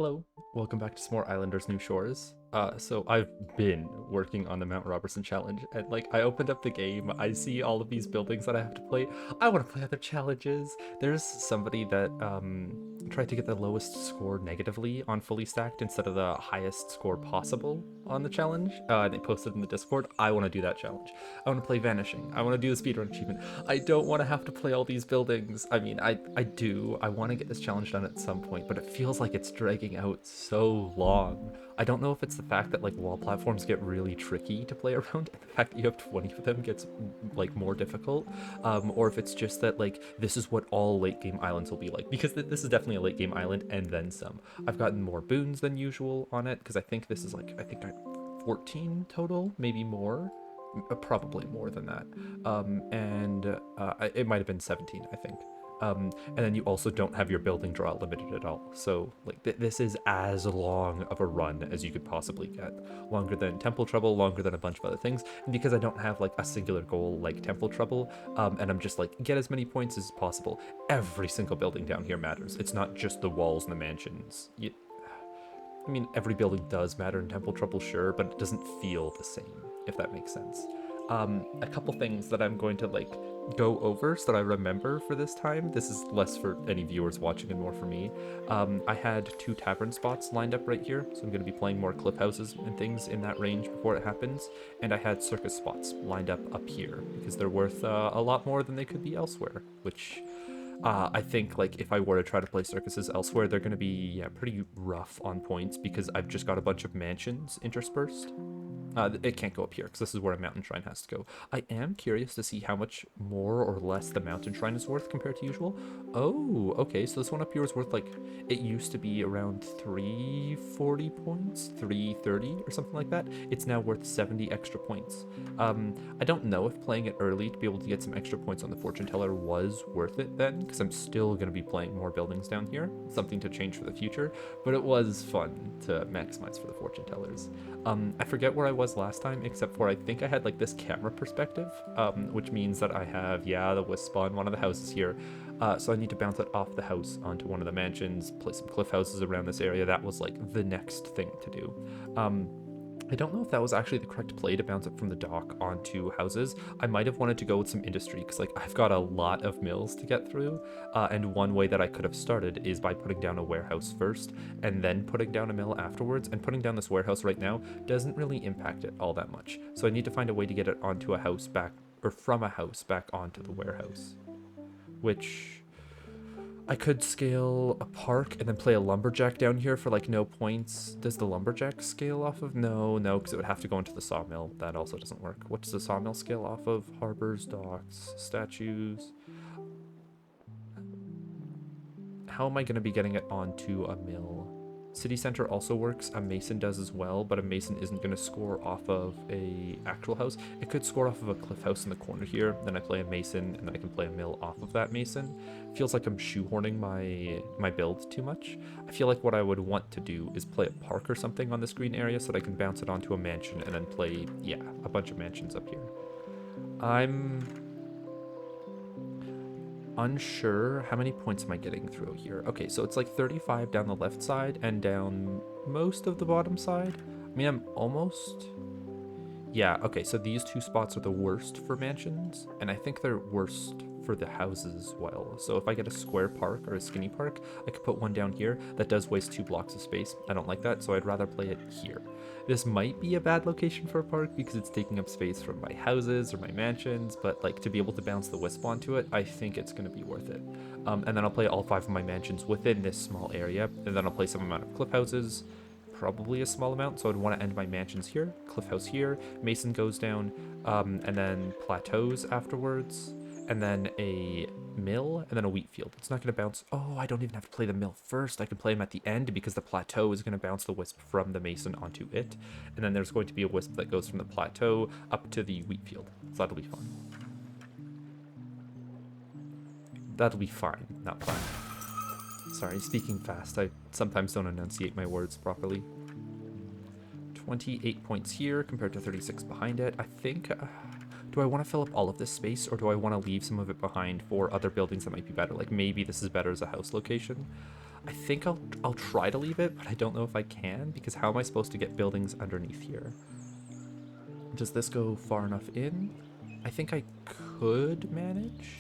Hello, welcome back to some more Islanders New Shores. So I've been working on the Mount Roberson challenge, and like I opened up the game, I see all of these buildings that I have to play. I want to play other challenges. There's somebody that tried to get the lowest score negatively on fully stacked instead of the highest score possible on the challenge. They posted in the Discord. I want to do that challenge. I want to play Vanishing. I want to do the speedrun achievement. I don't want to have to play all these buildings. I mean, I do. I want to get this challenge done at some point, but it feels like it's dragging out so long. I don't know if it's the fact that like wall platforms get really tricky to play around, and the fact that you have 20 of them gets like more difficult, or if it's just that like this is what all late game islands will be like, because this is definitely a late game island and then some. I've gotten more boons than usual on it because I think this is like I think I 14 total, maybe more, probably more than that, it might have been 17, I think. And then you also don't have your building draw limited at all. So like this is as long of a run as you could possibly get. Longer than Temple Trouble, longer than a bunch of other things. And because I don't have like a singular goal like Temple Trouble, and I'm just like, get as many points as possible, every single building down here matters. It's not just the walls and the mansions. I mean, every building does matter in Temple Trouble, sure, but it doesn't feel the same, if that makes sense. A couple things that I'm going to like go over so that I remember for this time. This is less for any viewers watching and more for me. I had 2 tavern spots lined up right here, so I'm going to be playing more cliff houses and things in that range before it happens. And I had circus spots lined up here because they're worth a lot more than they could be elsewhere, which I think like if I were to try to play circuses elsewhere, they're going to be pretty rough on points because I've just got a bunch of mansions interspersed. It can't go up here because this is where a mountain shrine has to go. I am curious to see how much more or less the mountain shrine is worth compared to usual. Oh, okay, so this one up here is worth like, it used to be around 340 points, 330 or something like that. It's now worth 70 extra points. I don't know if playing it early to be able to get some extra points on the fortune teller was worth it then, because I'm still going to be playing more buildings down here, something to change for the future, but it was fun to maximize for the fortune tellers. I forget where I was last time, except for I think I had like this camera perspective, which means that I have, the wisp spawn one of the houses here. So I need to bounce it off the house onto one of the mansions, place some cliff houses around this area. That was like the next thing to do. I don't know if that was actually the correct play to bounce it from the dock onto houses. I might have wanted to go with some industry because like I've got a lot of mills to get through, and one way that I could have started is by putting down a warehouse first and then putting down a mill afterwards, and putting down this warehouse right now doesn't really impact it all that much. So I need to find a way to get it onto a house back, or from a house back onto the warehouse, which I could scale a park and then play a lumberjack down here for like no points. Does the lumberjack scale off of? No, because it would have to go into the sawmill. That also doesn't work. What does the sawmill scale off of? Harbors, docks, statues. How am I going to be getting it onto a mill? City center also works. A mason does as well, but a mason isn't going to score off of a actual house. It could score off of a cliff house in the corner here. Then I play a mason, and then I can play a mill off of that mason. Feels like I'm shoehorning my build too much. I feel like what I would want to do is play a park or something on this green area so that I can bounce it onto a mansion and then play, a bunch of mansions up here. I'm unsure. How many points am I getting through here? Okay, so it's like 35 down the left side and down most of the bottom side. I mean, I'm almost... okay, so these 2 spots are the worst for mansions, and I think they're worst for the houses as well. So if I get a square park or a skinny park, I could put one down here. That does waste 2 blocks of space. I don't like that, so I'd rather play it here. This might be a bad location for a park because it's taking up space from my houses or my mansions, but like to be able to bounce the wisp onto it, I think it's going to be worth it. And then I'll play all 5 of my mansions within this small area, and then I'll play some amount of cliff houses, probably a small amount, so I'd want to end my mansions here, cliff house here, mason goes down, and then plateaus afterwards, and then a mill, and then a wheat field. It's not going to bounce. Oh, I don't even have to play the mill first. I can play them at the end because the plateau is going to bounce the wisp from the mason onto it. And then there's going to be a wisp that goes from the plateau up to the wheat field. So that'll be fun. That'll be fine, not fine. Sorry, speaking fast. I sometimes don't enunciate my words properly. 28 points here compared to 36 behind it. I think... do I want to fill up all of this space, or do I want to leave some of it behind for other buildings that might be better? Like maybe this is better as a house location. I think I'll try to leave it, but I don't know if I can, because how am I supposed to get buildings underneath here? Does this go far enough in? I think I could manage.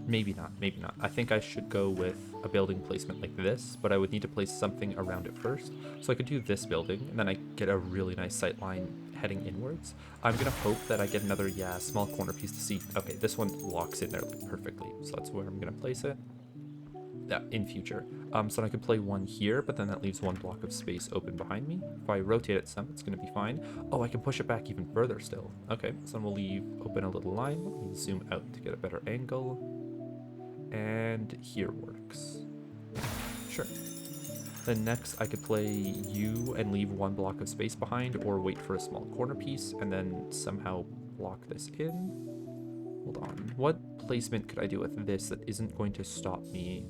Maybe not, maybe not. I think I should go with a building placement like this, but I would need to place something around it first. So I could do this building, and then I get a really nice sight line heading inwards. I'm gonna hope that I get another, yeah, small corner piece to see. Okay, this one locks in there like perfectly, so that's where I'm gonna place it. Yeah, in future. So I could play one here, but then that leaves one block of space open behind me. If I rotate it some, it's gonna be fine. Oh, I can push it back even further still. Okay, so then we'll leave open a little line. Let me zoom out to get a better angle. And here works. Sure. Then next I could play you and leave one block of space behind, or wait for a small corner piece and then somehow block this in. Hold on. What placement could I do with this that isn't going to stop me,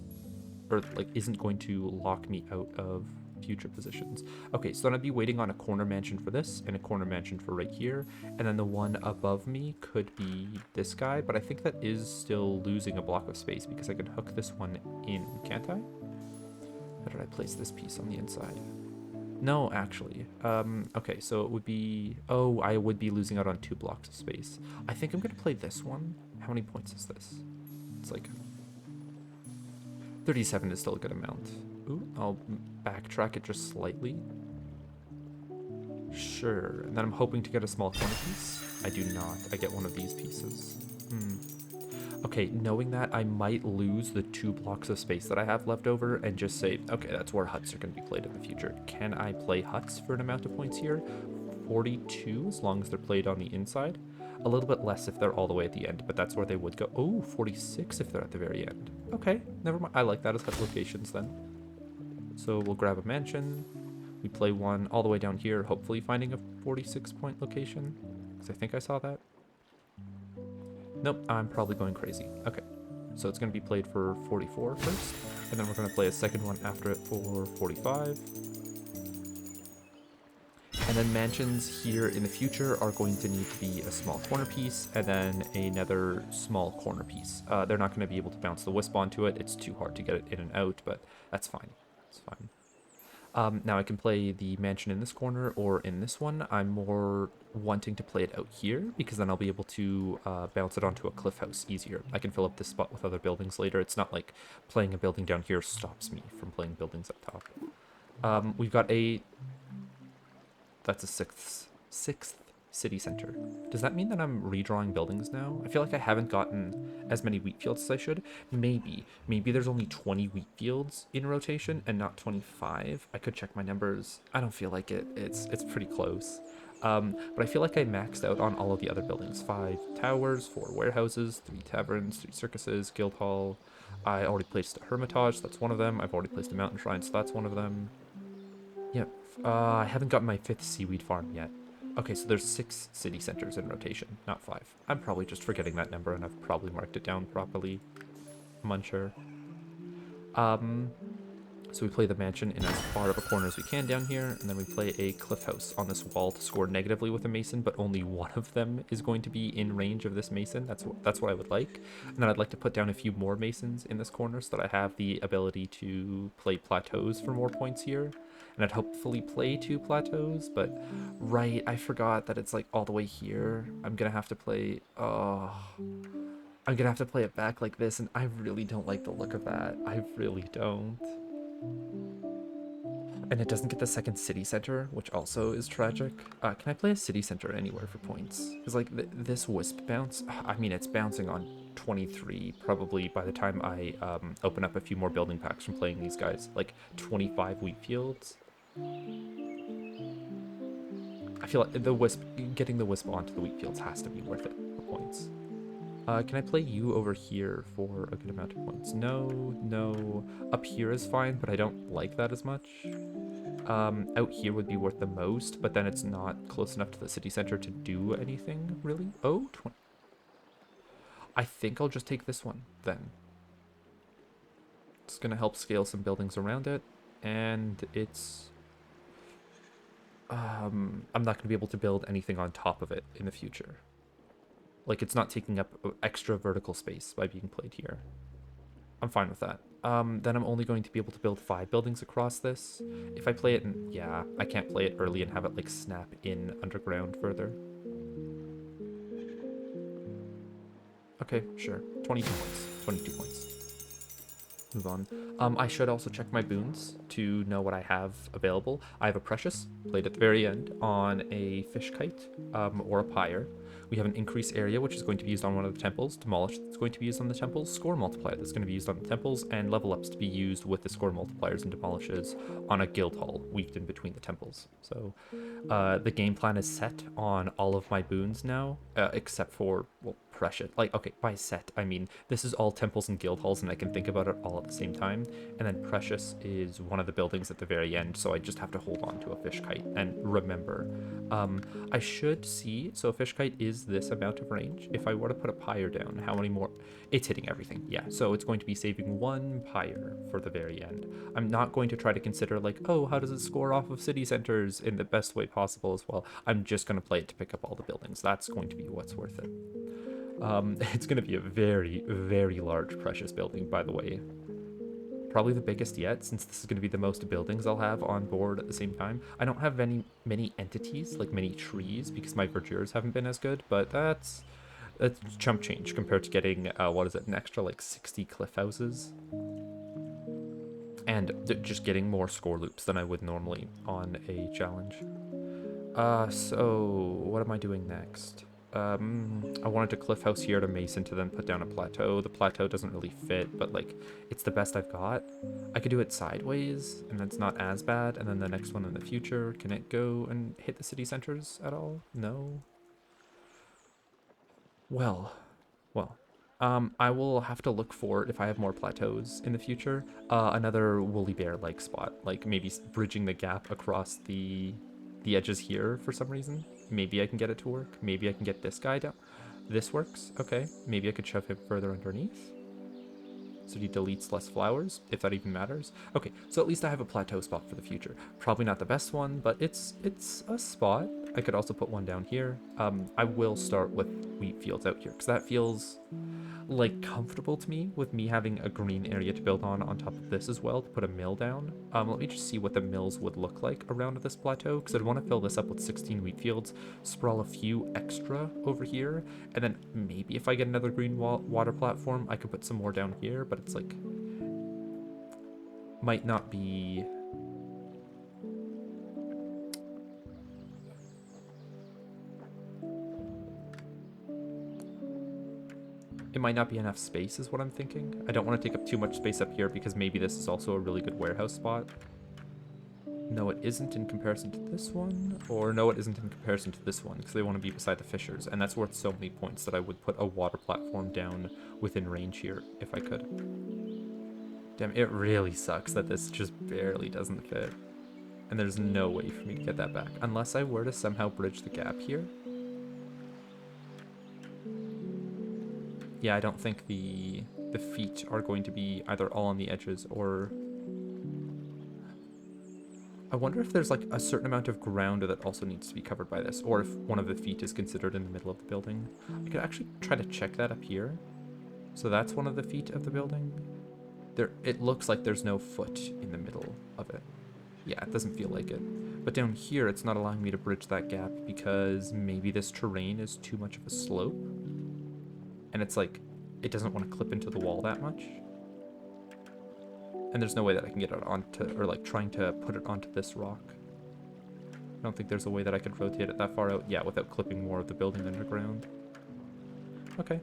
or like isn't going to lock me out of future positions? Okay, so then I'd be waiting on a corner mansion for this and a corner mansion for right here, and then the one above me could be this guy, but I think that is still losing a block of space because I can hook this one in, can't I? How did I place this piece on the inside? No, actually. Okay, so it would be... Oh, I would be losing out on 2 blocks of space. I think I'm going to play this one. How many points is this? It's like... 37 is still a good amount. Ooh, I'll backtrack it just slightly. Sure, and then I'm hoping to get a small corner piece. I do not. I get one of these pieces. Okay, knowing that, I might lose the 2 blocks of space that I have left over and just say, okay, that's where huts are going to be played in the future. Can I play huts for an amount of points here? 42, as long as they're played on the inside. A little bit less if they're all the way at the end, but that's where they would go. Oh, 46 if they're at the very end. Okay, never mind. I like that as hut locations then. So we'll grab a mansion. We play one all the way down here, hopefully finding a 46-point location, because I think I saw that. Nope, I'm probably going crazy. Okay, so it's going to be played for 44 first, and then we're going to play a second one after it for 45. And then mansions here in the future are going to need to be a small corner piece, and then another small corner piece. They're not going to be able to bounce the wisp onto it. It's too hard to get it in and out, but that's fine. It's fine. Now I can play the mansion in this corner or in this one. I'm more wanting to play it out here because then I'll be able to bounce it onto a cliff house easier. I can fill up this spot with other buildings later. It's not like playing a building down here stops me from playing buildings up top. We've got a... That's a sixth city center. Does that mean that I'm redrawing buildings now? I feel like I haven't gotten as many wheat fields as I should. Maybe there's only 20 wheat fields in rotation and not 25. I could check my numbers. I don't feel like it. It's pretty close. But I feel like I maxed out on all of the other buildings. 5 towers, 4 warehouses, 3 taverns, 3 circuses, guild hall. I already placed a hermitage, so that's one of them. I've already placed a mountain shrine, so that's one of them. Yep. I haven't gotten my 5th seaweed farm yet. Okay, so there's 6 city centers in rotation, not 5. I'm probably just forgetting that number, and I've probably marked it down properly. I'm unsure. So we play the mansion in as far of a corner as we can down here, and then we play a cliff house on this wall to score negatively with a mason, but only one of them is going to be in range of this mason. That's what I would like. And then I'd like to put down a few more masons in this corner so that I have the ability to play plateaus for more points here. And I'd hopefully play 2 plateaus, but right, I forgot that it's like all the way here. I'm gonna have to play, I'm gonna have to play it back like this, and I really don't like the look of that. I really don't. And it doesn't get the second city center, which also is tragic. Can I play a city center anywhere for points? Because like this wisp bounce, I mean, it's bouncing on 23 probably by the time I open up a few more building packs from playing these guys. Like 25 wheat fields. I feel like getting the wisp onto the wheat fields has to be worth it for points. Can I play you over here for a good amount of points? No. Up here is fine, but I don't like that as much. Out here would be worth the most, but then it's not close enough to the city center to do anything, really. Oh, 20. I think I'll just take this one, then. It's going to help scale some buildings around it, and it's... I'm not going to be able to build anything on top of it in the future. Like, it's not taking up extra vertical space by being played here. I'm fine with that. then I'm only going to be able to build 5 buildings across this. If I play it in, yeah, I can't play it early and have it like snap in underground further. Okay, sure. 22 points. 22 points. Move on. I should also check my boons to know what I have available. I have a precious, played at the very end, on a fish kite, or a pyre. We have an increase area, which is going to be used on one of the temples. Demolish, that's going to be used on the temples. Score multiplier, that's going to be used on the temples. And level ups to be used with the score multipliers and demolishes on a guild hall, weaved in between the temples. So the game plan is set on all of my boons now, except for, well, precious. Like, okay, by set, I mean, this is all temples and guild halls, and I can think about it all at the same time. And then precious is one of the buildings at the very end, so I just have to hold on to a fish kite and remember. I should see, so a fish kite is this amount of range. If I were to put a pyre down, how many more? It's hitting everything, yeah. So it's going to be saving 1 pyre for the very end. I'm not going to try to consider like, oh, how does it score off of city centers in the best way possible as well. I'm just going to play it to pick up all the buildings. That's going to be what's worth it. It's going to be a very, very large precious building, by the way. Probably the biggest yet, since this is going to be the most buildings I'll have on board at the same time. I don't have many entities, like many trees, because my verdures haven't been as good, but that's chump change compared to getting, what is it, an extra like 60 cliff houses. And just getting more score loops than I would normally on a challenge. So what am I doing next? I wanted to cliff house here to mason to then put down a plateau. The plateau doesn't really fit, but like it's the best I've got. I could do it sideways and that's not as bad. And then the next one in the future, can it go and hit the city centers at all? No. Well, I will have to look for, if I have more plateaus in the future, another woolly bear-like spot, like maybe bridging the gap across the edges here for some reason. Maybe I can get it to work. Maybe I can get this guy down. This works. Okay. Maybe I could shove him further underneath. So he deletes less flowers, if that even matters. Okay, so at least I have a plateau spot for the future. Probably not the best one, but it's a spot. I could also put one down here. I will start with wheat fields out here, because that feels like comfortable to me, with me having a green area to build on top of this as well to put a mill down. Let me just see what the mills would look like around this plateau, because I'd want to fill this up with 16 wheat fields, sprawl a few extra over here, and then maybe if I get another green water platform, I could put some more down here, but it's like, might not be... It might not be enough space is what I'm thinking. I don't want to take up too much space up here because maybe this is also a really good warehouse spot. No, it isn't in comparison to this one. Or no, it isn't in comparison to this one because they want to be beside the fishers. And that's worth so many points that I would put a water platform down within range here if I could. Damn, it really sucks that this just barely doesn't fit. And there's no way for me to get that back. Unless I were to somehow bridge the gap here. Yeah, I don't think the feet are going to be either all on the edges or... I wonder if there's like a certain amount of ground that also needs to be covered by this, or if one of the feet is considered in the middle of the building. I could actually try to check that up here. So that's one of the feet of the building. It looks like there's no foot in the middle of it. Yeah, it doesn't feel like it. But down here, it's not allowing me to bridge that gap because maybe this terrain is too much of a slope. And it's like, it doesn't want to clip into the wall that much. And there's no way that I can get it onto, or like trying to put it onto this rock. I don't think there's a way that I could rotate it that far out, yeah, without clipping more of the building underground. Okay.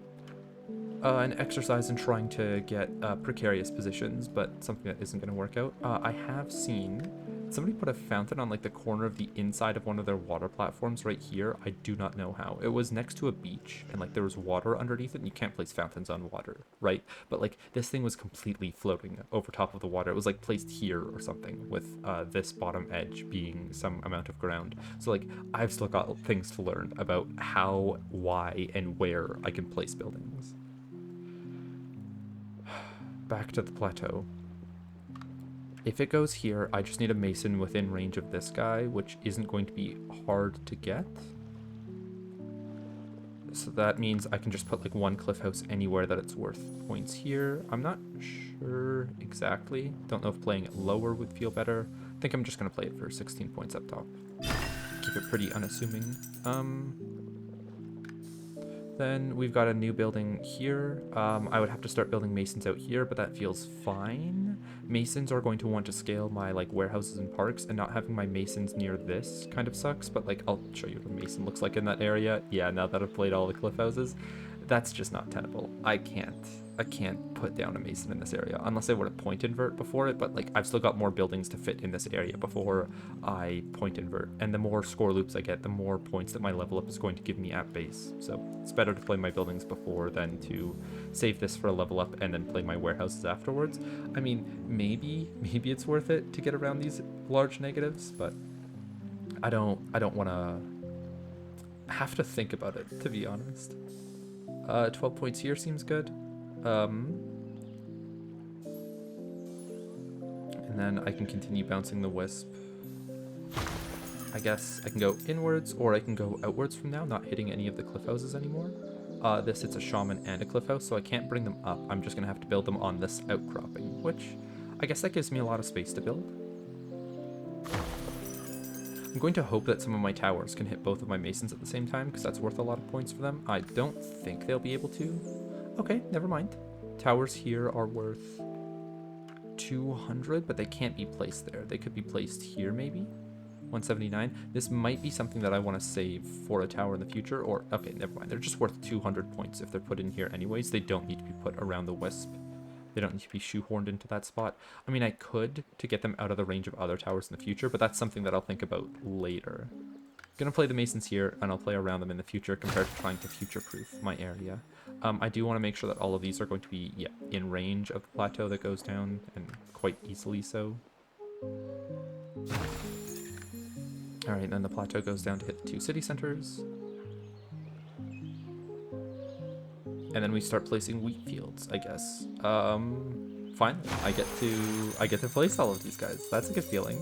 An exercise in trying to get precarious positions, but something that isn't going to work out. I have seen somebody put a fountain on like the corner of the inside of one of their water platforms right here. I do not know how. It was next to a beach and like there was water underneath it, and you can't place fountains on water, right? But like this thing was completely floating over top of the water. It was like placed here or something, with this bottom edge being some amount of ground. So like I've still got things to learn about how, why, and where I can place buildings. Back to the plateau. If it goes here, I just need a mason within range of this guy, which isn't going to be hard to get. So that means I can just put like one cliff house anywhere that it's worth points here. I'm not sure exactly. Don't know if playing it lower would feel better. I think I'm just going to play it for 16 points up top. Keep it pretty unassuming. Then we've got a new building here. I would have to start building masons out here, but that feels fine. Masons are going to want to scale my like warehouses and parks, and not having my masons near this kind of sucks, but like I'll show you what a mason looks like in that area. Yeah, now that I've played all the cliff houses, that's just not tenable. I can't put down a mason in this area unless I were to point invert before it, but like I've still got more buildings to fit in this area before I point invert, and the more score loops I get, the more points that my level up is going to give me at base. So it's better to play my buildings before than to save this for a level up and then play my warehouses afterwards. I mean, maybe it's worth it to get around these large negatives, but I don't want to have to think about it, to be honest. 12 points here seems good. And then I can continue bouncing the wisp. I guess I can go inwards or I can go outwards from now, not hitting any of the cliff houses anymore. This hits a shaman and a cliff house, so I can't bring them up. I'm just going to have to build them on this outcropping, which I guess that gives me a lot of space to build. I'm going to hope that some of my towers can hit both of my masons at the same time, because that's worth a lot of points for them. I don't think they'll be able to. Okay, never mind. Towers here are worth 200, but they can't be placed there. They could be placed here, maybe. 179. This might be something that I want to save for a tower in the future, or... Okay, never mind. They're just worth 200 points if they're put in here anyways. They don't need to be put around the wisp. They don't need to be shoehorned into that spot. I mean, I could to get them out of the range of other towers in the future, but that's something that I'll think about later. Gonna play the masons here, and I'll play around them in the future compared to trying to future-proof my area. I do want to make sure that all of these are going to be, yeah, in range of the plateau that goes down, and quite easily so. Alright, then the plateau goes down to hit the 2 city centers. And then we start placing wheat fields, I guess. Fine. I get to place all of these guys. That's a good feeling.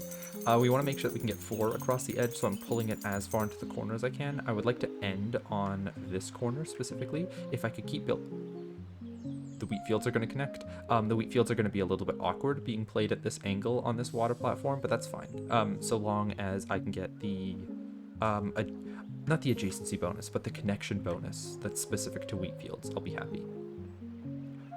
We want to make sure that we can get 4 across the edge, so I'm pulling it as far into the corner as I can. I would like to end on this corner specifically. If I could keep building, the wheat fields are going to connect. The wheat fields are going to be a little bit awkward being played at this angle on this water platform, but that's fine. So long as I can get the not the adjacency bonus, but the connection bonus that's specific to wheat fields, I'll be happy.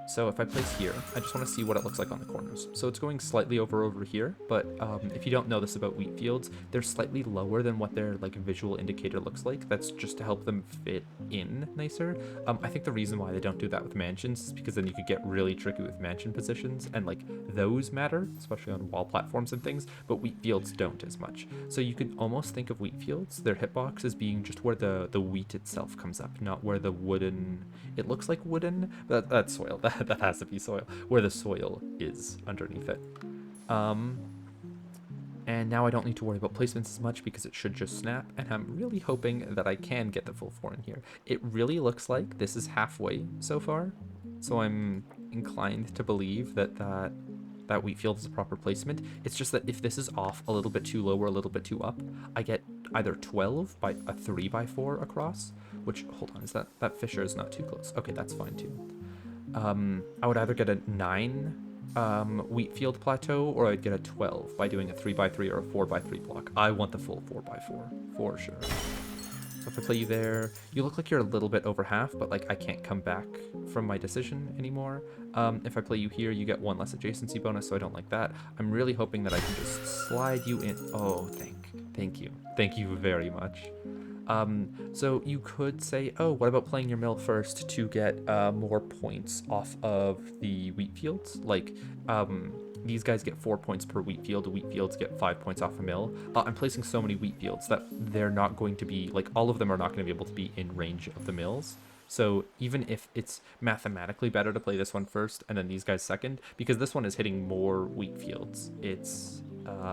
So if I place here, I just want to see what it looks like on the corners. So it's going slightly over here, but if you don't know this about wheat fields, they're slightly lower than what their like visual indicator looks like. That's just to help them fit in nicer. I think the reason why they don't do that with mansions is because then you could get really tricky with mansion positions, and like those matter, especially on wall platforms and things, but wheat fields don't as much. So you could almost think of wheat fields, their hitbox, as being just where the wheat itself comes up, not where the wooden, it looks like wooden, but that's soil. That has to be soil, where the soil is underneath it. And now I don't need to worry about placements as much because it should just snap, and I'm really hoping that I can get the full 4 in here. It really looks like this is halfway so far, so I'm inclined to believe that wheat field is a proper placement. It's just that if this is off a little bit too low or a little bit too up, I get either 12 by a 3x4 across, which, hold on, is that fissure is not too close. Okay, that's fine too. I would either get a 9 wheat field plateau, or I'd get a 12 by doing a 3x3 or a 4x3 block. I want the full 4x4 for sure. So if I play you there, you look like you're a little bit over half, but like I can't come back from my decision anymore. If I play you here, you get 1 less adjacency bonus, so I don't like that. I'm really hoping that I can just slide you in. Oh, thank you very much. So you could say, oh, what about playing your mill first to get more points off of the wheat fields? Like, these guys get 4 points per wheat field. The wheat fields get 5 points off a mill. I'm placing so many wheat fields that they're not going to be, like, all of them are not going to be able to be in range of the mills. So even if it's mathematically better to play this one first and then these guys second, because this one is hitting more wheat fields, it's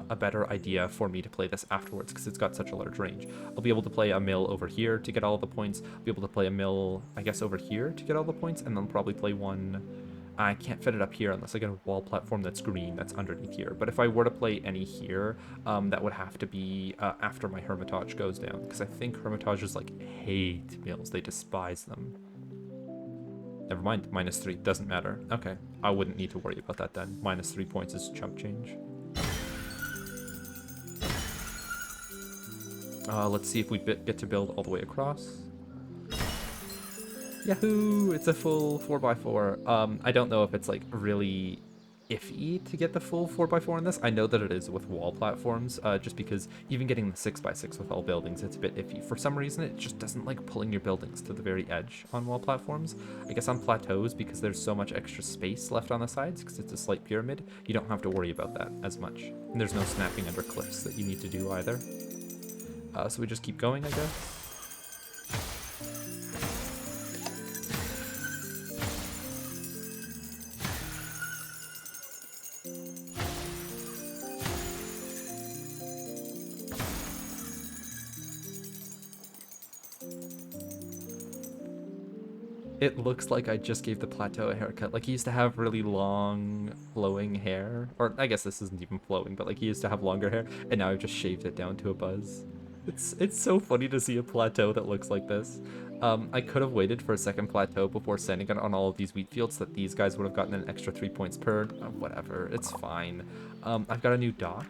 a better idea for me to play this afterwards because it's got such a large range. I'll be able to play a mill over here to get all the points. I'll be able to play a mill, I guess, over here to get all the points, and then probably play one. I can't fit it up here unless I get a wall platform that's green that's underneath here. But if I were to play any here, that would have to be after my Hermitage goes down, because I think Hermitages like hate mills. They despise them. Never mind, -3, doesn't matter. Okay, I wouldn't need to worry about that then. -3 points is chump change. Let's see if we get to build all the way across. Yahoo! It's a full 4x4. I don't know if it's like really iffy to get the full 4x4 in this. I know that it is with wall platforms, just because even getting the 6x6 with all buildings, it's a bit iffy. For some reason, it just doesn't like pulling your buildings to the very edge on wall platforms. I guess on plateaus, because there's so much extra space left on the sides, because it's a slight pyramid, you don't have to worry about that as much. And there's no snapping under cliffs that you need to do either. So we just keep going, I guess. It looks like I just gave the plateau a haircut. Like, he used to have really long, flowing hair. Or, I guess this isn't even flowing, but, like, he used to have longer hair, and now I've just shaved it down to a buzz. It's so funny to see a plateau that looks like this. I could have waited for a second plateau before sending it on all of these wheat fields, so that these guys would have gotten an extra 3 points per. Whatever, it's fine. I've got a new dock.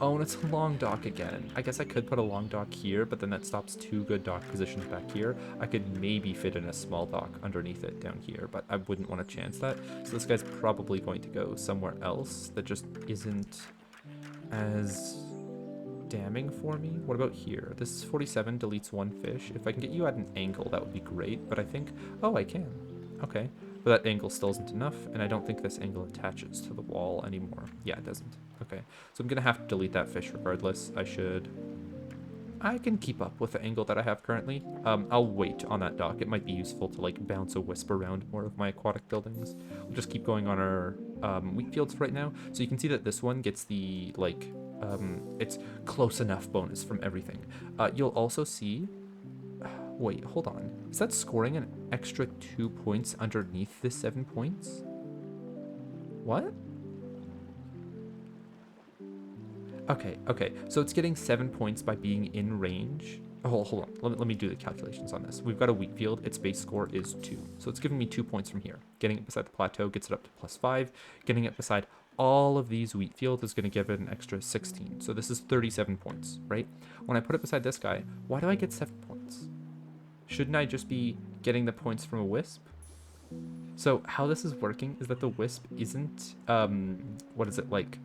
Oh, and it's a long dock again. I guess I could put a long dock here, but then that stops 2 good dock positions back here. I could maybe fit in a small dock underneath it down here, but I wouldn't want to chance that. So this guy's probably going to go somewhere else that just isn't as damning for me. What about here? This is 47, deletes 1 fish. If I can get you at an angle, that would be great, but I think... Oh, I can. Okay. But that angle still isn't enough, and I don't think this angle attaches to the wall anymore. Yeah, it doesn't. Okay, so I'm gonna have to delete that fish regardless. I can keep up with the angle that I have currently. I'll wait on that dock. It might be useful to like bounce a wisp around more of my aquatic buildings. We'll just keep going on our wheat fields right now. So you can see that this one gets the like, it's close enough bonus from everything. You'll also see, wait, hold on. Is that scoring an extra 2 points underneath the 7 points? What? Okay, so it's getting 7 points by being in range. Oh, hold on, let me do the calculations on this. We've got a wheat field, its base score is 2. So it's giving me 2 points from here. Getting it beside the plateau gets it up to +5. Getting it beside all of these wheat fields is going to give it an extra 16. So this is 37 points, right? When I put it beside this guy, why do I get 7 points? Shouldn't I just be getting the points from a wisp? So how this is working is that the wisp isn't, what is it, like...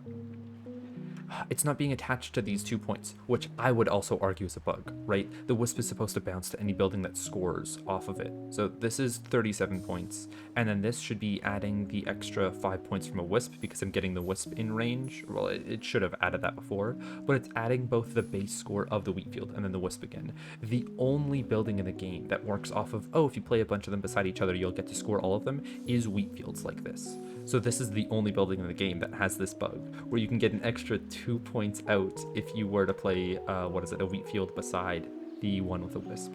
It's not being attached to these 2 points, which I would also argue is a bug, right? The wisp is supposed to bounce to any building that scores off of it. So this is 37 points, and then this should be adding the extra 5 points from a wisp because I'm getting the wisp in range. Well, it should have added that before, but it's adding both the base score of the wheat field and then the wisp again. The only building in the game that works off of, oh, if you play a bunch of them beside each other, you'll get to score all of them, is wheat fields like this. So this is the only building in the game that has this bug, where you can get an extra 2 points out if you were to play, a wheat field beside the one with a wisp.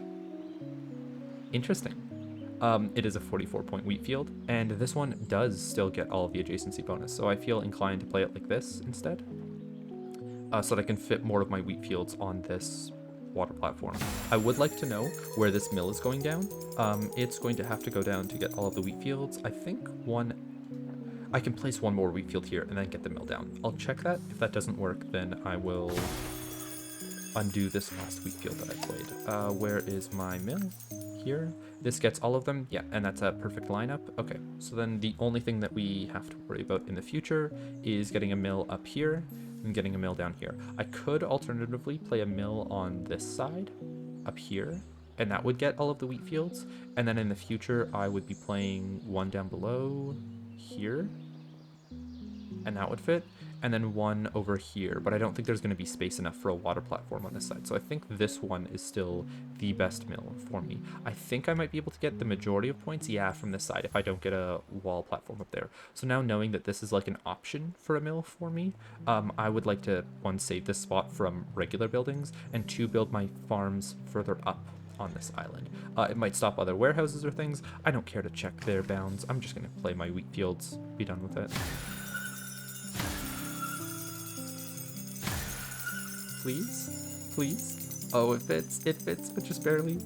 Interesting. It is a 44-point wheat field, and this one does still get all of the adjacency bonus, so I feel inclined to play it like this instead, so that I can fit more of my wheat fields on this water platform. I would like to know where this mill is going down. It's going to have to go down to get all of the wheat fields. I think I can place one more wheat field here and then get the mill down. I'll check that. If that doesn't work, then I will undo this last wheat field that I played. Where is my mill? Here. This gets all of them. Yeah, and that's a perfect lineup. Okay, so then the only thing that we have to worry about in the future is getting a mill up here and getting a mill down here. I could alternatively play a mill on this side up here, and that would get all of the wheat fields. And then in the future, I would be playing one down below here, and that would fit, and then one over here, but I don't think there's going to be space enough for a water platform on this side, so I think this one is still the best mill for me. I think I might be able to get the majority of points, yeah, from this side if I don't get a wall platform up there. So now knowing that this is like an option for a mill for me, I would like to, 1, save this spot from regular buildings, and 2, build my farms further up on this island. It might stop other warehouses or things. I don't care to check their bounds. I'm just going to play my wheat fields, be done with it. Please? Please? Oh, it fits, but just barely.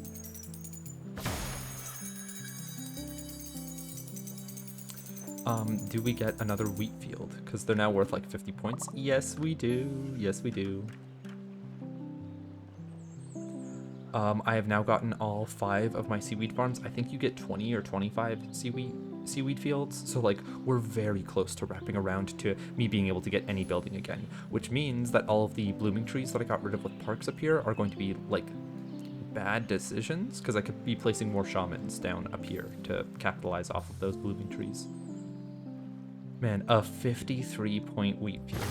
Do we get another wheat field? Because they're now worth like 50 points. Yes, we do. Yes, we do. I have now gotten all 5 of my seaweed farms. I think you get 20 or 25 seaweed fields. So like we're very close to wrapping around to me being able to get any building again, which means that all of the blooming trees that I got rid of with parks up here are going to be like bad decisions, because I could be placing more shamans down up here to capitalize off of those blooming trees. Man, a 53-point wheat field.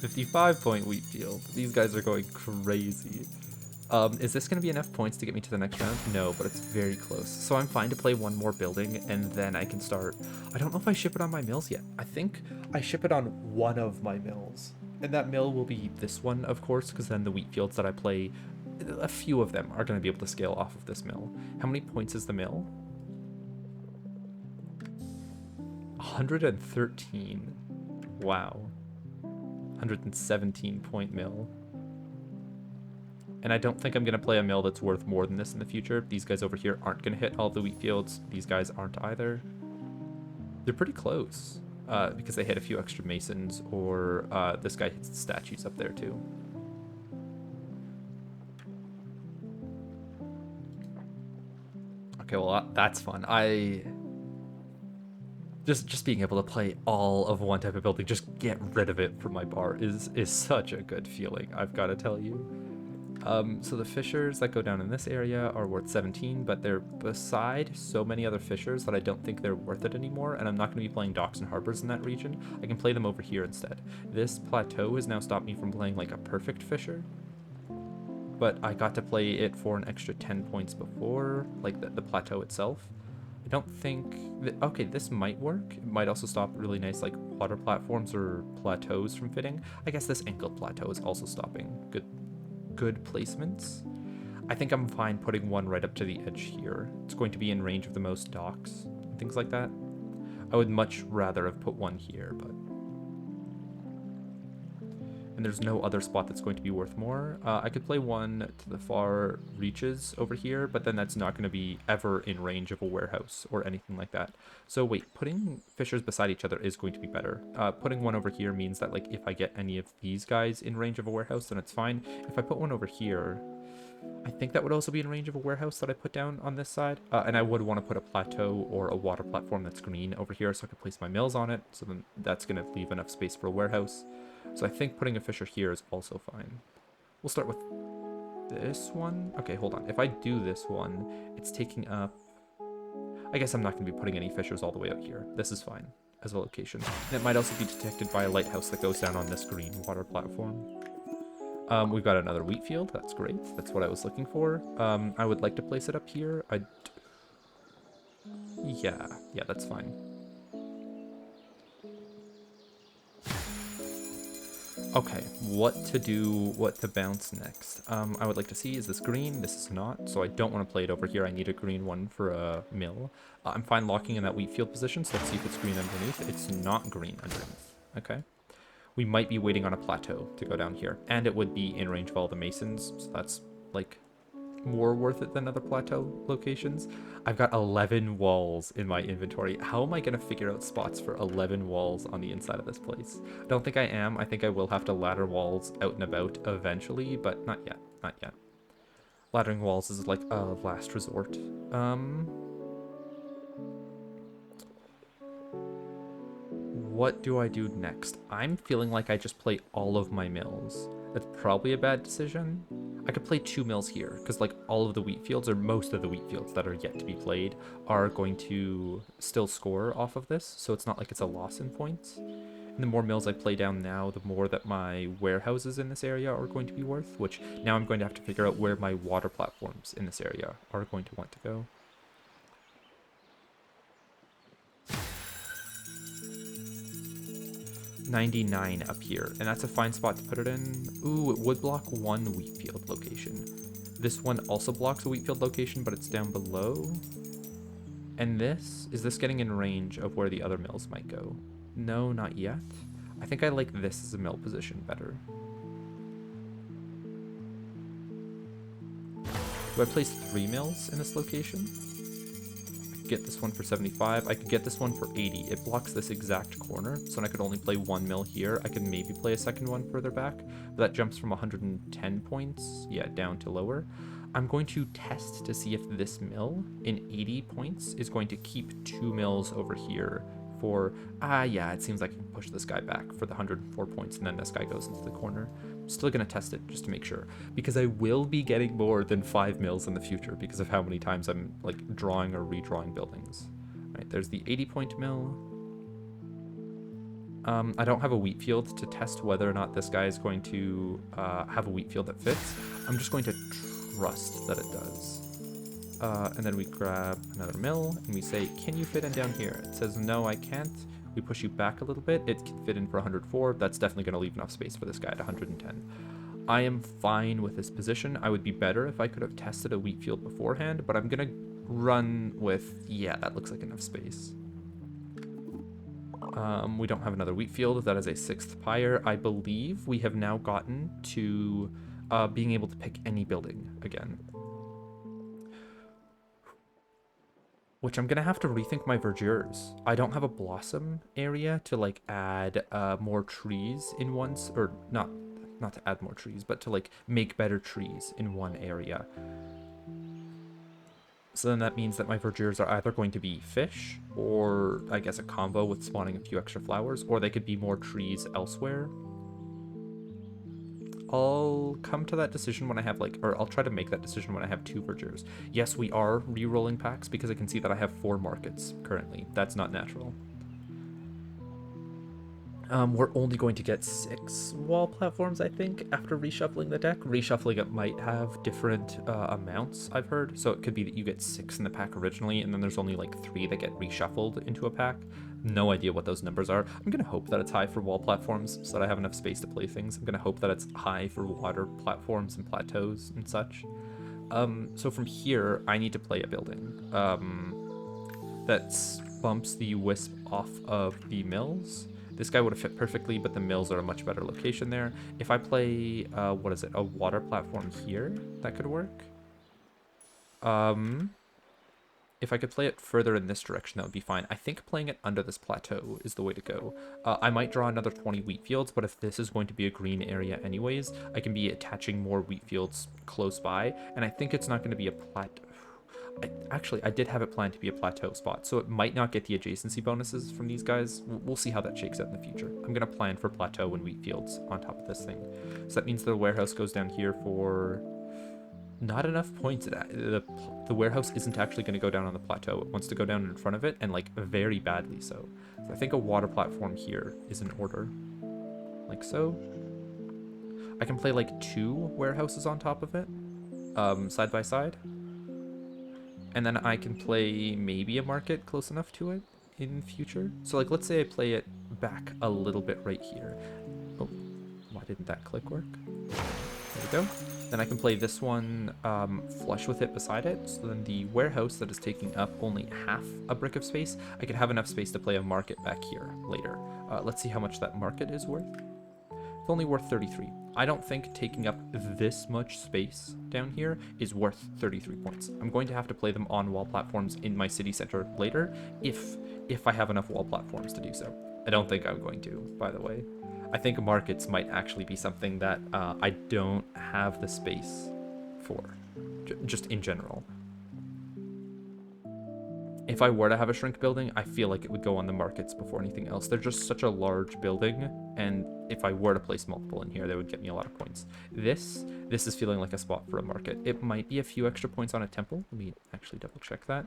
55-point wheat field. These guys are going crazy. Is this going to be enough points to get me to the next round? No, but it's very close. So I'm fine to play one more building, and then I can start... I don't know if I ship it on my mills yet. I think I ship it on one of my mills. And that mill will be this one, of course, because then the wheat fields that I play, a few of them are going to be able to scale off of this mill. How many points is the mill? 113. Wow. 117-point mill. And I don't think I'm going to play a mill that's worth more than this in the future. These guys over here aren't going to hit all the wheat fields. These guys aren't either. They're pretty close because they hit a few extra masons, or this guy hits the statues up there too. Okay, well, that's fun. Just being able to play all of one type of building, just get rid of it from my bar is such a good feeling, I've got to tell you. So the fissures that go down in this area are worth 17, but they're beside so many other fissures that I don't think they're worth it anymore, and I'm not going to be playing docks and harbors in that region. I can play them over here instead. This plateau has now stopped me from playing like a perfect fissure, but I got to play it for an extra 10 points before, like the plateau itself. I don't think that, okay, this might work. It might also stop really nice like water platforms or plateaus from fitting. I guess this angled plateau is also stopping good placements. I think I'm fine putting one right up to the edge here. It's going to be in range of the most docks and things like that. I would much rather have put one here, but... And there's no other spot that's going to be worth more. I could play one to the far reaches over here, but then that's not going to be ever in range of a warehouse or anything like that. So wait, putting fissures beside each other is going to be better. Putting one over here means that like if I get any of these guys in range of a warehouse, then it's fine. If I put one over here, I think that would also be in range of a warehouse that I put down on this side. And I would want to put a plateau or a water platform that's green over here so I could place my mills on it. So then that's going to leave enough space for a warehouse. So I think putting a fissure here is also fine. We'll start with this one. Okay, hold on. If I do this one, it's taking up... I guess I'm not going to be putting any fissures all the way out here. This is fine as a location. And it might also be detected by a lighthouse that goes down on this green water platform. We've got another wheat field. That's great. That's what I was looking for. I would like to place it up here. Yeah, that's fine. Okay, what to bounce next? I would like to see, is this green? This is not, so I don't want to play it over here. I need a green one for a mill. I'm fine locking in that wheat field position, so let's see if it's green underneath. It's not green underneath. Okay. We might be waiting on a plateau to go down here, and it would be in range of all the masons, so that's, like, more worth it than other plateau locations. I've got 11 walls in my inventory. How am I going to figure out spots for 11 walls on the inside of this place? I don't think I am. I think I will have to ladder walls out and about eventually, but not yet. Not yet. Laddering walls is like a last resort. What do I do next? I'm feeling like I just play all of my mills. That's probably a bad decision. I could play 2 mills here, because like all of the wheat fields, or most of the wheat fields that are yet to be played, are going to still score off of this, so it's not like it's a loss in points. And the more mills I play down now, the more that my warehouses in this area are going to be worth, which now I'm going to have to figure out where my water platforms in this area are going to want to go. $99 up here, and that's a fine spot to put it in. Ooh, it would block one wheat field location. This one also blocks a wheat field location, but it's down below. And is this getting in range of where the other mills might go? No, not yet. I think I like this as a mill position better. Do I place 3 mills in this location? I could get this one for 75. I could get this one for 80. It blocks this exact corner, so I could only play 1 mill here. I could maybe play a second one further back, but that jumps from 110 points, yeah, down to lower. I'm going to test to see if this mill in 80 points is going to keep 2 mills over here for, yeah, it seems like I can push this guy back for the 104 points, and then this guy goes into the corner. I'm still going to test it just to make sure, because I will be getting more than 5 mills in the future because of how many times I'm like drawing or redrawing buildings. All right, there's the 80 point mill. I don't have a wheat field to test whether or not this guy is going to have a wheat field that fits. I'm just going to trust that it does. And then we grab another mill and we say, can you fit in down here? It says, no, I can't. We push you back a little bit. It can fit in for 104. That's definitely going to leave enough space for this guy at 110. I am fine with this position. I would be better if I could have tested a wheat field beforehand, but I'm going to run with, yeah, that looks like enough space. We don't have another wheat field. That is a 6th pyre. I believe we have now gotten to being able to pick any building again. Which I'm going to have to rethink my verdures. I don't have a blossom area to like add more trees in once, or not to add more trees, but to like make better trees in one area. So then that means that my verdures are either going to be fish, or I guess a combo with spawning a few extra flowers, or they could be more trees elsewhere. I'll come to that decision when I have like, or I'll try to make that decision when I have 2 verdures. Yes, we are re-rolling packs because I can see that I have 4 markets currently. That's not natural. We're only going to get 6 wall platforms, I think, after reshuffling the deck. Reshuffling it might have different amounts, I've heard. So it could be that you get 6 in the pack originally, and then there's only like 3 that get reshuffled into a pack. No idea what those numbers are. I'm going to hope that it's high for wall platforms so that I have enough space to play things. I'm going to hope that it's high for water platforms and plateaus and such. So from here, I need to play a building that bumps the wisp off of the mills. This guy would have fit perfectly, but the mills are a much better location there. If I play, what is it, a water platform here, that could work. If I could play it further in this direction, that would be fine. I think playing it under this plateau is the way to go. I might draw another 20 wheat fields, but if this is going to be a green area anyways, I can be attaching more wheat fields close by, and I think it's not going to be a plateau. Actually, I did have it planned to be a plateau spot, so it might not get the adjacency bonuses from these guys. We'll see how that shakes out in the future. I'm going to plan for plateau and wheat fields on top of this thing. So that means the warehouse goes down here for not enough points. The warehouse isn't actually going to go down on the plateau. It wants to go down in front of it, and like very badly so. So I think a water platform here is in order. Like so. I can play like 2 warehouses on top of it, side by side. And then I can play maybe a market close enough to it in future. So like, let's say I play it back a little bit right here. Oh, why didn't that click work? There we go. Then I can play this one flush with it beside it. So then the warehouse that is taking up only half a brick of space, I could have enough space to play a market back here later. Let's see how much that market is worth. It's only worth 33. I don't think taking up this much space down here is worth 33 points. I'm going to have to play them on wall platforms in my city center later if I have enough wall platforms to do so. I don't think I'm going to, by the way. I think markets might actually be something that I don't have the space for, just in general. If I were to have a shrink building, I feel like it would go on the markets before anything else. They're just such a large building, and if I were to place multiple in here, they would get me a lot of points. This is feeling like a spot for a market. It might be a few extra points on a temple. Let me actually double check that.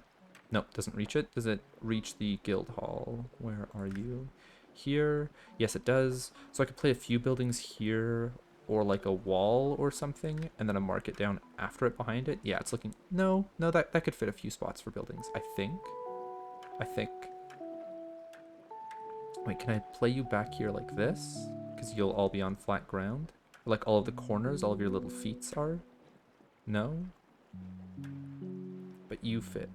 Nope, doesn't reach it. Does it reach the guild hall? Where are you? Here. Yes, it does. So I could play a few buildings here, or like a wall or something, and then a market down after it behind it. Yeah, it's looking... No, that could fit a few spots for buildings, I think. Wait, can I play you back here like this? Because you'll all be on flat ground. Like all of the corners, all of your little feet are. No? But you fit.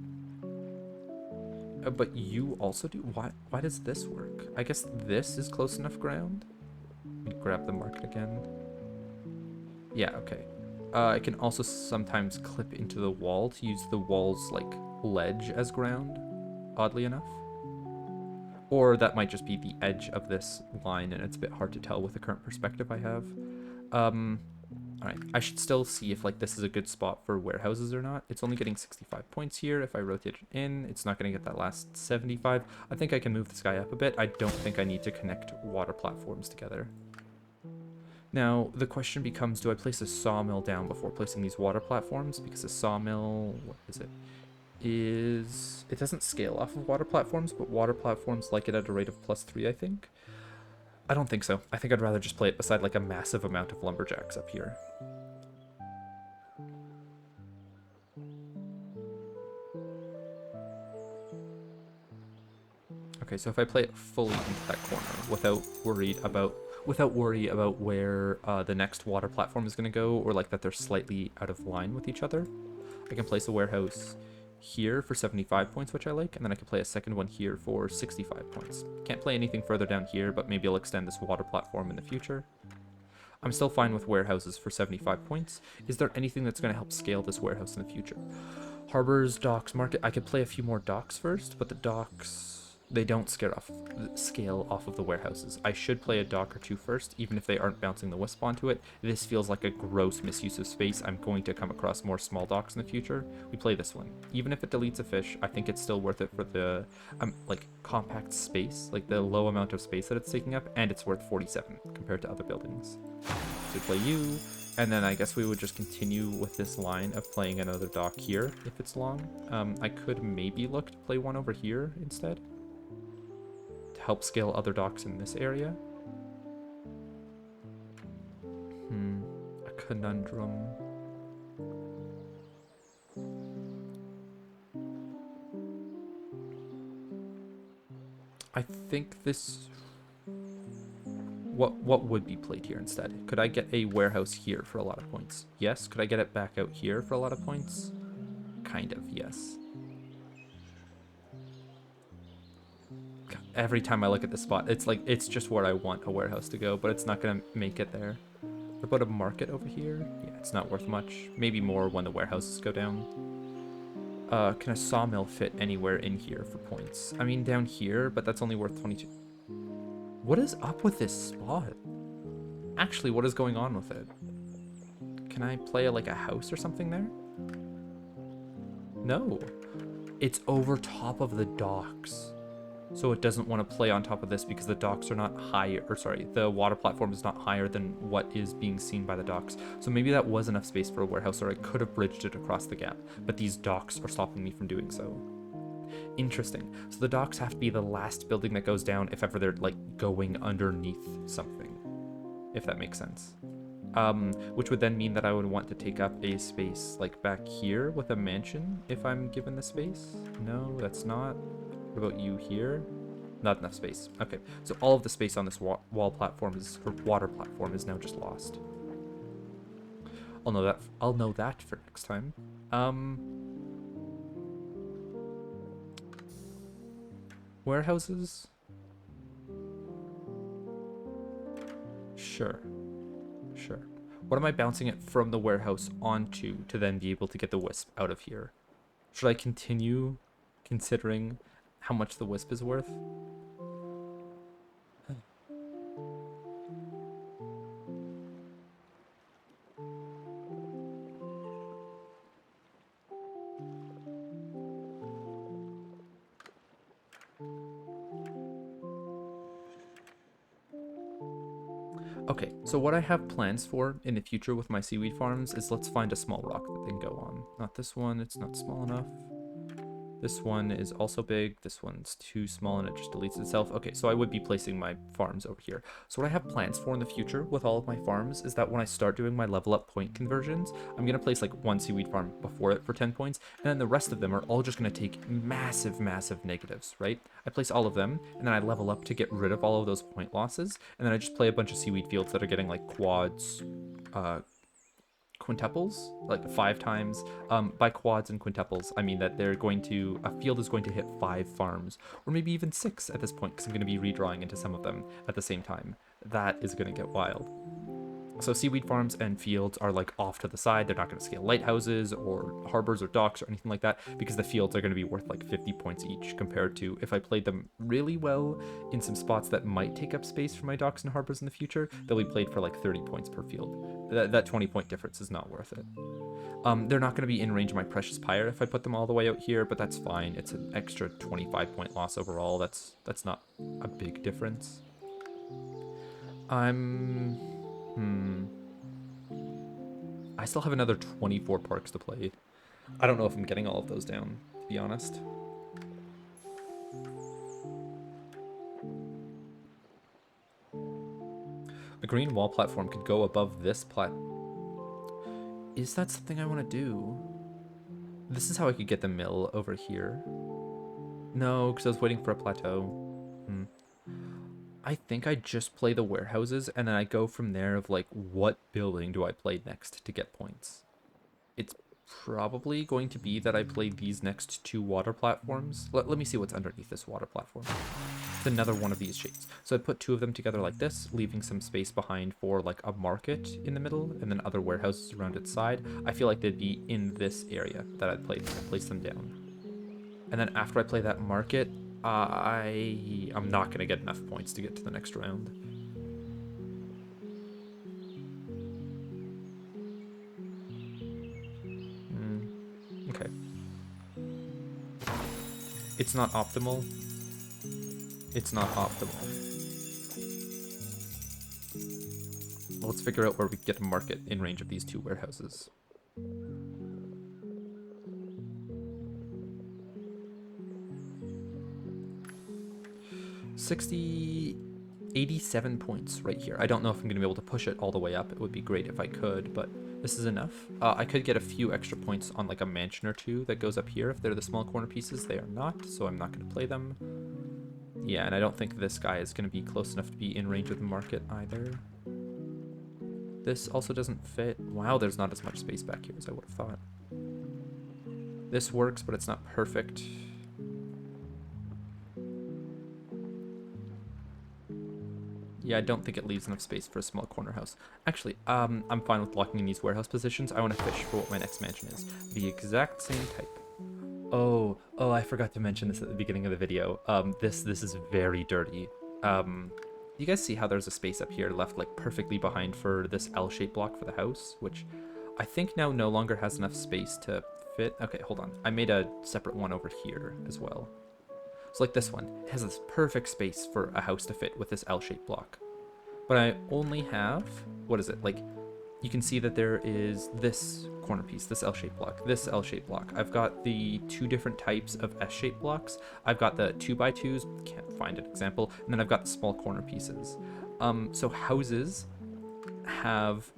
But you also do? Why does this work? I guess this is close enough ground. Let me grab the market again. Yeah, okay. I can also sometimes clip into the wall to use the wall's like ledge as ground. oddly enough. Or that might just be the edge of this line, and it's a bit hard to tell with the current perspective I have. Alright, I should still see if like this is a good spot for warehouses or not. It's only getting 65 points here. If I rotate it in, it's not going to get that last 75. I think I can move this guy up a bit. I don't think I need to connect water platforms together. Now, the question becomes, do I place a sawmill down before placing these water platforms? Because a sawmill, what is it? It doesn't scale off of water platforms, but water platforms like it at a rate of +3, I think. I don't think so. I think I'd rather just play it beside like a massive amount of lumberjacks up here. Okay, so if I play it fully into that corner without worry about where the next water platform is going to go, or like that they're slightly out of line with each other, I can place a warehouse here for 75 points, which I like, and then I can play a second one here for 65 points. Can't play anything further down here, but maybe I'll extend this water platform in the future. I'm still fine with warehouses for 75 points. Is there anything that's going to help scale this warehouse in the future? Harbors, docks, market. I could play a few more docks first, but the docks, they don't scale off of the warehouses. I should play a dock or two first, even if they aren't bouncing the wisp onto it. This feels like a gross misuse of space. I'm going to come across more small docks in the future. We play this one. Even if it deletes a fish, I think it's still worth it for the like compact space, like the low amount of space that it's taking up, and it's worth 47 compared to other buildings. So we play you, and then I guess we would just continue with this line of playing another dock here if it's long. I could maybe look to play one over here instead, help scale other docks in this area. A conundrum. I think this... What would be played here instead? Could I get a warehouse here for a lot of points? Yes. Could I get it back out here for a lot of points? Kind of, yes. Every time I look at this spot, it's like, it's just where I want a warehouse to go, but it's not going to make it there. What about a market over here? Yeah, it's not worth much. Maybe more when the warehouses go down. Can a sawmill fit anywhere in here for points? I mean, down here, but that's only worth 22. What is up with this spot? Actually, what is going on with it? Can I play like a house or something there? No. It's over top of the docks. So it doesn't want to play on top of this because the docks are not higher, or sorry, the water platform is not higher than what is being seen by the docks. So maybe that was enough space for a warehouse, or I could have bridged it across the gap, but these docks are stopping me from doing so. Interesting. So the docks have to be the last building that goes down if ever they're like going underneath something, if that makes sense. Which would then mean that I would want to take up a space like back here with a mansion if I'm given the space. No, that's not. What about you here? Not enough space. Okay, so all of the space on this wall platform is, or water platform, is now just lost. I'll know that for next time. Warehouses? Sure. What am I bouncing it from the warehouse onto to then be able to get the wisp out of here? Should I continue considering how much the wisp is worth? Okay, so what I have plans for in the future with my seaweed farms is let's find a small rock that they can go on. Not this one, it's not small enough. This one is also big. This one's too small and it just deletes itself. Okay, so I would be placing my farms over here. So what I have plans for in the future with all of my farms is that when I start doing my level up point conversions, I'm going to place like one seaweed farm before it for 10 points, and then the rest of them are all just going to take massive negatives, right? I place all of them, and then I level up to get rid of all of those point losses, and then I just play a bunch of seaweed fields that are getting like quads, quintuples, like 5 times. By quads and quintuples, I mean that they're going to, a field is going to hit 5 farms, or maybe even 6 at this point, because I'm going to be redrawing into some of them at the same time. That is going to get wild. So seaweed farms and fields are like off to the side. They're not going to scale lighthouses or harbors or docks or anything like that because the fields are going to be worth like 50 points each compared to if I played them really well in some spots that might take up space for my docks and harbors in the future, they'll be played for like 30 points per field. That 20-point difference is not worth it. They're not going to be in range of my precious pyre if I put them all the way out here, but that's fine. It's an extra 25-point loss overall. That's not a big difference. I still have another 24 parks to play. I don't know if I'm getting all of those down, to be honest. A green wall platform could go above this Is that something I want to do? This is how I could get the mill over here. No, because I was waiting for a plateau. I think I just play the warehouses, and then I go from there of like, what building do I play next to get points? It's probably going to be that I play these next two water platforms. Let me see what's underneath this water platform. It's another one of these shapes. So I put two of them together like this, leaving some space behind for like a market in the middle, and then other warehouses around its side. I feel like they'd be in this area that I'd place them down. And then after I play that market, I'm not going to get enough points to get to the next round. Okay. It's not optimal. It's not optimal. Well, let's figure out where we can get a market in range of these two warehouses. 87 points right here. I don't know if I'm going to be able to push it all the way up. It would be great if I could, but this is enough. I could get a few extra points on like a mansion or two that goes up here if they're the small corner pieces. They are not, so I'm not going to play them. Yeah, and I don't think this guy is going to be close enough to be in range of the market either. This also doesn't fit. Wow, there's not as much space back here as I would have thought. This works, but it's not perfect. Yeah, I don't think it leaves enough space for a small corner house. Actually, I'm fine with locking in these warehouse positions. I want to fish for what my next mansion is. The exact same type. Oh, I forgot to mention this at the beginning of the video. This is very dirty. You guys see how there's a space up here left like perfectly behind for this L-shaped block for the house, which I think now no longer has enough space to fit. Okay, hold on. I made a separate one over here as well. So like this one, it has this perfect space for a house to fit with this L-shaped block. But I only have, what is it? Like, you can see that there is this corner piece, this L-shaped block, this L-shaped block. I've got the two different types of S-shaped blocks. I've got the 2x2s, can't find an example, and then I've got the small corner pieces. So houses have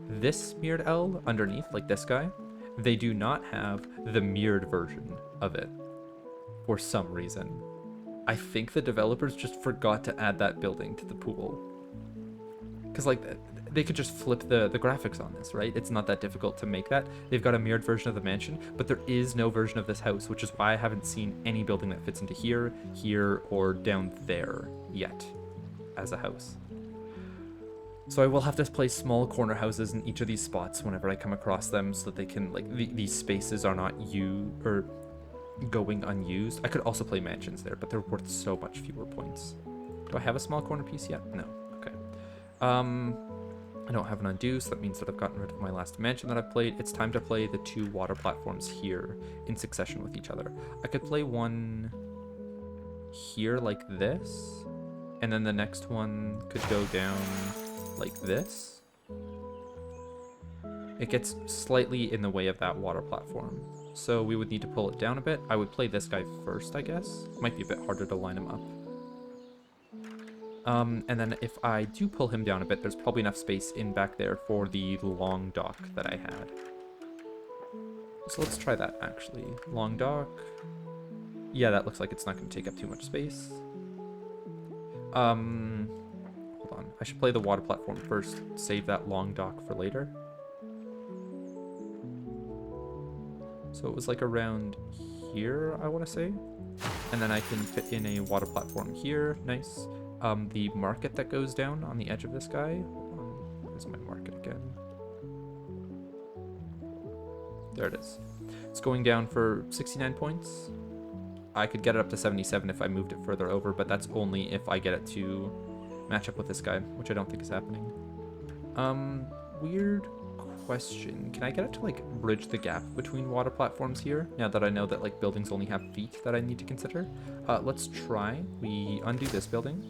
this mirrored L underneath, like this guy. They do not have the mirrored version of it. For some reason. I think the developers just forgot to add that building to the pool. Because, like, they could just flip the graphics on this, right? It's not that difficult to make that. They've got a mirrored version of the mansion, but there is no version of this house, which is why I haven't seen any building that fits into here, here, or down there yet as a house. So I will have to place small corner houses in each of these spots whenever I come across them so that they can, like, these spaces are not going unused. I could also play mansions there, but they're worth so much fewer points. Do I have a small corner piece yet? No. Okay. I don't have an undo, so that means that I've gotten rid of my last mansion that I've played. It's time to play the two water platforms here in succession with each other. I could play one here like this, and then the next one could go down like this. It gets slightly in the way of that water platform, so we would need to pull it down a bit. I would play this guy first, I guess. Might be a bit harder to line him up. And then if I do pull him down a bit, there's probably enough space in back there for the long dock that I had. So let's try that, actually. Long dock. Yeah, that looks like it's not going to take up too much space. Hold on. I should play the water platform first, save that long dock for later. So it was like around here, I want to say. And then I can fit in a water platform here. Nice. The market that goes down on the edge of this guy. Where's my market again? There it is. It's going down for 69 points. I could get it up to 77 if I moved it further over, but that's only if I get it to match up with this guy, which I don't think is happening. Weird question. Can I get it to like bridge the gap between water platforms here? Now that I know that like buildings only have feet that I need to consider. Let's try. We undo this building.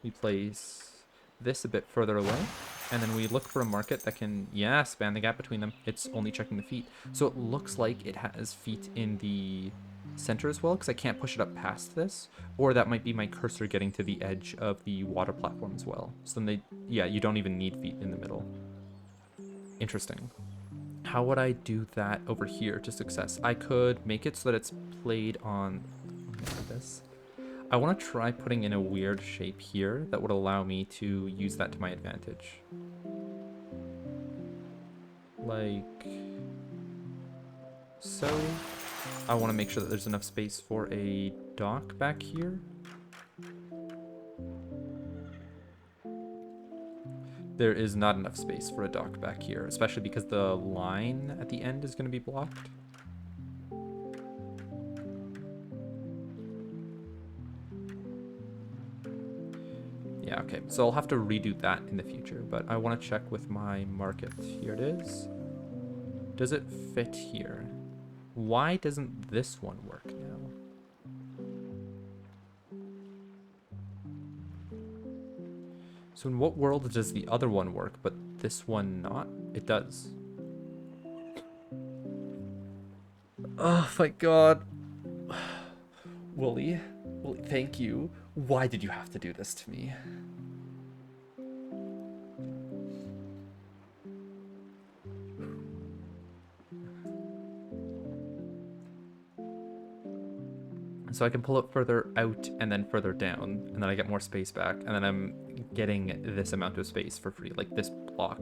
We place this a bit further away. And then we look for a market that can, yeah, span the gap between them. It's only checking the feet. So it looks like it has feet in the center as well, because I can't push it up past this. Or that might be my cursor getting to the edge of the water platform as well. So then yeah, you don't even need feet in the middle. Interesting. How would I do that over here to success? I could make it so that it's played on this. I want to try putting in a weird shape here that would allow me to use that to my advantage. Like so. I want to make sure that there's enough space for a dock back here. There is not enough space for a dock back here, especially because the line at the end is going to be blocked. Yeah, okay, so I'll have to redo that in the future, but I want to check with my market. Here it is. Does it fit here? Why doesn't this one work now? So in what world does the other one work, but this one not? It does. Oh my god. Wooly, thank you. Why did you have to do this to me? So I can pull it further out and then further down, and then I get more space back, and then I'm getting this amount of space for free, like this block.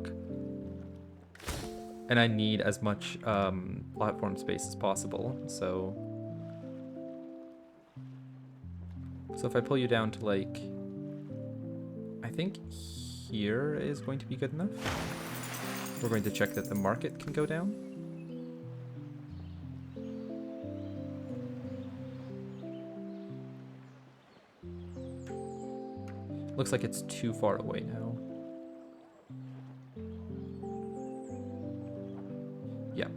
And I need as much platform space as possible, so if I pull you down to like, I think here is going to be good enough. We're going to check that the market can go down. Looks like it's too far away now. Yeah.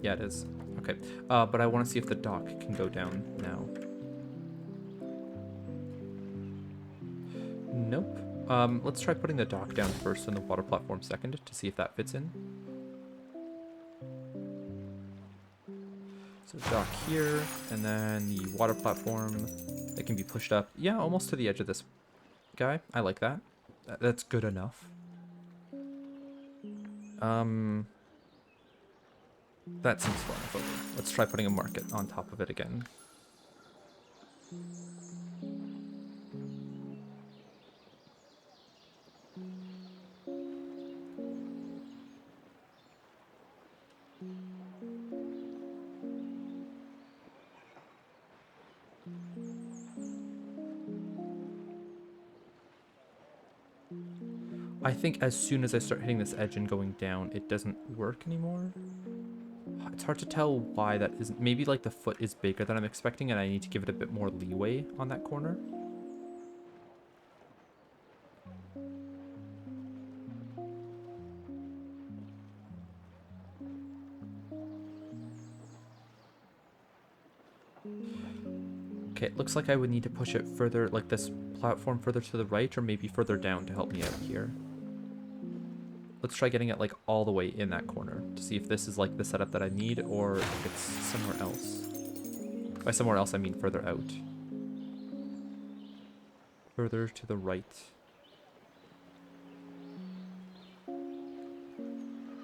Yeah, it is. Okay. But I want to see if the dock can go down now. Nope. Let's try putting the dock down first and the water platform second to see if that fits in. So dock here, and then the water platform that can be pushed up. Yeah, almost to the edge of this guy. I like that. That's good enough. That seems far enough over. Let's try putting a market on top of it again. I think as soon as I start hitting this edge and going down, it doesn't work anymore. It's hard to tell why that isn't. Maybe like the foot is bigger than I'm expecting and I need to give it a bit more leeway on that corner. Okay, it looks like I would need to push it further, like this platform further to the right or maybe further down to help me out here. Let's try getting it like all the way in that corner to see if this is like the setup that I need or if it's somewhere else. By somewhere else, I mean further out. Further to the right.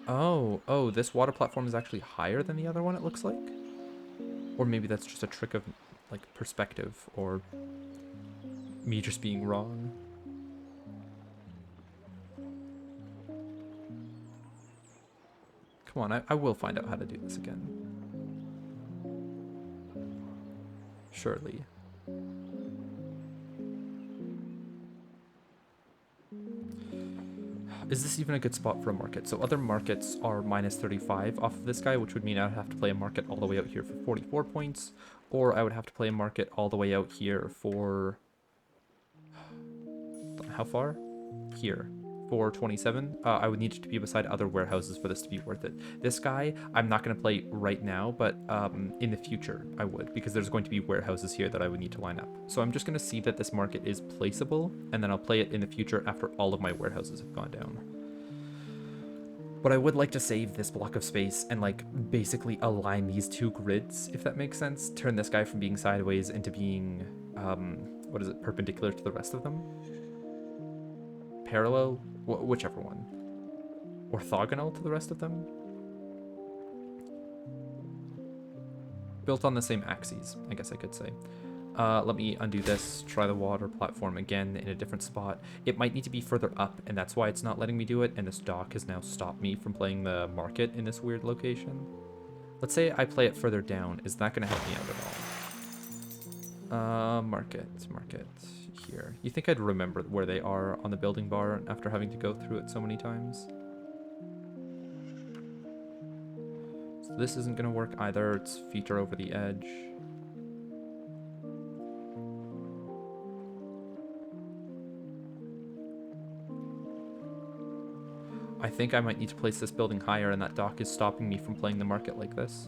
Oh, this water platform is actually higher than the other one, it looks like. Or maybe that's just a trick of like perspective or me just being wrong. Come on, I will find out how to do this again. Surely. Is this even a good spot for a market? So other markets are minus 35 off of this guy, which would mean I'd have to play a market all the way out here for 44 points, or I would have to play a market all the way out here for... how far? Here. For 27. I would need it to be beside other warehouses for this to be worth it. This guy, I'm not going to play right now, but in the future I would, because there's going to be warehouses here that I would need to line up. So I'm just going to see that this market is placeable, and then I'll play it in the future after all of my warehouses have gone down. But I would like to save this block of space and like basically align these two grids, if that makes sense. Turn this guy from being sideways into being, what is it, perpendicular to the rest of them? Parallel? Whichever one. Orthogonal to the rest of them? Built on the same axes, I guess I could say. Let me undo this, try the water platform again in a different spot. It might need to be further up, and that's why it's not letting me do it, and this dock has now stopped me from playing the market in this weird location. Let's say I play it further down. Is that going to help me out at all? Market. Here. You think I'd remember where they are on the building bar after having to go through it so many times? So this isn't going to work either. It's feet are over the edge. I think I might need to place this building higher, and that dock is stopping me from playing the market like this.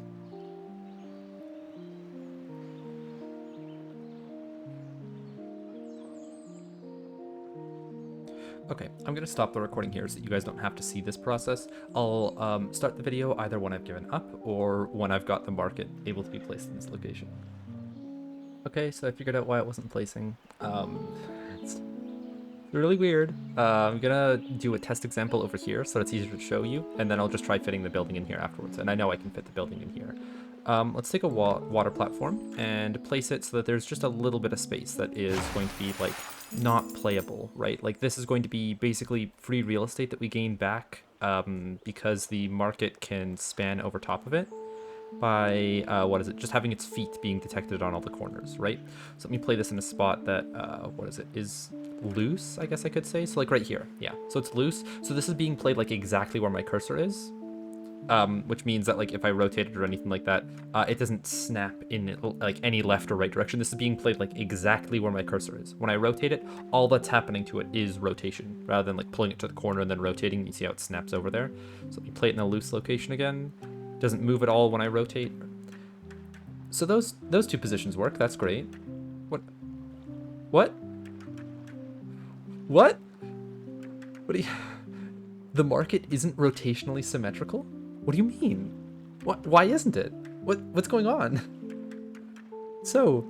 Okay, I'm going to stop the recording here so that you guys don't have to see this process. I'll start the video either when I've given up or when I've got the market able to be placed in this location. Okay, so I figured out why it wasn't placing. It's really weird. I'm going to do a test example over here so it's easier to show you, and then I'll just try fitting the building in here afterwards. And I know I can fit the building in here. Let's take a water platform and place it so that there's just a little bit of space that is going to be like not playable, right? Like this is going to be basically free real estate that we gain back because the market can span over top of it by, just having its feet being detected on all the corners, right? So let me play this in a spot that, is loose, I guess I could say. So like right here, yeah. So it's loose. So this is being played like exactly where my cursor is. Which means that like if I rotate it or anything like that, it doesn't snap in like any left or right direction. This is being played like exactly where my cursor is. When I rotate it, all that's happening to it is rotation, rather than like pulling it to the corner and then rotating. You see how it snaps over there? So let me play it in a loose location again. Doesn't move at all when I rotate. So those two positions work. That's great. What? What do you... The market isn't rotationally symmetrical? What do you mean? Why isn't it? What's going on? So,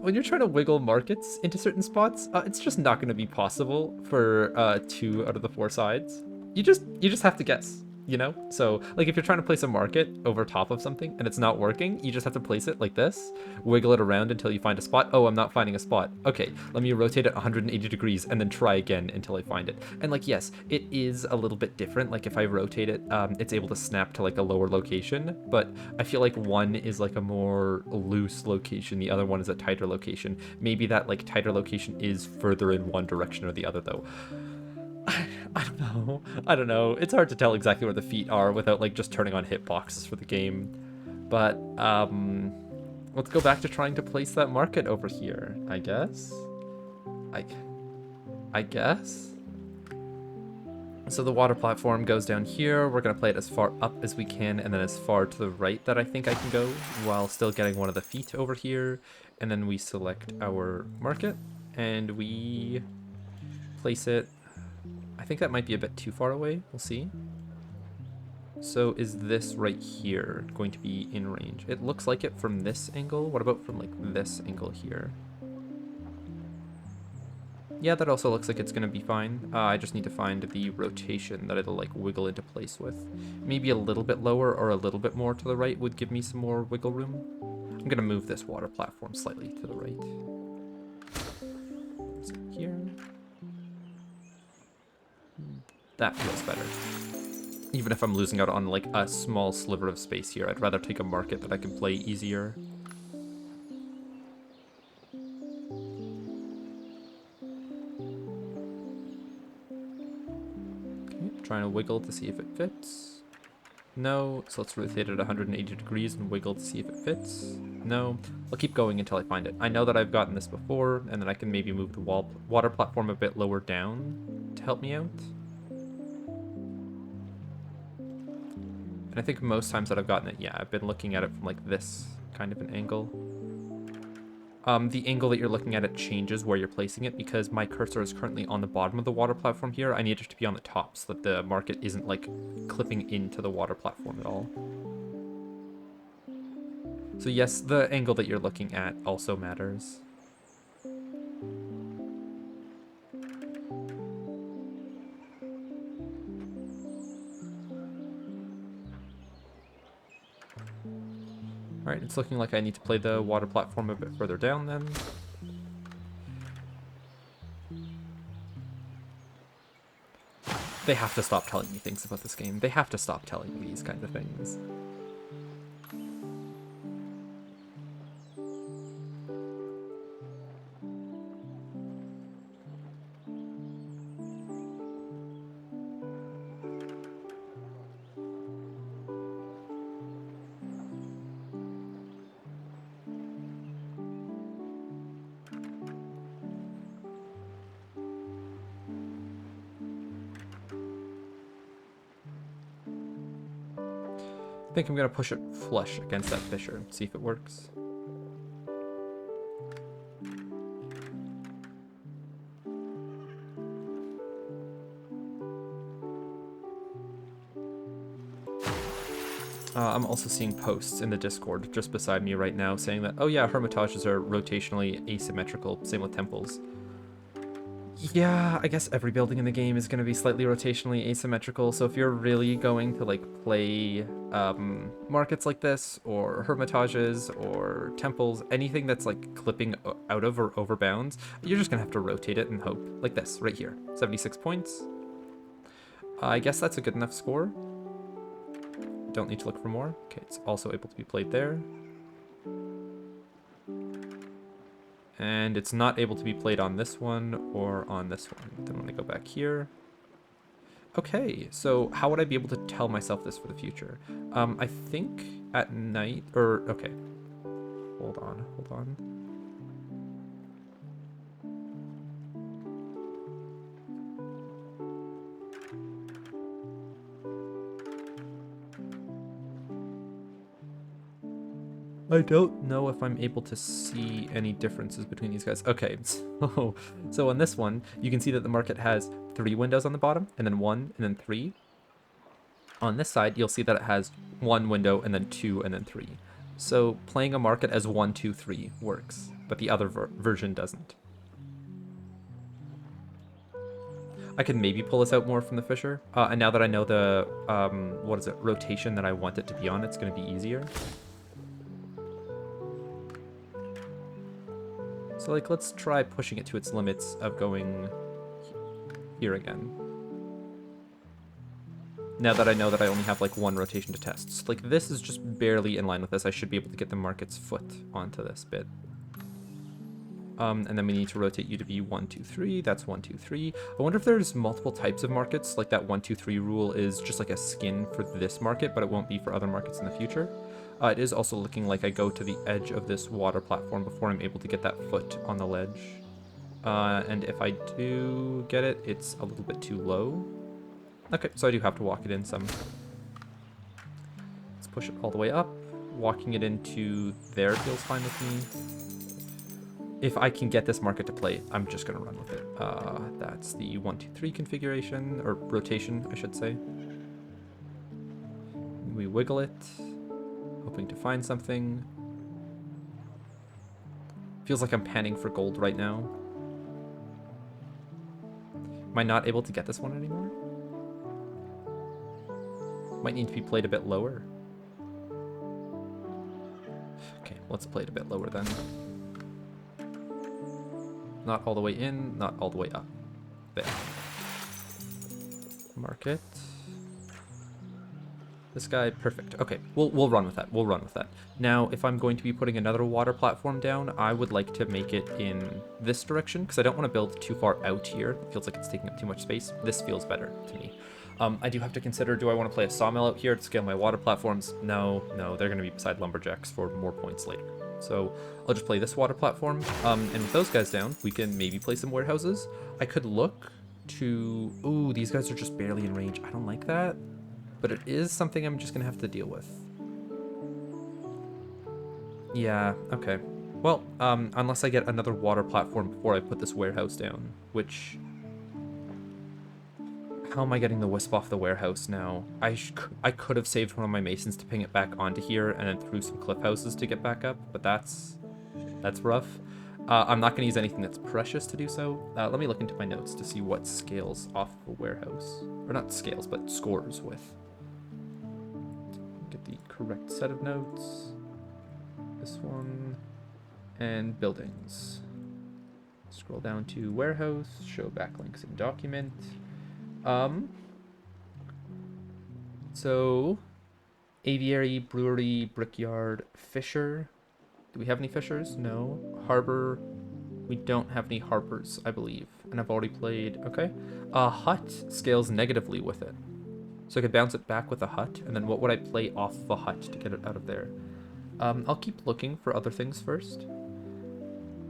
when you're trying to wiggle markets into certain spots, it's just not going to be possible for 2 out of the 4 sides. You just have to guess, you know? So, like if you're trying to place a market over top of something and it's not working, you just have to place it like this, wiggle it around until you find a spot. Oh, I'm not finding a spot. Okay, let me rotate it 180 degrees and then try again until I find it. And like, yes, it is a little bit different. Like if I rotate it, it's able to snap to like a lower location, but I feel like one is like a more loose location. The other one is a tighter location. Maybe that like tighter location is further in one direction or the other though. I don't know. It's hard to tell exactly where the feet are without like just turning on hitboxes for the game. But let's go back to trying to place that market over here, I guess. I guess. So the water platform goes down here. We're gonna play it as far up as we can and then as far to the right that I think I can go while still getting one of the feet over here. And then we select our market and we place it. I think that might be a bit too far away. We'll see. So is this right here going to be in range? It looks like it from this angle. What about from like this angle here? Yeah, that also looks like it's going to be fine. I just need to find the rotation that it'll like wiggle into place with. Maybe a little bit lower or a little bit more to the right would give me some more wiggle room. I'm going to move this water platform slightly to the right. So here. That feels better. Even if I'm losing out on like a small sliver of space here, I'd rather take a market that I can play easier. Okay, Trying to wiggle to see if it fits. No, so let's rotate it 180 degrees and wiggle to see if it fits. No, I'll keep going until I find it. I know that I've gotten this before, and then I can maybe move the water platform a bit lower down to help me out. And I think most times that I've gotten it, yeah, I've been looking at it from like this kind of an angle. The angle that you're looking at it changes where you're placing it because my cursor is currently on the bottom of the water platform here. I need it to be on the top so that the market isn't like clipping into the water platform at all. So yes, the angle that you're looking at also matters. Alright, it's looking like I need to play the water platform a bit further down then. They have to stop telling me things about this game. They have to stop telling me these kinds of things. I think I'm gonna push it flush against that fissure, see if it works. I'm also seeing posts in the Discord just beside me right now saying that, oh yeah, hermitages are rotationally asymmetrical, same with temples. Yeah, I guess every building in the game is going to be slightly rotationally asymmetrical, so if you're really going to like play markets like this, or hermitages, or temples, anything that's like clipping out of or over bounds, you're just going to have to rotate it and hope. Like this, right here. 76 points. I guess that's a good enough score. Don't need to look for more. Okay, it's also able to be played there. And it's not able to be played on this one or on this one. Then when I go back here. Okay, so how would I be able to tell myself this for the future? I think at night, or, okay. Hold on. I don't know if I'm able to see any differences between these guys. Okay, so on this one, you can see that the market has 3 windows on the bottom, and then 1, and then 3. On this side, you'll see that it has 1 window, and then 2, and then 3. So playing a market as 1, 2, 3 works, but the other version doesn't. I can maybe pull this out more from the fissure, and now that I know the, rotation that I want it to be on, it's going to be easier. So like, let's try pushing it to its limits of going here again. Now that I know that I only have like 1 rotation to test. So like this is just barely in line with this. I should be able to get the market's foot onto this bit. And then we need to rotate you to be 1, 2, 3. That's 1, 2, 3. I wonder if there's multiple types of markets. Like that 1, 2, 3 rule is just like a skin for this market, but it won't be for other markets in the future. It is also looking like I go to the edge of this water platform before I'm able to get that foot on the ledge. And if I do get it, it's a little bit too low. Okay, so I do have to walk it in some. Let's push it all the way up. Walking it into there feels fine with me. If I can get this market to play, I'm just going to run with it. That's the 1, 2, 3 configuration, or rotation, I should say. We wiggle it. Hoping to find something. Feels like I'm panning for gold right now. Am I not able to get this one anymore? Might need to be played a bit lower. Okay, let's play it a bit lower then. Not all the way in, not all the way up. There. Market. This guy, perfect. Okay, we'll run with that. We'll run with that. Now, if I'm going to be putting another water platform down, I would like to make it in this direction because I don't want to build too far out here. It feels like it's taking up too much space. This feels better to me. I do have to consider, do I want to play a sawmill out here to scale my water platforms? No, they're going to be beside lumberjacks for more points later. So I'll just play this water platform. And with those guys down, we can maybe play some warehouses. I could look to... Ooh, these guys are just barely in range. I don't like that. But it is something I'm just going to have to deal with. Yeah, okay. Well, unless I get another water platform before I put this warehouse down, which... How am I getting the wisp off the warehouse now? I could have saved one of my masons to ping it back onto here and then through some cliff houses to get back up, but that's rough. I'm not going to use anything that's precious to do so. Let me look into my notes to see what scales off the warehouse. Or not scales, but scores with. Get the correct set of notes. This one. And buildings. Scroll down to warehouse, show backlinks in document. So aviary, brewery, brickyard, fisher. Do we have any fishers? No. Harbor. We don't have any harbors, I believe. And I've already played. Okay. Hut scales negatively with it. So I could bounce it back with a hut. And then what would I play off of a hut to get it out of there? I'll keep looking for other things first.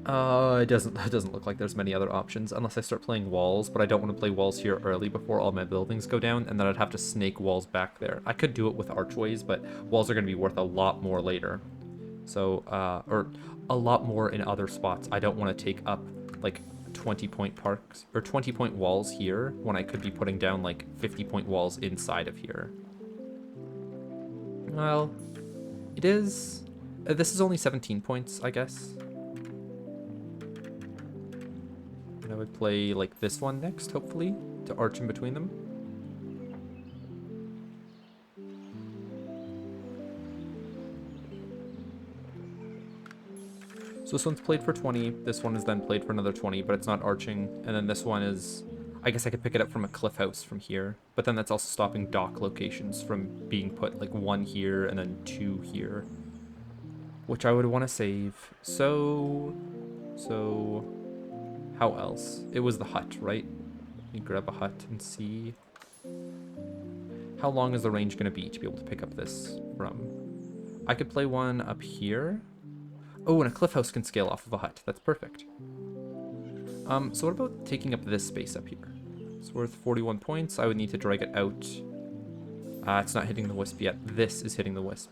It doesn't look like there's many other options unless I start playing walls, but I don't want to play walls here early before all my buildings go down, and then I'd have to snake walls back there. I could do it with archways, but walls are going to be worth a lot more later. So, or a lot more in other spots. I don't want to take up, like, 20-point parks, or 20-point walls here, when I could be putting down, like, 50-point walls inside of here. Well, it is... this is only 17 points, I guess. And I would play, like, this one next, hopefully, to arch in between them. So this one's played for 20, this one is then played for another 20, but it's not arching, and then this one is... I guess I could pick it up from a cliff house from here, but then that's also stopping dock locations from being put, like, 1 here and then 2 here. Which I would want to save. So... How else? It was the hut, right? Let me grab a hut and see. How long is the range going to be to be able to pick up this from? I could play one up here. Oh, and a cliff house can scale off of a hut. That's perfect. So what about taking up this space up here? It's worth 41 points. I would need to drag it out. It's not hitting the wisp yet. This is hitting the wisp.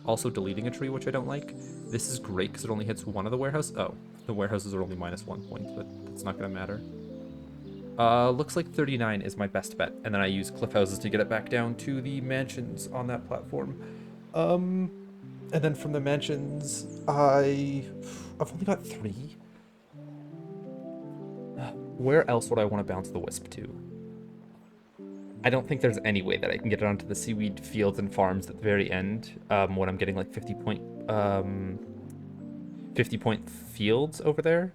Also deleting a tree, which I don't like. This is great because it only hits one of the warehouse. Oh, the warehouses are only -1 point, but that's not going to matter. Looks like 39 is my best bet, and then I use cliff houses to get it back down to the mansions on that platform. And then from the mansions, I've only got 3. Where else would I want to bounce the wisp to? I don't think there's any way that I can get it onto the seaweed fields and farms at the very end, when I'm getting like 50-point fields over there.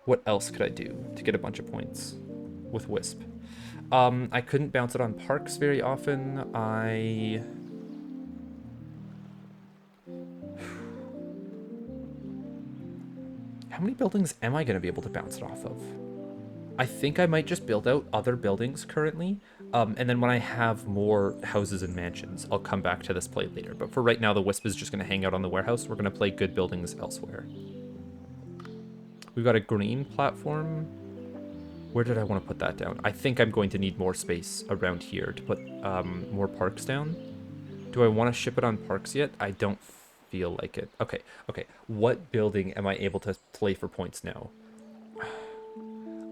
What else could I do to get a bunch of points with wisp? I couldn't bounce it on parks very often. How many buildings am I going to be able to bounce it off of? I think I might just build out other buildings currently, and then when I have more houses and mansions, I'll come back to this play later. But for right now, the wisp is just going to hang out on the warehouse. We're going to play good buildings elsewhere. We've got a green platform. Where did I want to put that down? I think I'm going to need more space around here to put more parks down. Do I want to ship it on parks yet? I don't feel like it. Okay. What building am I able to play for points now?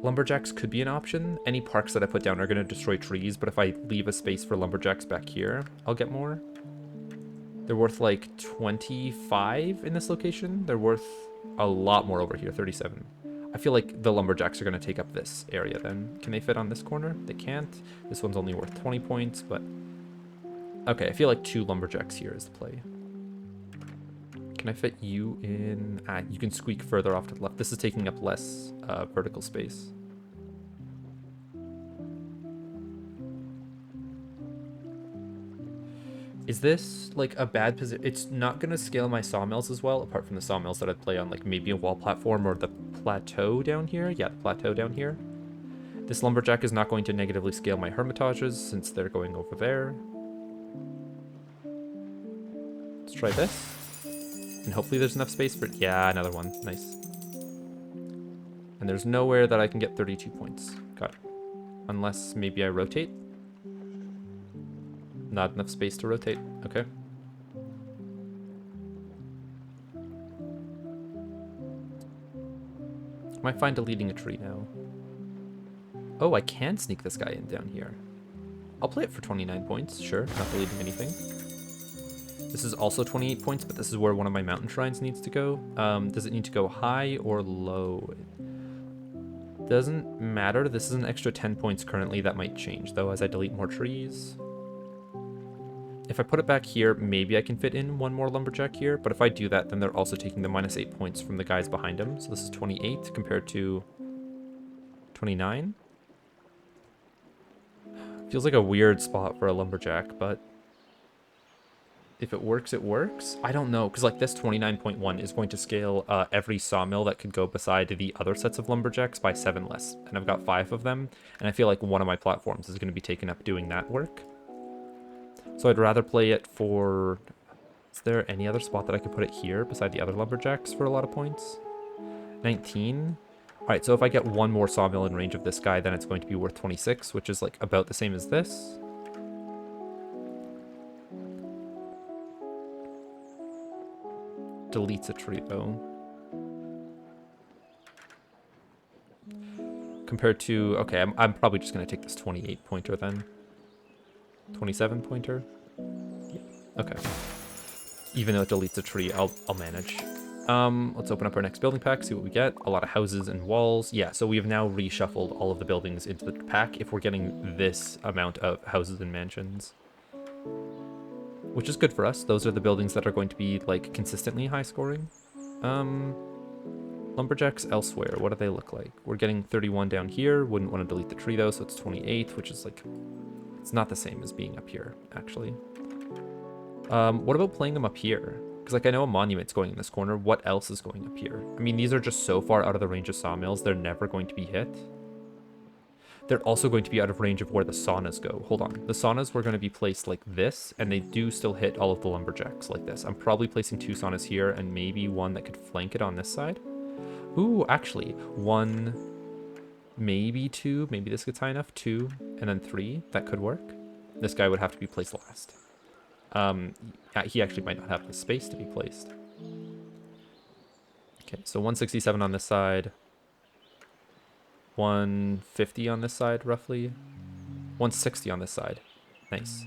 Lumberjacks could be an option. Any parks that I put down are going to destroy trees, but if I leave a space for lumberjacks back here, I'll get more. They're worth like 25 in this location. They're worth a lot more over here, 37. I feel like the lumberjacks are going to take up this area then. Can they fit on this corner? They can't. This one's only worth 20 points, but... Okay, I feel like 2 lumberjacks here is the play. Can I fit you in? You can squeak further off to the left. This is taking up less vertical space. Is this like a bad position? It's not going to scale my sawmills as well, apart from the sawmills that I'd play on like maybe a wall platform or the plateau down here. Yeah, the plateau down here. This lumberjack is not going to negatively scale my hermitages since they're going over there. Let's try this. And hopefully there's enough space for it. Yeah, another one. Nice. And there's nowhere that I can get 32 points. Got it. Unless maybe I rotate. Not enough space to rotate. Okay. Might find deleting a tree now. Oh, I can sneak this guy in down here. I'll play it for 29 points. Sure, not deleting anything. This is also 28 points, but this is where one of my mountain shrines needs to go. Does it need to go high or low? Doesn't matter. This is an extra 10 points currently. That might change, though, as I delete more trees. If I put it back here, maybe I can fit in one more lumberjack here. But if I do that, then they're also taking the -8 points from the guys behind him. So this is 28 compared to 29. Feels like a weird spot for a lumberjack, but if it works, it works. I don't know, because like this 29.1 is going to scale every sawmill that could go beside the other sets of lumberjacks by 7 less. And I've got 5 of them, and I feel like one of my platforms is going to be taken up doing that work. So I'd rather play it for... Is there any other spot that I could put it here beside the other lumberjacks for a lot of points? 19. Alright, so if I get one more sawmill in range of this guy, then it's going to be worth 26, which is like about the same as this. Deletes a tree though. Compared to... Okay, I'm probably just going to take this 28 pointer then. 27 pointer? Yeah. Okay. Even though it deletes a tree, I'll manage. Let's open up our next building pack, see what we get. A lot of houses and walls. Yeah, so we have now reshuffled all of the buildings into the pack if we're getting this amount of houses and mansions. Which is good for us. Those are the buildings that are going to be, like, consistently high scoring. Lumberjacks elsewhere, what do they look like? We're getting 31 down here. Wouldn't want to delete the tree, though, so it's 28, which is, like... It's not the same as being up here, actually. What about playing them up here? Because, like, I know a monument's going in this corner. What else is going up here? I mean, these are just so far out of the range of sawmills, they're never going to be hit. They're also going to be out of range of where the saunas go. Hold on. The saunas were going to be placed like this, and they do still hit all of the lumberjacks like this. I'm probably placing 2 saunas here, and maybe one that could flank it on this side. Ooh, actually, 1, maybe 2. Maybe this gets high enough. 2, and then 3. That could work. This guy would have to be placed last. He actually might not have the space to be placed. Okay, so 167 on this side. 150 on this side, roughly. 160 on this side. Nice.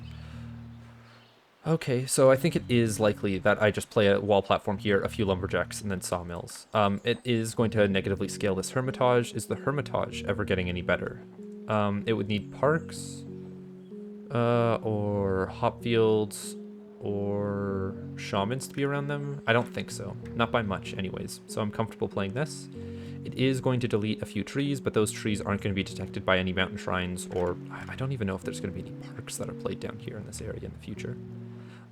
Okay, so I think it is likely that I just play a wall platform here, a few lumberjacks, and then sawmills. It is going to negatively scale this hermitage. Is the hermitage ever getting any better? It would need parks, or hop fields, or shamans to be around them. I don't think so. Not by much, anyways. So I'm comfortable playing this. It is going to delete a few trees, but those trees aren't going to be detected by any mountain shrines, or I don't even know if there's going to be any parks that are played down here in this area in the future.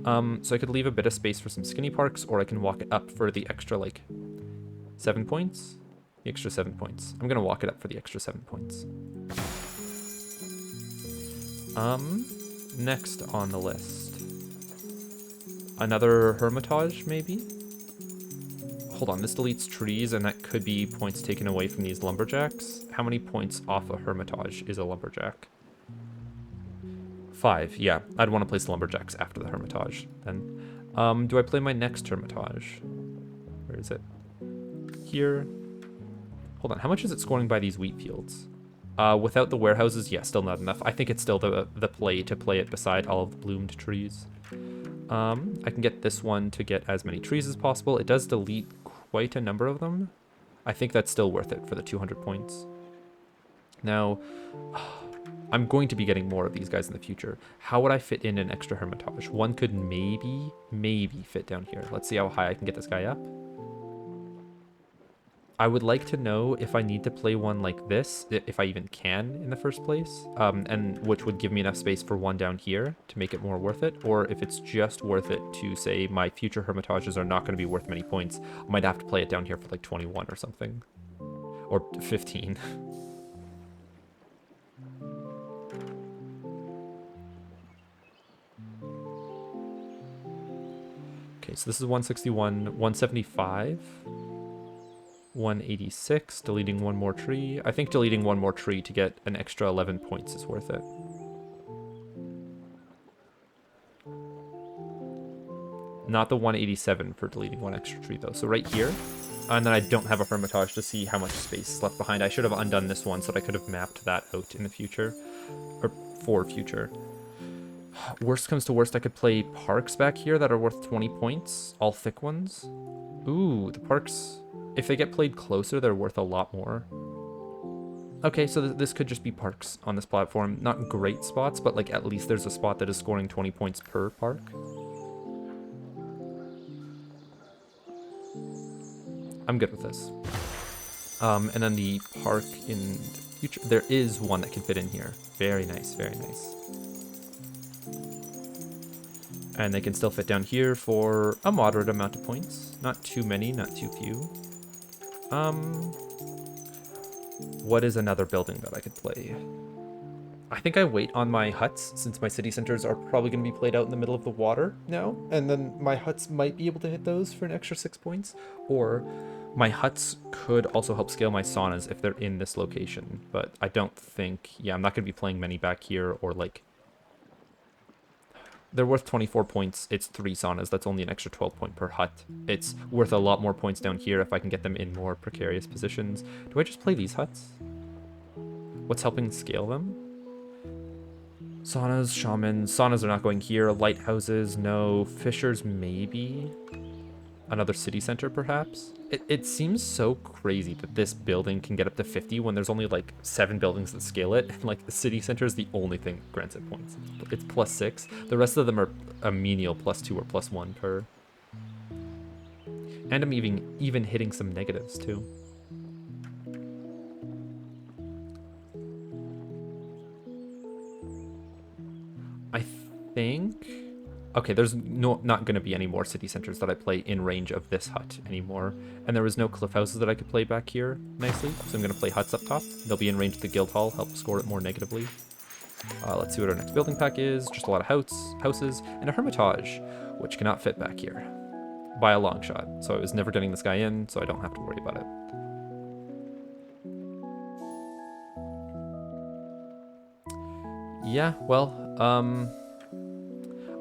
So I could leave a bit of space for some skinny parks, or I can walk it up for the extra, like, 7 points? The extra 7 points. I'm going to walk it up for the extra 7 points. Next on the list. Another hermitage, maybe? Hold on, this deletes trees, and that could be points taken away from these lumberjacks. How many points off a hermitage is a lumberjack? 5, yeah. I'd want to place the lumberjacks after the hermitage, then. Do I play my next hermitage? Where is it? Here. Hold on, how much is it scoring by these wheat fields? Without the warehouses, yeah, still not enough. I think it's still the play to play it beside all of the bloomed trees. I can get this one to get as many trees as possible. It does delete quite a number of them. I think that's still worth it for the 200 points. Now, I'm going to be getting more of these guys in the future. How would I fit in an extra hermitage? One could maybe fit down here. Let's see how high I can get this guy up. I would like to know if I need to play one like this, if I even can in the first place, and which would give me enough space for one down here to make it more worth it, or if it's just worth it to say my future hermitages are not going to be worth many points. I might have to play it down here for like 21 or something, or 15. Okay, so this is 161, 175, 186, deleting one more tree. I think deleting one more tree to get an extra 11 points is worth it. Not the 187 for deleting one extra tree, though. So right here, and then I don't have a Hermitage to see how much space is left behind. I should have undone this one so that I could have mapped that out in the future, or for future. Worst comes to worst, I could play parks back here that are worth 20 points, all thick ones. Ooh, the parks, if they get played closer, they're worth a lot more. Okay, so this could just be parks on this platform. Not great spots, but like at least there's a spot that is scoring 20 points per park. I'm good with this. And then the park in future, there is one that can fit in here. Very nice, very nice. And they can still fit down here for a moderate amount of points. Not too many, not too few. What is another building that I could play? I think I wait on my huts, since my city centers are probably going to be played out in the middle of the water now. And then my huts might be able to hit those for an extra 6 points. Or my huts could also help scale my saunas if they're in this location. But I don't think... Yeah, I'm not going to be playing many back here or like... They're worth 24 points. It's 3 saunas. That's only an extra 12 point per hut. It's worth a lot more points down here if I can get them in more precarious positions. Do I just play these huts? What's helping scale them? Saunas, shamans. Saunas are not going here. Lighthouses, no. Fishers, maybe. Another city center, perhaps. It seems so crazy that this building can get up to 50 when there's only like 7 buildings that scale it. And like the city center is the only thing that grants it points. It's +6. The rest of them are a menial +2 or +1 per. And I'm even hitting some negatives too. I think... Okay, there's not going to be any more city centers that I play in range of this hut anymore. And there was no cliff houses that I could play back here nicely, so I'm going to play huts up top. They'll be in range of the guild hall, help score it more negatively. Let's see what our next building pack is. Just a lot of houses and a hermitage, which cannot fit back here by a long shot. So I was never getting this guy in, so I don't have to worry about it. Yeah, well,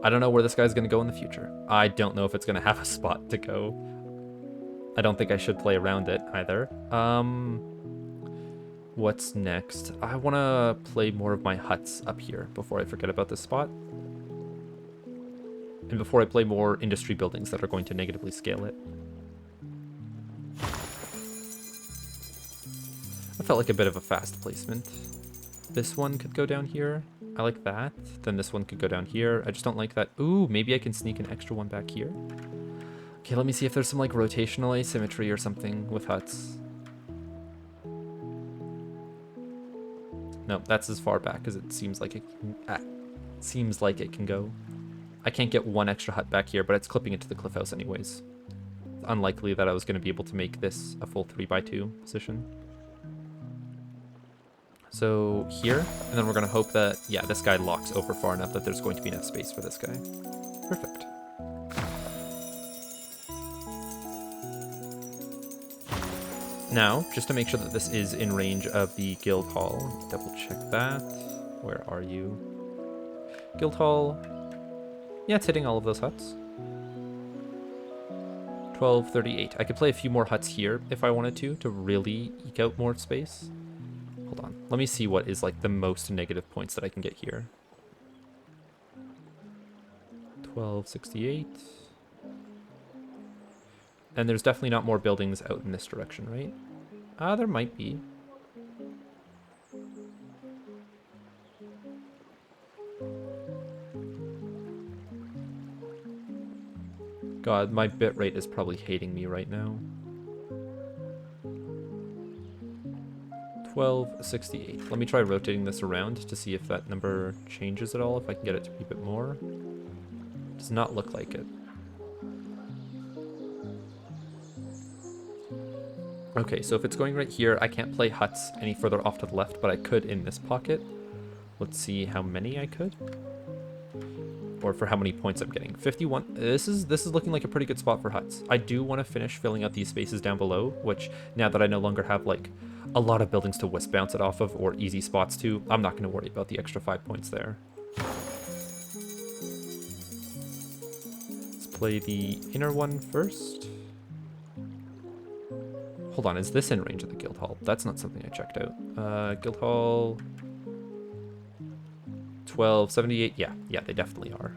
I don't know where this guy's going to go in the future. I don't know if it's going to have a spot to go. I don't think I should play around it either. What's next? I want to play more of my huts up here before I forget about this spot. And before I play more industry buildings that are going to negatively scale it. I felt like a bit of a fast placement. This one could go down here. I like that. Then this one could go down here. I just don't like that. Ooh, maybe I can sneak an extra one back here. Okay, let me see if there's some like rotational asymmetry or something with huts. No, that's as far back as it seems like it can go. I can't get one extra hut back here, but it's clipping it to the cliff house anyways. It's unlikely that I was going to be able to make this a full 3x2 position. So here, and then we're going to hope that, yeah, this guy locks over far enough that there's going to be enough space for this guy. Perfect. Now, just to make sure that this is in range of the guild hall, let me double check that. Where are you? Guild hall. Yeah, it's hitting all of those huts. 1238. I could play a few more huts here if I wanted to really eke out more space. Hold on. Let me see what is like the most negative points that I can get here. 1268. And there's definitely not more buildings out in this direction, right? There might be. God, my bitrate is probably hating me right now. 1268. Let me try rotating this around to see if that number changes at all, if I can get it to be a bit more. Does not look like it. Okay, so if it's going right here, I can't play huts any further off to the left, but I could in this pocket. Let's see how many I could. or for how many points I'm getting. 51. This is looking like a pretty good spot for huts. I do want to finish filling out these spaces down below, which now that I no longer have like a lot of buildings to wisp bounce it off of or easy spots to, I'm not going to worry about the extra 5 points there. Let's play the inner one first. Hold on, is this in range of the guild hall? That's not something I checked out. Guild hall 1278. Yeah, they definitely are.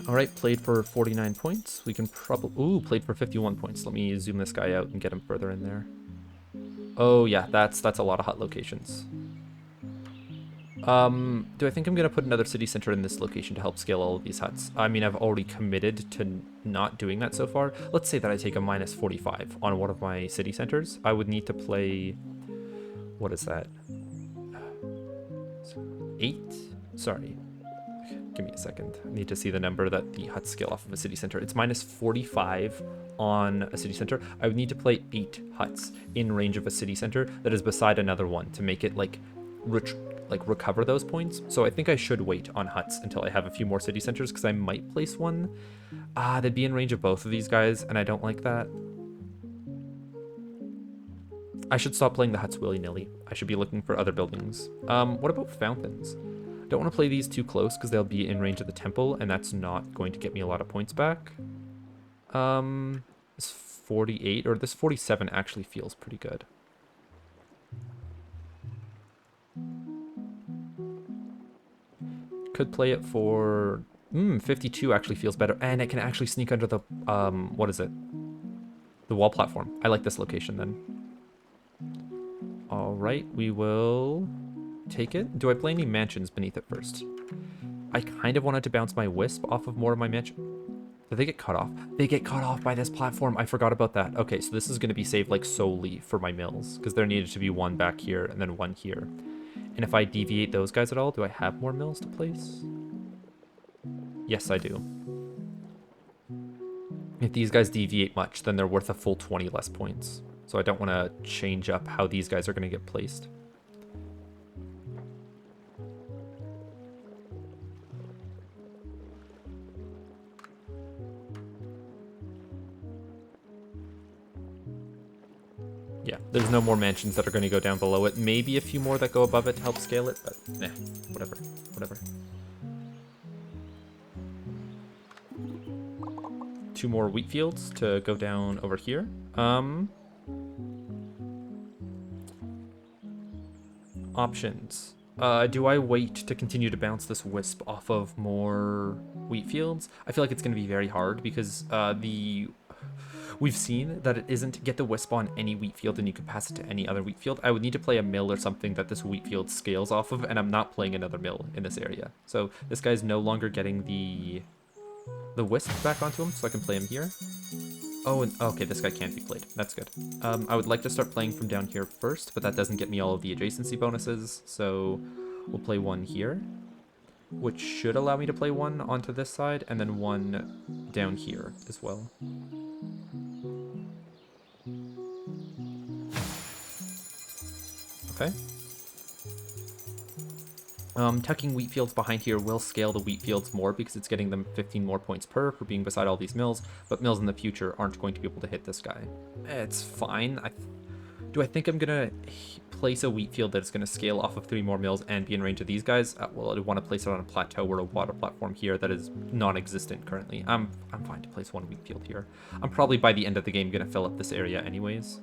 All right, played for 49 points. We can probably... Ooh, played for 51 points. Let me zoom this guy out and get him further in there. Oh, yeah, that's a lot of hut locations. Do I think I'm going to put another city center in this location to help scale all of these huts? I mean, I've already committed to not doing that so far. Let's say that I take a minus 45 on one of my city centers. I would need to play... What is that? 8? Sorry. Give me a second. I need to see the number that the huts scale off of a city center. It's minus 45 on a city center. I would need to play 8 huts in range of a city center that is beside another one to make it like recover those points. So I think I should wait on huts until I have a few more city centers because I might place one. They'd be in range of both of these guys, and I don't like that. I should stop playing the huts willy-nilly. I should be looking for other buildings. What about fountains? Don't want to play these too close because they'll be in range of the temple, and that's not going to get me a lot of points back. This 48, or this 47 actually feels pretty good. Could play it for... 52 actually feels better, and it can actually sneak under the, what is it? The wall platform. I like this location then. All right, we will take it. Do I play any mansions beneath it first? I kind of wanted to bounce my wisp off of more of my mansion. Did they get cut off? They get cut off by this platform. I forgot about that. Okay, so this is going to be saved like solely for my mills because there needed to be one back here and then one here. And if I deviate those guys at all, do I have more mills to place? Yes, I do. If these guys deviate much, then they're worth a full 20 less points. So I don't want to change up how these guys are going to get placed. Yeah, there's no more mansions that are going to go down below it. Maybe a few more that go above it to help scale it, but whatever. Whatever. 2 more wheat fields to go down over here. Options. Do I wait to continue to bounce this wisp off of more wheat fields? I feel like it's going to be very hard because we've seen that it isn't get the wisp on any wheat field and you can pass it to any other wheat field. I would need to play a mill or something that this wheat field scales off of, and I'm not playing another mill in this area. So this guy's no longer getting the wisp back onto him, so I can play him here. Oh, and okay, this guy can't be played. That's good. I would like to start playing from down here first, but that doesn't get me all of the adjacency bonuses, so we'll play one here, which should allow me to play one onto this side, and then one down here as well. Okay. Tucking wheat fields behind here will scale the wheat fields more because it's getting them 15 more points per for being beside all these mills, but mills in the future aren't going to be able to hit this guy. It's fine. Do I think I'm going to place a wheat field that's going to scale off of 3 more mills and be in range of these guys? Well, I want to place it on a plateau or a water platform here that is non-existent currently. I'm fine to place 1 wheat field here. I'm probably by the end of the game going to fill up this area anyways.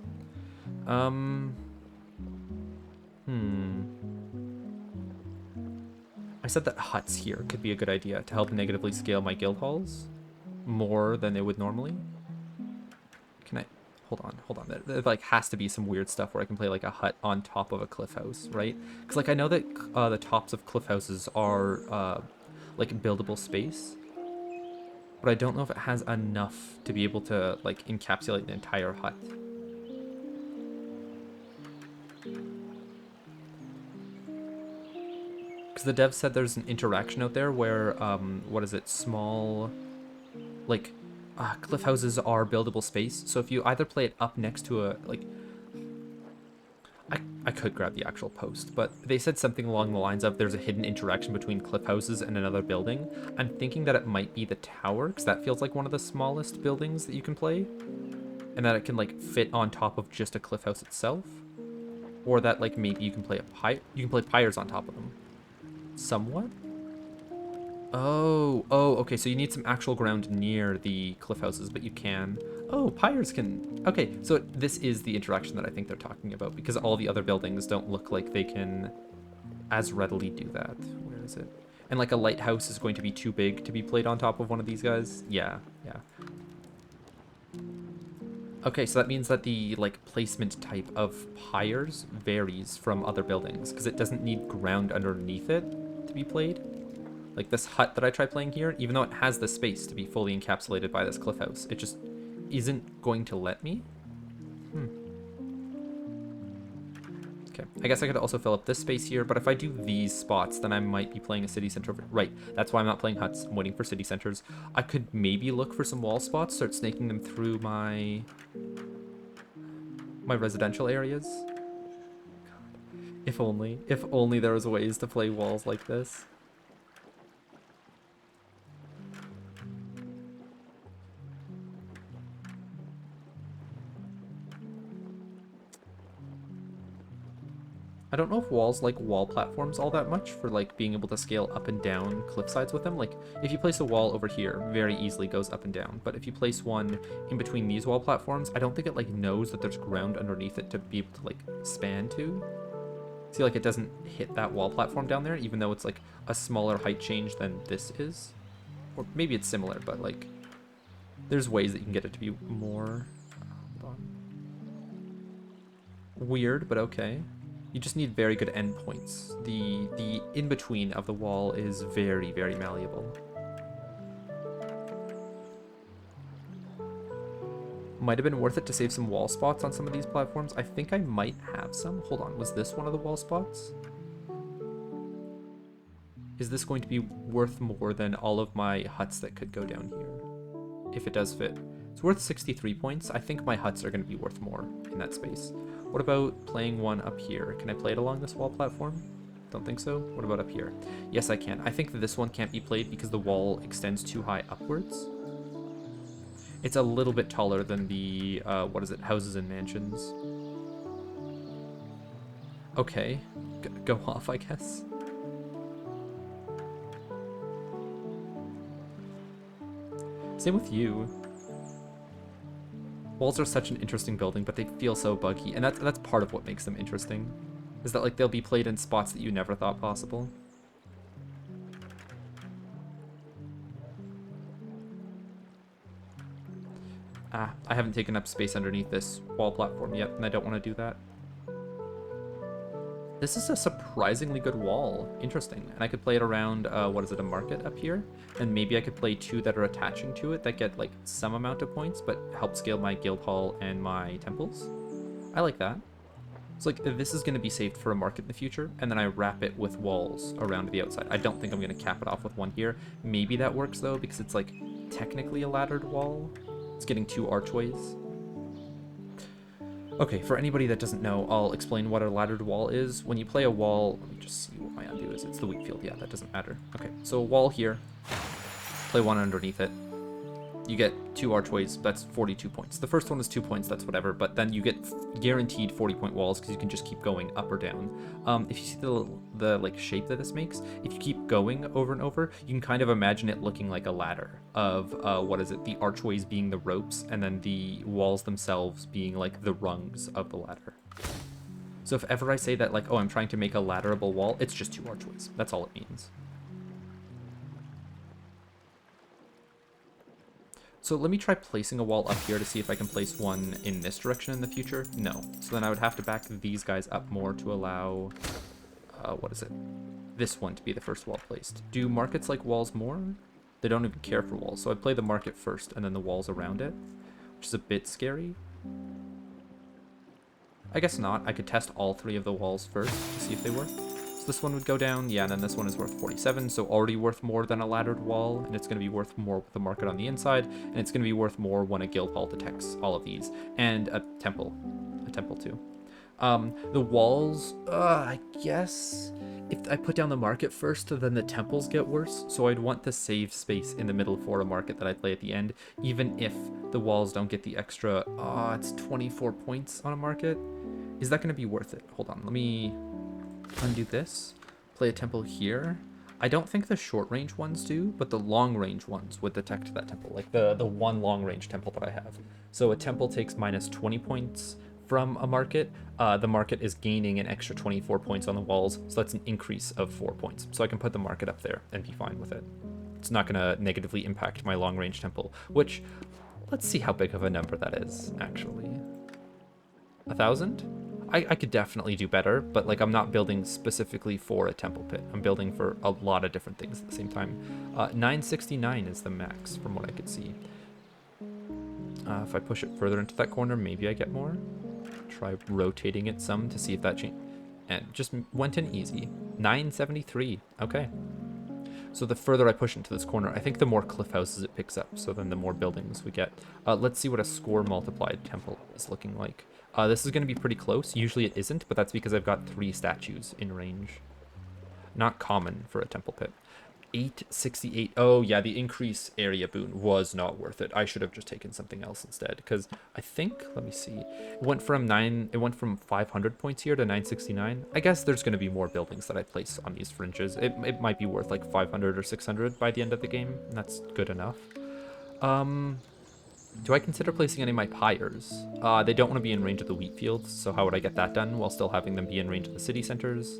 I said that huts here could be a good idea to help negatively scale my guild halls more than they would normally. Can I... Hold on. There like has to be some weird stuff where I can play like a hut on top of a cliff house, right? Because like I know that the tops of cliff houses are like buildable space, but I don't know if it has enough to be able to like encapsulate the entire hut. Because the dev said there's an interaction out there where, what is it, small, like, cliff houses are buildable space. So if you either play it up next to a, like, I could grab the actual post, but they said something along the lines of there's a hidden interaction between cliff houses and another building. I'm thinking that it might be the tower, because that feels like one of the smallest buildings that you can play, and that it can like fit on top of just a cliff house itself, or that like maybe you can play pyres on top of them, somewhat. Oh, okay, so you need some actual ground near the cliff houses, but you can. Oh, pyres can... Okay, so this is the interaction that I think they're talking about, because all the other buildings don't look like they can as readily do that. Where is it? And like a lighthouse is going to be too big to be played on top of one of these guys. Yeah. Okay, so that means that the like placement type of pyres varies from other buildings, because it doesn't need ground underneath it to be played. Like this hut that I try playing here, even though it has the space to be fully encapsulated by this cliff house, it just isn't going to let me. Okay, I guess I could also fill up this space here, but if I do these spots, then I might be playing a city center. Right, that's why I'm not playing huts. I'm waiting for city centers. I could maybe look for some wall spots, start snaking them through my residential areas. God, if only there was ways to play walls like this. I don't know if walls like wall platforms all that much for like being able to scale up and down cliff sides with them. Like if you place a wall over here, very easily goes up and down. But if you place one in between these wall platforms, I don't think it like knows that there's ground underneath it to be able to like span to. See, like it doesn't hit that wall platform down there, even though it's like a smaller height change than this is. Or maybe it's similar, but like there's ways that you can get it to be more weird, but okay. You just need very good endpoints. The in-between of the wall is very, very malleable. Might have been worth it to save some wall spots on some of these platforms. I think I might have some. Hold on, was this one of the wall spots? Is this going to be worth more than all of my huts that could go down here? If it does fit. It's worth 63 points. I think my huts are going to be worth more in that space. What about playing one up here? Can I play it along this wall platform? Don't think so. What about up here? Yes, I can. I think that this one can't be played because the wall extends too high upwards. It's a little bit taller than the, what is it, houses and mansions. Okay, go off, I guess. Same with you. Walls are such an interesting building, but they feel so buggy, and that's part of what makes them interesting, is that like they'll be played in spots that you never thought possible. I haven't taken up space underneath this wall platform yet, and I don't want to do that. This is a surprisingly good wall. Interesting. And I could play it around, what is it, a market up here? And maybe I could play two that are attaching to it that get, like, some amount of points, but help scale my guild hall and my temples. I like that. So, like, this is going to be saved for a market in the future, and then I wrap it with walls around the outside. I don't think I'm going to cap it off with one here. Maybe that works, though, because it's, like, technically a laddered wall. It's getting two archways. Okay, for anybody that doesn't know, I'll explain what a laddered wall is. When you play a wall, let me just see what my undo is. It's the wheat field. Yeah, that doesn't matter. Okay, so a wall here. Play one underneath it. You get two archways. That's 42 points. The first one is 2 points. That's whatever. But then you get guaranteed 40-point walls because you can just keep going up or down. If you see the like shape that this makes, if you keep going over and over, you can kind of imagine it looking like a ladder of what is it? The archways being the ropes, and then the walls themselves being like the rungs of the ladder. So if ever I say that like, oh, I'm trying to make a ladderable wall, it's just two archways. That's all it means. So let me try placing a wall up here to see if I can place one in this direction in the future. No. So then I would have to back these guys up more to allow, what is it? This one to be the first wall placed. Do markets like walls more? They don't even care for walls. So I'd play the market first and then the walls around it, which is a bit scary. I guess not. I could test all three of the walls first to see if they work. So this one would go down, yeah, and then this one is worth 47, so already worth more than a laddered wall, and it's going to be worth more with the market on the inside, and it's going to be worth more when a guild hall detects all of these, and a temple too. The walls, I guess if I put down the market first, then the temples get worse, so I'd want to save space in the middle for a market that I play at the end, even if the walls don't get the extra, it's 24 points on a market. Is that going to be worth it? Hold on, let me undo this, play a temple here. I don't think the short range ones do, but the long range ones would detect that temple, like the one long range temple that I have. So a temple takes minus 20 points from a market. The market is gaining an extra 24 points on the walls, so that's an increase of 4 points. So I can put the market up there and be fine with it. It's not going to negatively impact my long range temple, which, let's see how big of a number that is, actually. 1,000? I could definitely do better, but like I'm not building specifically for a temple pit. I'm building for a lot of different things at the same time. 969 is the max from what I could see. If I push it further into that corner, maybe I get more. Try rotating it some to see if that changes. And just went in easy. 973. Okay. So the further I push into this corner, I think the more cliff houses it picks up, so then the more buildings we get. Let's see what a score multiplied temple is looking like. This is going to be pretty close. Usually it isn't, but that's because I've got 3 statues in range. Not common for a temple pit. 868. Oh, yeah, the increase area boon was not worth it. I should have just taken something else instead, because I think, let me see, it went from 500 points here to 969. I guess there's going to be more buildings that I place on these fringes. It might be worth like 500 or 600 by the end of the game, and that's good enough. Do I consider placing any of my pyres? They don't want to be in range of the wheat fields, so how would I get that done while still having them be in range of the city centers?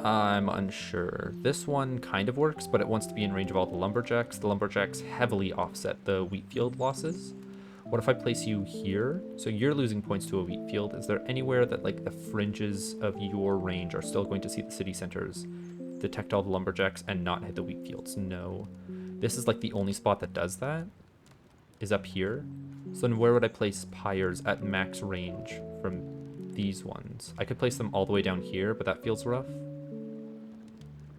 I'm unsure. This one kind of works, but it wants to be in range of all the lumberjacks. The lumberjacks heavily offset the wheat field losses. What if I place you here? So you're losing points to a wheat field. Is there anywhere that like the fringes of your range are still going to see the city centers, detect all the lumberjacks, and not hit the wheat fields? No. This is like the only spot that does that, is up here. So then where would I place pyres at max range from these ones? I could place them all the way down here, but that feels rough.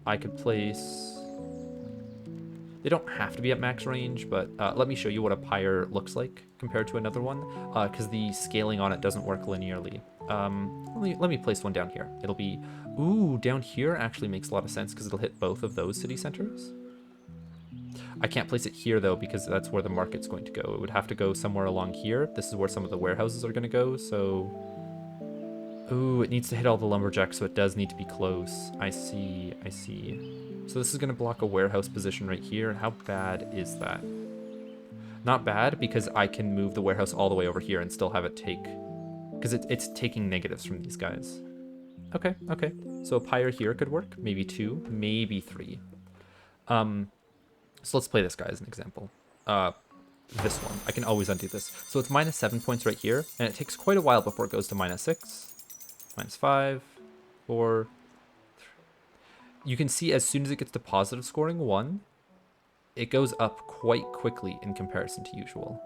I could place... They don't have to be at max range, but let me show you what a pyre looks like compared to another one, because the scaling on it doesn't work linearly. Let me place one down here. It'll be... Ooh, down here actually makes a lot of sense because it'll hit both of those city centers. I can't place it here, though, because that's where the market's going to go. It would have to go somewhere along here. This is where some of the warehouses are going to go, so... Ooh, it needs to hit all the lumberjacks, so it does need to be close. I see, I see. So this is going to block a warehouse position right here. How bad is that? Not bad, because I can move the warehouse all the way over here and still have it take... Because it's taking negatives from these guys. Okay, okay. So a pyre here could work. Maybe 2, maybe 3. So let's play this guy as an example. This one. I can always undo this. So it's minus 7 points right here, and it takes quite a while before it goes to minus 6. Minus 5, 4. You can see as soon as it gets to positive scoring 1, it goes up quite quickly in comparison to usual.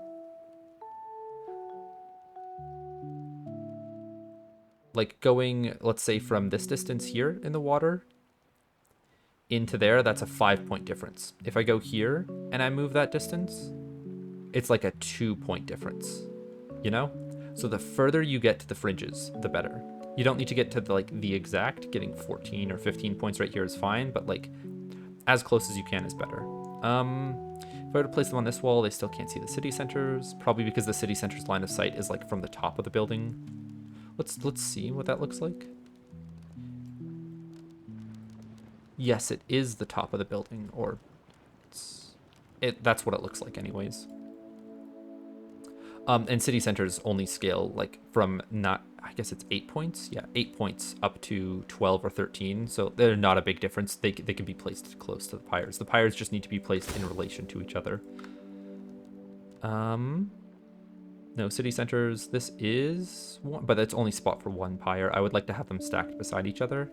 Like going, let's say, from this distance here in the water into there, that's a 5-point difference. If I go here and I move that distance, it's like a 2-point difference, you know? So the further you get to the fringes, the better. You don't need to get to the exact. Getting 14 or 15 points right here is fine, but like as close as you can is better. If I were to place them on this wall, they still can't see the city centers, probably because the city center's line of sight is like from the top of the building. Let's see what that looks like. Yes, it is the top of the building, or that's what it looks like anyways. And city centers only scale like from not, I guess it's 8 points. Yeah, 8 points up to 12 or 13. So they're not a big difference. They can be placed close to the pyres. The pyres just need to be placed in relation to each other. No, city centers. This is one, but that's only spot for one pyre. I would like to have them stacked beside each other.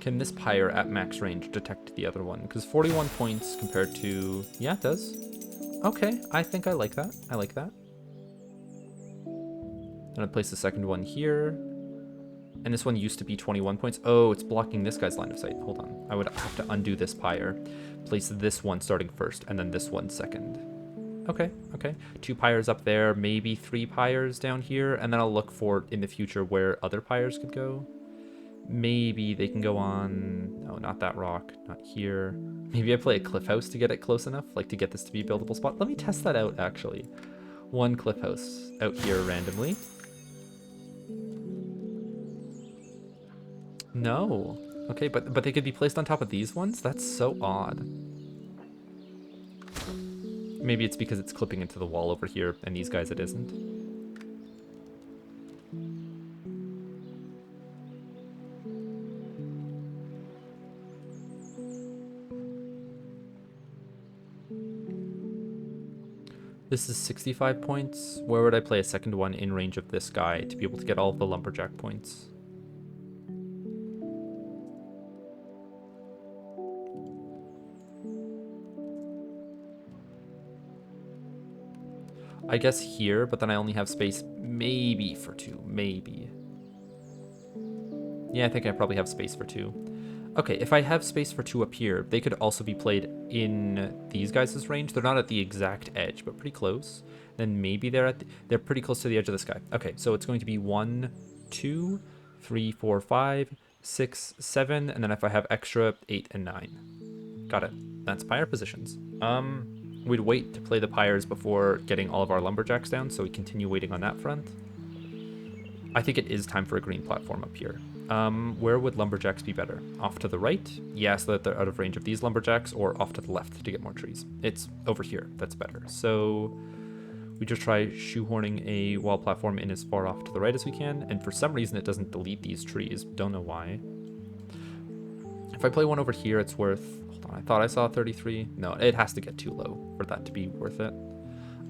Can this pyre at max range detect the other one? Because 41 points compared to... Yeah, it does. Okay, I think I like that. I like that. I'm gonna place the second one here. And this one used to be 21 points. Oh, it's blocking this guy's line of sight. Hold on. I would have to undo this pyre. Place this one starting first, and then this one second. Okay, okay. 2 pyres up there, maybe 3 pyres down here, and then I'll look for, in the future, where other pyres could go. Maybe they can go on... No, not that rock. Not here. Maybe I play a cliff house to get it close enough, like to get this to be a buildable spot. Let me test that out, actually. 1 cliff house out here randomly. No. Okay, but they could be placed on top of these ones? That's so odd. Maybe it's because it's clipping into the wall over here, and these guys it isn't. This is 65 points. Where would I play a second one in range of this guy to be able to get all of the lumberjack points? I guess here, but then I only have space maybe for 2. Maybe. Yeah, I think I probably have space for 2. Okay, if I have space for 2 up here, they could also be played in these guys' range. They're not at the exact edge, but pretty close. Then maybe they're pretty close to the edge of the sky. Okay, so it's going to be 1, 2, 3, 4, 5, 6, 7, and then if I have extra, 8 and 9. Got it. That's pyre positions. We'd wait to play the pyres before getting all of our lumberjacks down, so we continue waiting on that front. I think it is time for a green platform up here. Where would lumberjacks be better? Off to the right? Yeah, so that they're out of range of these lumberjacks, or off to the left to get more trees. It's over here. That's better. So we just try shoehorning a wall platform in as far off to the right as we can, and for some reason it doesn't delete these trees. Don't know why. If I play one over here, it's worth... Hold on, I thought I saw 33. No, it has to get too low for that to be worth it.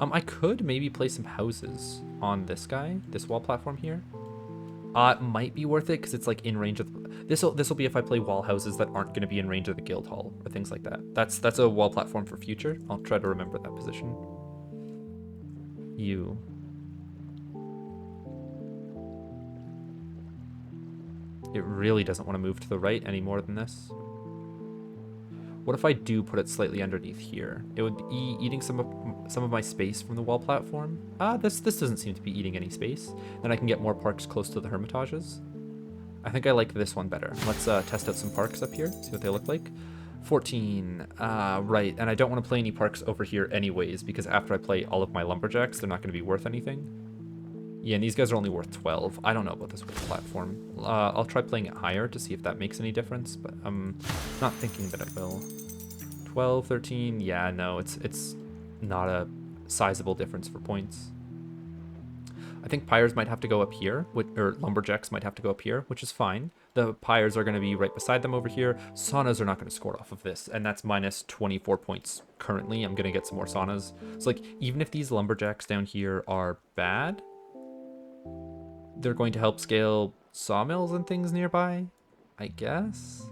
I could maybe place some houses on this guy, this wall platform here. It might be worth it because it's like in range of... This will be if I play wall houses that aren't going to be in range of the guild hall or things like that. That's a wall platform for future. I'll try to remember that position. You. It really doesn't want to move to the right any more than this. What if I do put it slightly underneath here? It would be eating some of my space from the wall platform. This doesn't seem to be eating any space. Then I can get more parks close to the hermitages. I think I like this one better. Let's test out some parks up here, see what they look like. 14, right, and I don't want to play any parks over here anyways, because after I play all of my lumberjacks, they're not going to be worth anything. Yeah, and these guys are only worth 12. I don't know about this wall platform. I'll try playing it higher to see if that makes any difference, but I'm not thinking that it will. 12, 13, yeah, no, it's not a sizable difference for points. I think pyres might have to go up here, or lumberjacks might have to go up here, which is fine. The pyres are going to be right beside them over here. Saunas are not going to score off of this, and that's minus 24 points currently. I'm going to get some more saunas. So, like, even if these lumberjacks down here are bad, they're going to help scale sawmills and things nearby, I guess.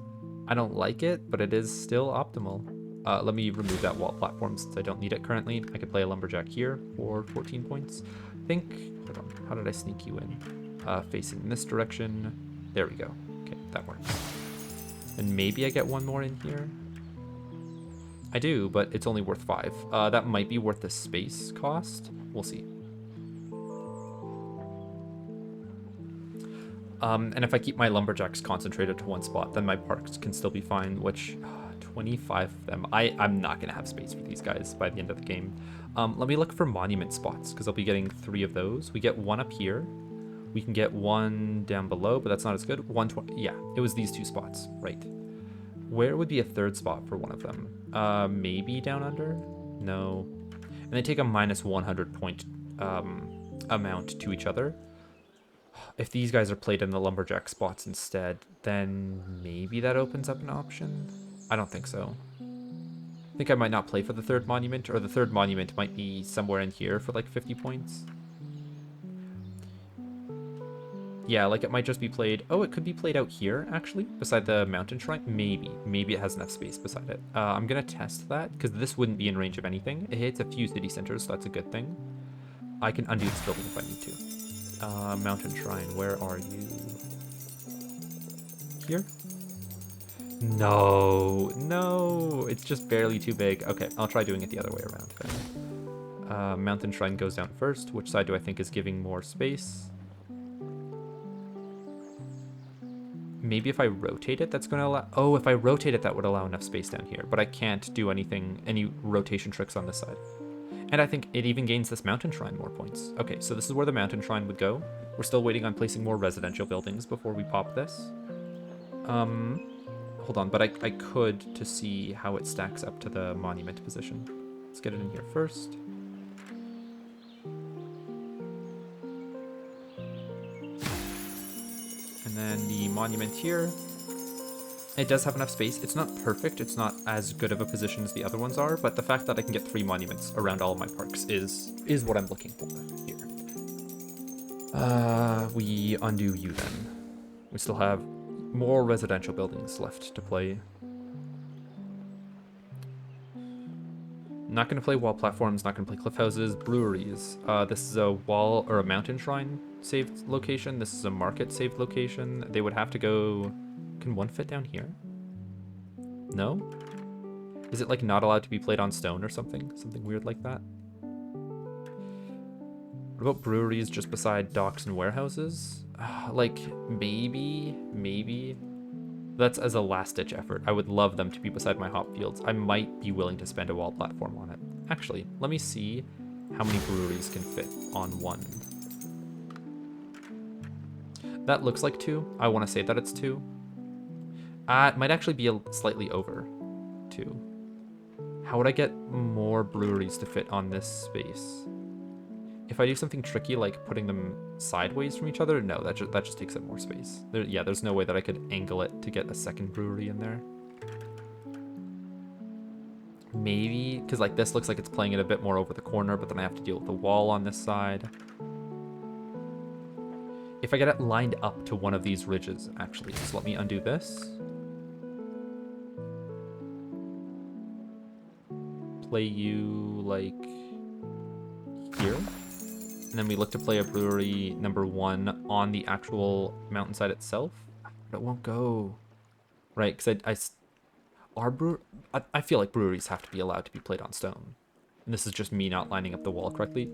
I don't like it, but it is still optimal. Let me remove that wall platform since I don't need it currently. I could play a lumberjack here for 14 points. I think, hold on, how did I sneak you in? Facing this direction. There we go. Okay, that works. And maybe I get one more in here. I do, but it's only worth 5. That might be worth the space cost. We'll see. And if I keep my lumberjacks concentrated to one spot, then my parks can still be fine, which 25 of them. I'm not going to have space for these guys by the end of the game. Let me look for monument spots, because I'll be getting 3 of those. We get 1 up here. We can get 1 down below, but that's not as good. 120. Yeah, it was these 2 spots, right. Where would be a 3rd spot for one of them? Maybe down under? No. And they take a minus 100 point amount to each other. If these guys are played in the lumberjack spots instead, then maybe that opens up an option. I don't think so. I think I might not play for the 3rd monument, or the 3rd monument might be somewhere in here for like 50 points. Yeah, like it might just be played. Oh, it could be played out here, actually, beside the mountain shrine. Maybe it has enough space beside it. I'm gonna test that, because this wouldn't be in range of anything. It hits a few city centers, so that's a good thing. I can undo this building if I need to. Mountain shrine, where are you? Here? No, it's just barely too big. Okay, I'll try doing it the other way around then. Mountain shrine goes down first. Which side do I think is giving more space? Maybe if I rotate it, that's going to allow... Oh, if I rotate it, that would allow enough space down here. But I can't do any rotation tricks on this side. And I think it even gains this mountain shrine more points. Okay, so this is where the mountain shrine would go. We're still waiting on placing more residential buildings before we pop this. Hold on, but I could to see how it stacks up to the monument position. Let's get it in here first. And then the monument here. It does have enough space. It's not perfect. It's not as good of a position as the other ones are, but the fact that I can get 3 monuments around all of my parks is what I'm looking for here. We undo you then. We still have more residential buildings left to play. Not going to play wall platforms, not going to play cliff houses, breweries. This is a wall or a mountain shrine saved location. This is a market saved location. They would have to go... Can one fit down here? No? Is it like not allowed to be played on stone or something? Something weird like that? What about breweries just beside docks and warehouses? Like, maybe. That's as a last-ditch effort. I would love them to be beside my hop fields. I might be willing to spend a wall platform on it. Actually, let me see how many breweries can fit on one. That looks like 2. I want to say that it's 2. It might actually be slightly over 2. How would I get more breweries to fit on this space? If I do something tricky like putting them sideways from each other, no, that just takes up more space. There's no way that I could angle it to get a second brewery in there. Maybe, because like this looks like it's playing it a bit more over the corner, but then I have to deal with the wall on this side. If I get it lined up to one of these ridges, actually, just let me undo this. Play you like here. And then we look to play a brewery number 1 on the actual mountainside itself. But it won't go. Right, because I feel like breweries have to be allowed to be played on stone. And this is just me not lining up the wall correctly.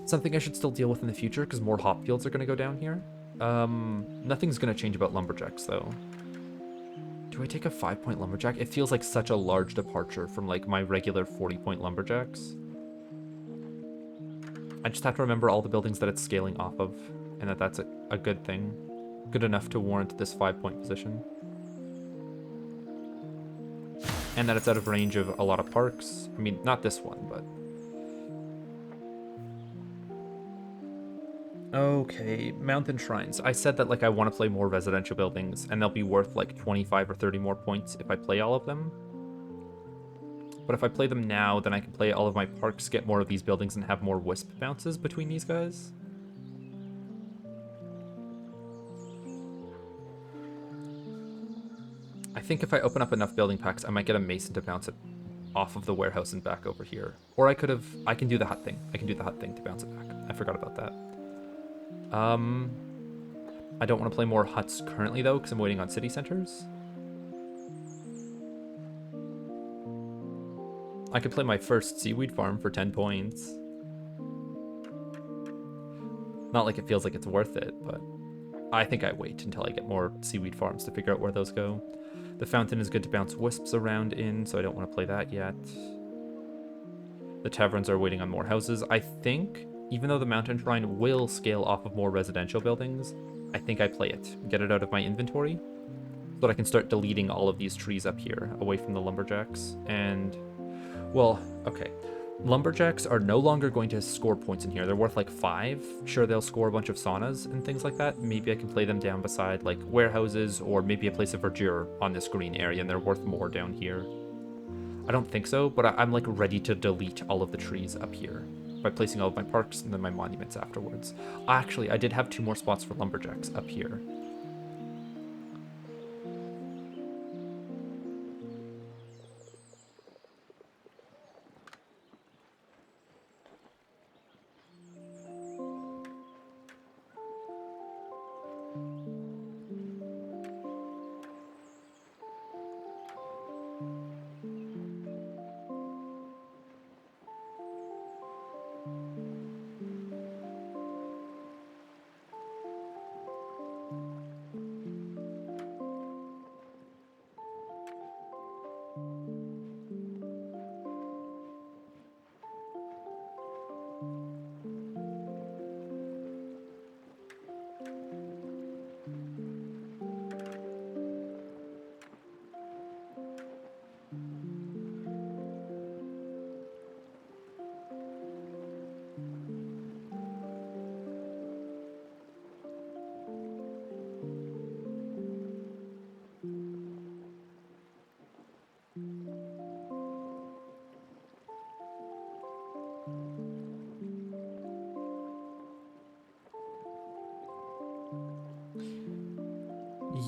Something I should still deal with in the future, because more hop fields are going to go down here. Nothing's going to change about lumberjacks, though. Do I take a 5-point lumberjack? It feels like such a large departure from like my regular 40-point lumberjacks. I just have to remember all the buildings that it's scaling off of, and that's a good thing. Good enough to warrant this 5-point position. And that it's out of range of a lot of parks. I mean, not this one, but... Okay, mountain shrines. I said that like I want to play more residential buildings, and they'll be worth like 25 or 30 more points if I play all of them. But if I play them now, then I can play all of my parks, get more of these buildings, and have more wisp bounces between these guys. I think if I open up enough building packs, I might get a mason to bounce it off of the warehouse and back over here. Or I can do the hut thing. I can do the hut thing to bounce it back. I forgot about that. I don't want to play more huts currently, though, because I'm waiting on city centers. I could play my first seaweed farm for 10 points. Not like it feels like it's worth it, but I think I wait until I get more seaweed farms to figure out where those go. The fountain is good to bounce wisps around in, so I don't want to play that yet. The taverns are waiting on more houses. I think, even though the mountain shrine will scale off of more residential buildings, I think I play it. Get it out of my inventory, so that I can start deleting all of these trees up here, away from the lumberjacks, and... Well, okay. Lumberjacks are no longer going to score points in here. They're worth like 5. Sure, they'll score a bunch of saunas and things like that. Maybe I can play them down beside like warehouses, or maybe a place of verdure on this green area, and they're worth more down here. I don't think so, but I'm like ready to delete all of the trees up here. by placing all of my parks and then my monuments afterwards. Actually, I did have 2 more spots for lumberjacks up here.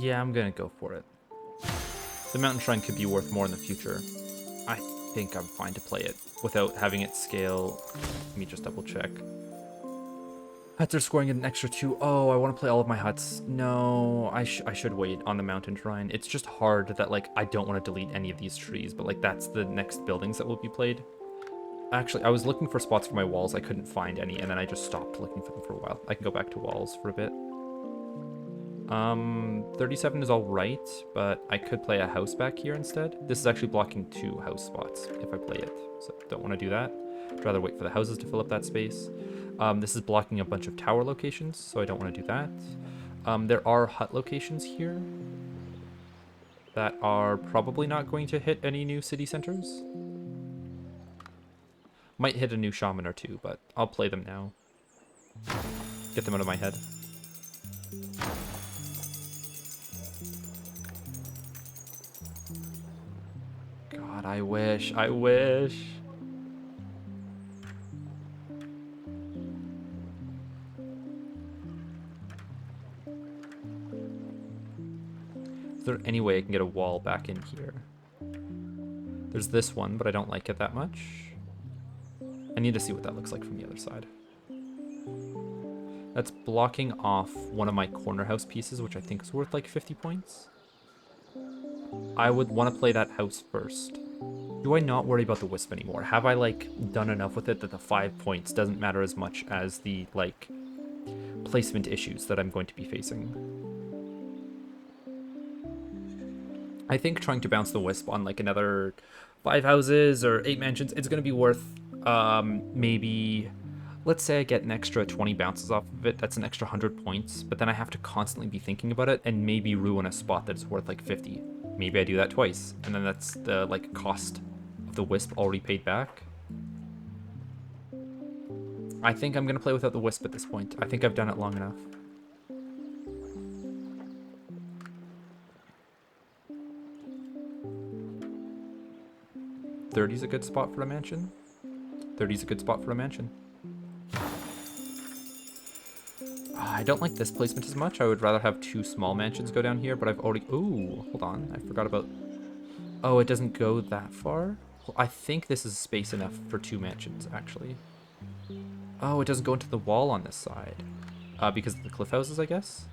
Yeah, I'm gonna go for it. The mountain shrine could be worth more in the future. I think I'm fine to play it without having it scale. Let me just double check. Huts are scoring an extra 2. Oh, I want to play all of my huts. No, I should wait on the mountain shrine. It's just hard that, like, I don't want to delete any of these trees, but, like, that's the next buildings that will be played. Actually, I was looking for spots for my walls. I couldn't find any, and then I just stopped looking for them for a while. I can go back to walls for a bit. 37 is all right, but I could play a house back here instead. This is actually blocking 2 house spots if I play it, so don't want to do that. I'd rather wait for the houses to fill up that space. This is blocking a bunch of tower locations, so I don't want to do that. There are hut locations here that are probably not going to hit any new city centers. Might hit a new shaman or 2, but I'll play them now. Get them out of my head. God, I wish. Is there any way I can get a wall back in here? There's this one, but I don't like it that much. I need to see what that looks like from the other side. That's blocking off one of my corner house pieces, which I think is worth like 50 points. I would want to play that house first. Do I not worry about the wisp anymore? Have I, like, done enough with it that the 5 points doesn't matter as much as the, like, placement issues that I'm going to be facing? I think trying to bounce the wisp on, like, another 5 houses or 8 mansions, it's going to be worth, maybe... Let's say I get an extra 20 bounces off of it, that's an extra 100 points, but then I have to constantly be thinking about it and maybe ruin a spot that's worth like 50. Maybe I do that twice, and then that's the like cost of the wisp already paid back. I think I'm gonna play without the wisp at this point. I think I've done it long enough. $30's a good spot for a mansion. 30's a good spot for a mansion. I don't like this placement as much. I would rather have 2 small mansions go down here, but I've already... Ooh, hold on. I forgot about... Oh, it doesn't go that far? Well, I think this is space enough for 2 mansions, actually. Oh, it doesn't go into the wall on this side. Because of the cliff houses, I guess?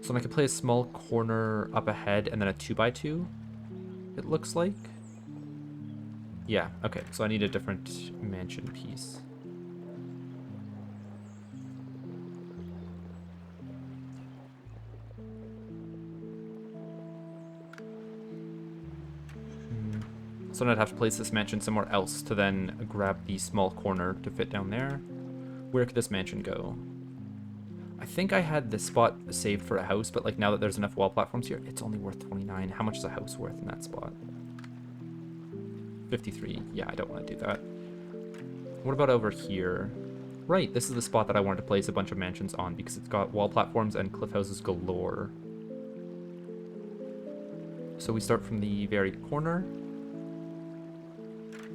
So I could play a small corner up ahead and then a 2x2, it looks like. Yeah, okay, so I need a different mansion piece. So then I'd have to place this mansion somewhere else to then grab the small corner to fit down there. Where could this mansion go? I think I had this spot saved for a house, but like now that there's enough wall platforms here, it's only worth 29. How much is a house worth in that spot? 53. Yeah, I don't want to do that. What about over here? Right, this is the spot that I wanted to place a bunch of mansions on because it's got wall platforms and cliff houses galore. So we start from the very corner.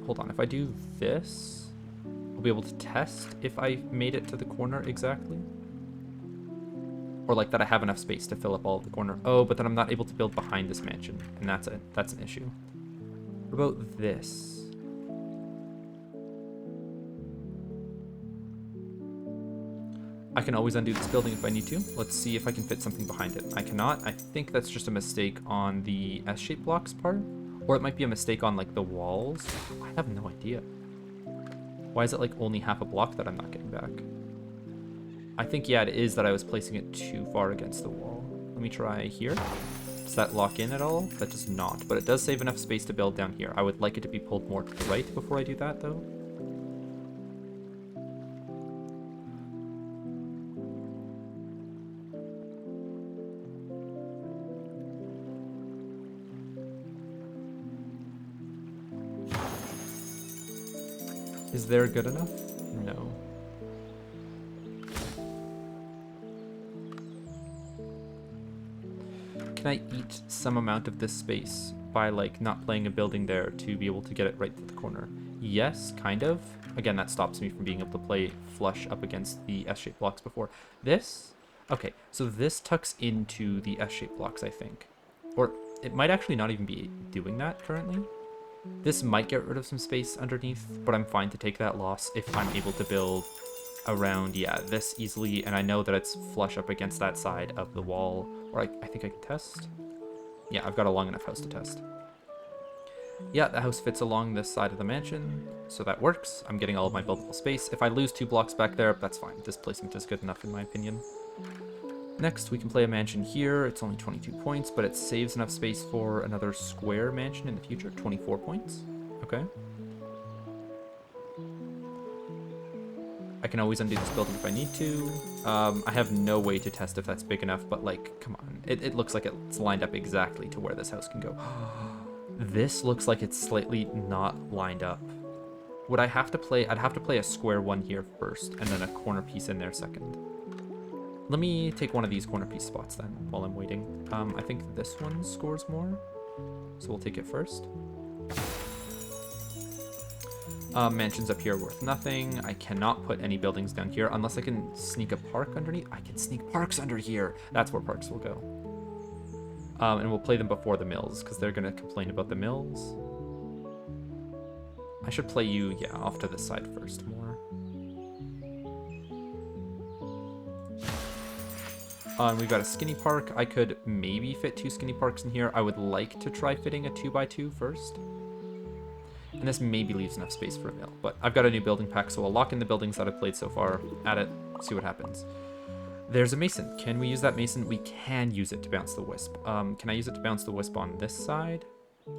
Hold on, if I do this, I'll be able to test if I made it to the corner exactly. Or like that I have enough space to fill up all of the corner. Oh, but then I'm not able to build behind this mansion, and that's an issue. What about this? I can always undo this building if I need to. Let's see if I can fit something behind it. I cannot. I think that's just a mistake on the S-shaped blocks part. Or it might be a mistake on like the walls. I have no idea. Why is it like only half a block that I'm not getting back? I think, yeah, it is that I was placing it too far against the wall. Let me try here. Does that lock in at all? That does not, but it does save enough space to build down here. I would like it to be pulled more to the right before I do that though. Is there good enough? No. Can I eat some amount of this space by like not playing a building there to be able to get it right to the corner? Yes, kind of. Again, that stops me from being able to play flush up against the S-shaped blocks before. This? Okay, so this tucks into the S-shaped blocks, I think. Or it might actually not even be doing that currently. This might get rid of some space underneath, but I'm fine to take that loss if I'm able to build around, yeah, this easily, and I know that it's flush up against that side of the wall, or I think I can test. Yeah, I've got a long enough house to test. Yeah, the house fits along this side of the mansion, so that works. I'm getting all of my buildable space. If I lose 2 blocks back there, that's fine. Displacement is good enough in my opinion. Next, we can play a mansion here. It's only 22 points, but it saves enough space for another square mansion in the future. 24 points. Okay. I can always undo this building if I need to. I have no way to test if that's big enough, but like, come on. It looks like it's lined up exactly to where this house can go. This looks like it's slightly not lined up. Would I have to play? I'd have to play a square one here first, and then a corner piece in there second. Let me take one of these corner piece spots then, while I'm waiting. I think this one scores more, so we'll take it first. Mansions up here worth nothing. I cannot put any buildings down here unless I can sneak a park underneath. I can sneak parks under here. That's where parks will go. And we'll play them before the mills, because they're going to complain about the mills. I should play you, yeah, off to this side first more. We've got a skinny park. I could maybe fit 2 skinny parks in here. I would like to try fitting a 2x2 first. And this maybe leaves enough space for a mill. But I've got a new building pack, so I'll lock in the buildings that I've played so far. Add it, see what happens. There's a mason. Can we use that mason? We can use it to bounce the wisp. Can I use it to bounce the wisp on this side?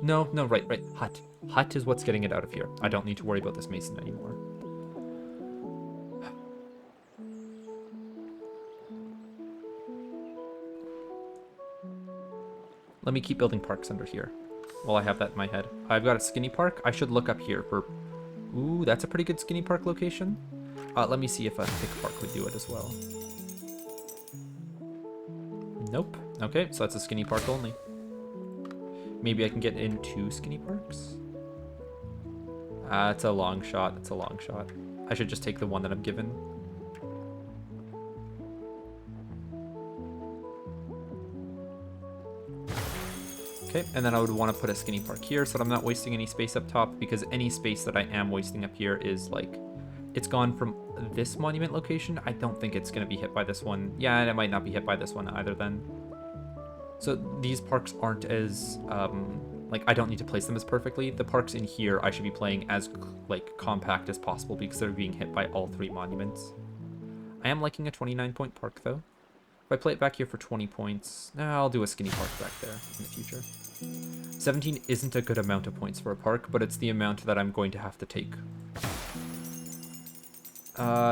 No, right. Hut. Hut is what's getting it out of here. I don't need to worry about this mason anymore. Let me keep building parks under here while I have that in my head. I've got a skinny park. I should look up here for... Ooh, that's a pretty good skinny park location. Let me see if a thick park would do it as well. Nope. Okay, so that's a skinny park only. Maybe I can get in 2 skinny parks? It's a long shot. It's a long shot. I should just take the one that I'm given. Okay, and then I would want to put a skinny park here so that I'm not wasting any space up top, because any space that I am wasting up here is like, it's gone from this monument location. I don't think it's going to be hit by this one. Yeah, and it might not be hit by this one either then. So these parks aren't as, like, I don't need to place them as perfectly. The parks in here I should be playing as, like, compact as possible because they're being hit by all 3 monuments. I am liking a 29-point park, though. If I play it back here for 20 points, I'll do a skinny park back there in the future. 17 isn't a good amount of points for a park, but it's the amount that I'm going to have to take.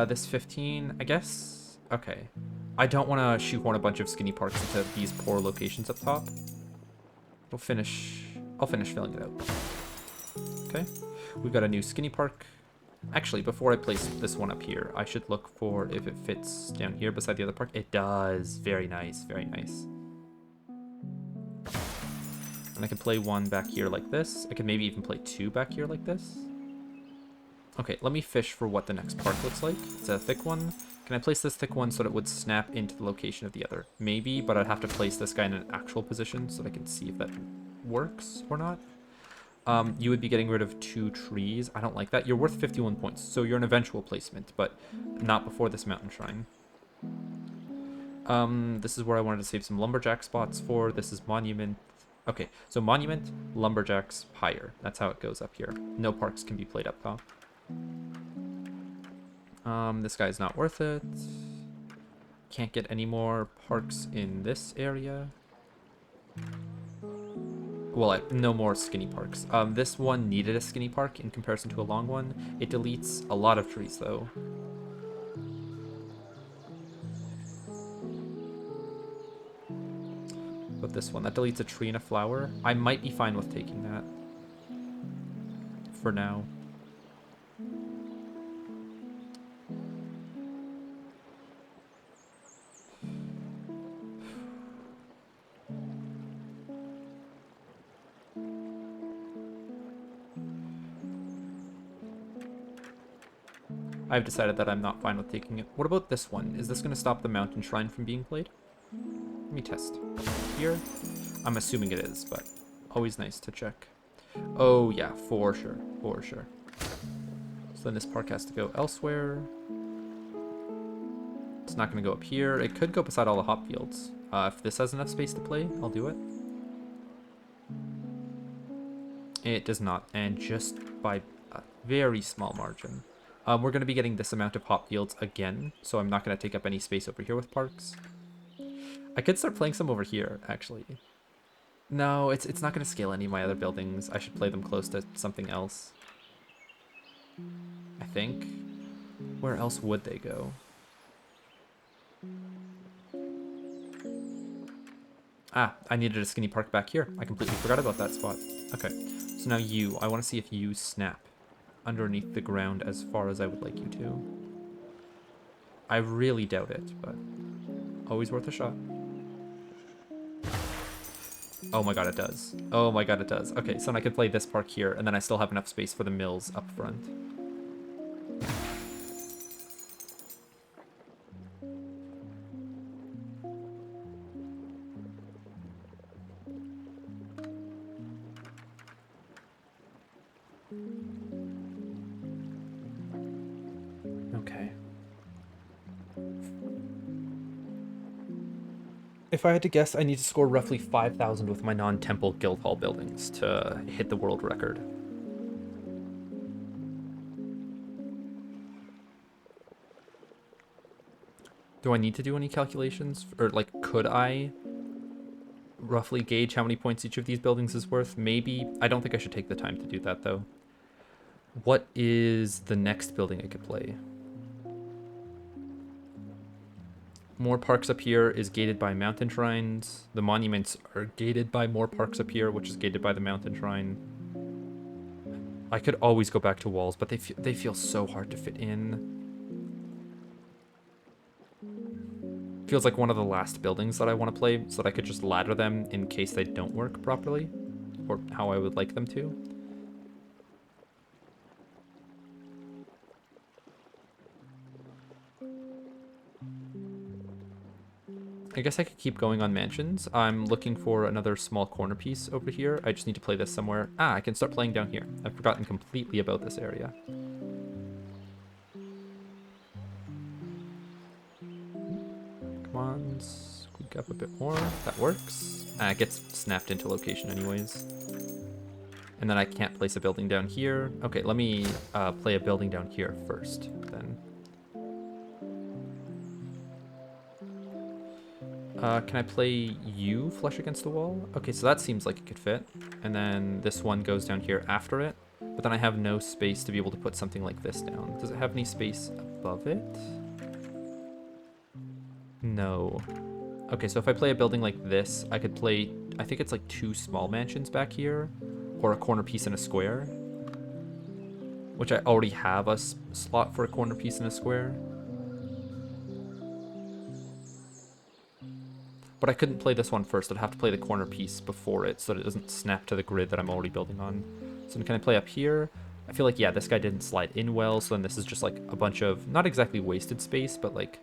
This 15, I guess? Okay. I don't want to shoehorn a bunch of skinny parks into these poor locations up top. I'll finish filling it out. Okay. We've got a new skinny park. Actually, before I place this one up here, I should look for if it fits down here beside the other park. It does. Very nice, very nice. And I can play one back here like this. I could maybe even play two back here like this. Okay, let me fish for what the next park looks like. It's a thick one. Can I place this thick one so that it would snap into the location of the other? Maybe, but I'd have to place this guy in an actual position so that I can see if that works or not. You would be getting rid of 2 trees. I don't like that. You're worth 51 points, so you're an eventual placement, but not before this mountain shrine. This is where I wanted to save some lumberjack spots for. This is monument. Okay, so monument, lumberjacks, higher. That's how it goes up here. No parks can be played up though. This guy's not worth it. Can't get any more parks in this area. Well, no more skinny parks. This one needed a skinny park in comparison to a long one. It deletes a lot of trees though. But this one, that deletes a tree and a flower. I might be fine with taking that. For now. I've decided that I'm not fine with taking it. What about this one? Is this going to stop the mountain shrine from being played? Let me test. Here? I'm assuming it is, but always nice to check. Oh yeah, for sure. For sure. So then this park has to go elsewhere. It's not going to go up here. It could go beside all the hop fields. If this has enough space to play, I'll do it. It does not, and just by a very small margin. We're going to be getting this amount of hop fields again, so I'm not going to take up any space over here with parks. I could start playing some over here, actually. No, it's not going to scale any of my other buildings. I should play them close to something else. I think. Where else would they go? Ah, I needed a skinny park back here. I completely forgot about that spot. Okay, so now you. I want to see if you snap underneath the ground as far as I would like you to. I really doubt it, but always worth a shot. Oh my god, it does. Oh my god, it does. Okay, so then I could play this park here, and then I still have enough space for the mills up front. Okay. If I had to guess, I need to score roughly 5,000 with my non-temple guild hall buildings to hit the world record. Do I need to do any calculations? Or, like, could I roughly gauge how many points each of these buildings is worth? Maybe. I don't think I should take the time to do that, though. What is the next building I could play? More parks up here is gated by mountain shrines. The monuments are gated by more parks up here, which is gated by the mountain shrine. I could always go back to walls, but they feel so hard to fit in. Feels like one of the last buildings that I want to play, so that I could just ladder them in case they don't work properly, or how I would like them to. I guess I could keep going on mansions. I'm looking for another small corner piece over here. I just need to play this somewhere. Ah, I can start playing down here. I've forgotten completely about this area. Come on, squeak up a bit more. That works. Ah, it gets snapped into location anyways. And then I can't place a building down here. Okay, let me play a building down here first, then. Can I play you flush against the wall? Okay, so that seems like it could fit. And then this one goes down here after it. But then I have no space to be able to put something like this down. Does it have any space above it? No. Okay, so if I play a building like this, I could play, I think it's like 2 small mansions back here. Or a corner piece in a square. Which I already have a slot for a corner piece in a square. But I couldn't play this one first. I'd have to play the corner piece before it so that it doesn't snap to the grid that I'm already building on. So can I play up here? I feel like, yeah, this guy didn't slide in well, so then this is just like a bunch of, not exactly wasted space, but like,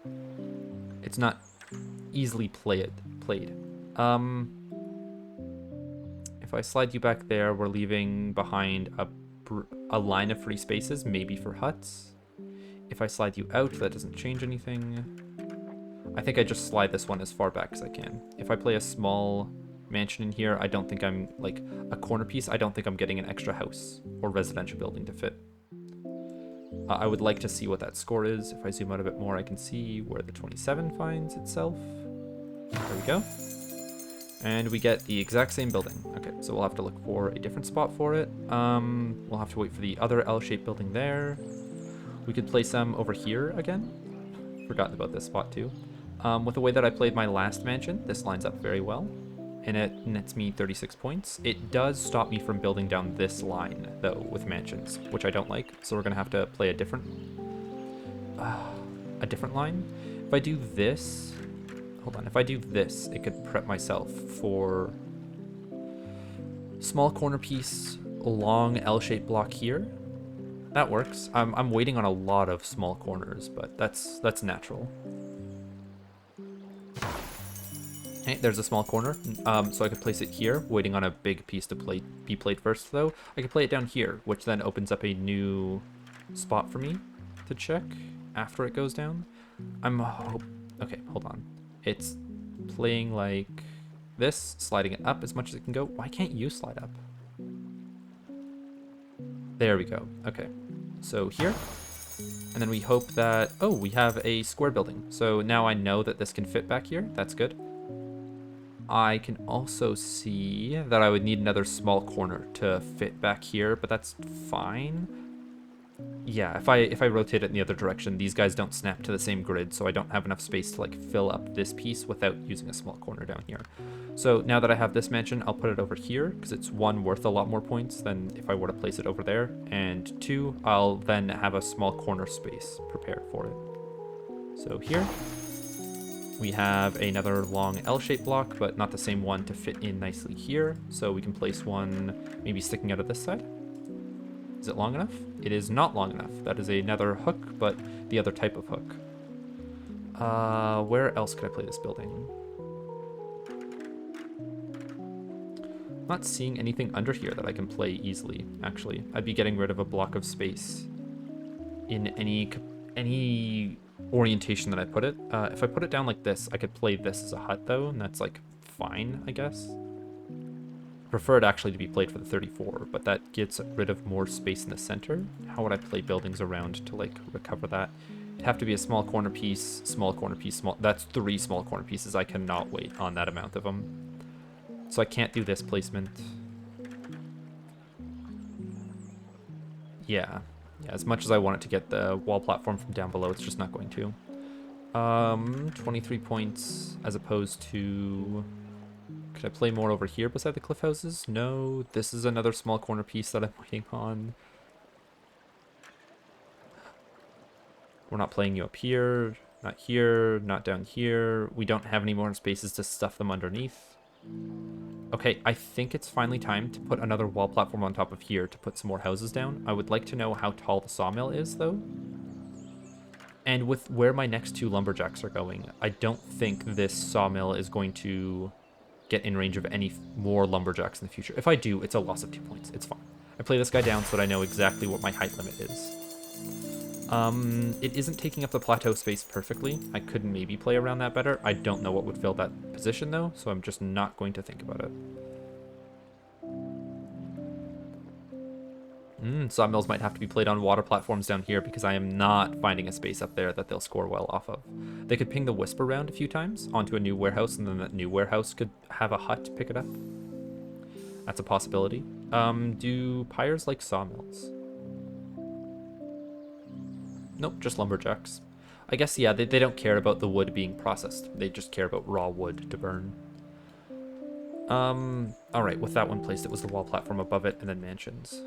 it's not easily played. If I slide you back there, we're leaving behind a line of free spaces, maybe for huts. If I slide you out, that doesn't change anything. I think I just slide this one as far back as I can. If I play a small mansion in here, I don't think I'm, like, a corner piece, I don't think I'm getting an extra house or residential building to fit. I would like to see what that score is. If I zoom out a bit more, I can see where the 27 finds itself. There we go. And we get the exact same building. Okay, so we'll have to look for a different spot for it. We'll have to wait for the other L-shaped building there. We could place them over here again. Forgotten about this spot too. With the way that I played my last mansion, this lines up very well. And it nets me 36 points. It does stop me from building down this line, though, with mansions, which I don't like. So we're going to have to play a different line. If I do this... Hold on, if I do this, it could prep myself for small corner piece, long L-shaped block here. That works. I'm waiting on a lot of small corners, but that's natural. Okay, there's a small corner, so I could place it here, waiting on a big piece to be played first, though. I could play it down here, which then opens up a new spot for me to check after it goes down. Okay, hold on. It's playing like this, sliding it up as much as it can go. Why can't you slide up? There we go. Okay, so here. And then we hope that... Oh, we have a square building. So now I know that this can fit back here. That's good. I can also see that I would need another small corner to fit back here, but that's fine. Yeah, if I rotate it in the other direction, these guys don't snap to the same grid, so I don't have enough space to like fill up this piece without using a small corner down here. So now that I have this mansion, I'll put it over here, because it's one, worth a lot more points than if I were to place it over there, and two, I'll then have a small corner space prepared for it. So here, we have another long L-shaped block, but not the same one to fit in nicely here, so we can place one maybe sticking out of this side. Is it long enough? It is not long enough. That is another hook, but the other type of hook. Where else could I play this building? Not seeing anything under here that I can play easily, actually. I'd be getting rid of a block of space in any orientation that I put it. If I put it down like this, I could play this as a hut, though, and that's, like, fine, I guess. Prefer it actually to be played for the 34, but that gets rid of more space in the center. How would I play buildings around to like recover that? It'd have to be a small corner piece, small corner piece, small. That's 3 small corner pieces. I cannot wait on that amount of them. So I can't do this placement. Yeah, as much as I want it to get the wall platform from down below, it's just not going to. 23 points as opposed to... Could I play more over here beside the cliff houses? No, this is another small corner piece that I'm waiting on. We're not playing you up here, not down here. We don't have any more spaces to stuff them underneath. Okay, I think it's finally time to put another wall platform on top of here to put some more houses down. I would like to know how tall the sawmill is, though. And with where my next 2 lumberjacks are going, I don't think this sawmill is going to get in range of any more lumberjacks in the future. If I do, it's a loss of 2 points. It's fine. I play this guy down so that I know exactly what my height limit is. It isn't taking up the plateau space perfectly. I could maybe play around that better. I don't know what would fill that position, though, so I'm just not going to think about it. Sawmills might have to be played on water platforms down here because I am not finding a space up there that they'll score well off of. They could ping the Whisper round a few times onto a new warehouse, and then that new warehouse could have a hut pick it up. That's a possibility. Do pyres like sawmills? Nope, just lumberjacks. I guess, yeah, they don't care about the wood being processed. They just care about raw wood to burn. Alright, with that one placed, it was the wall platform above it, and then mansions.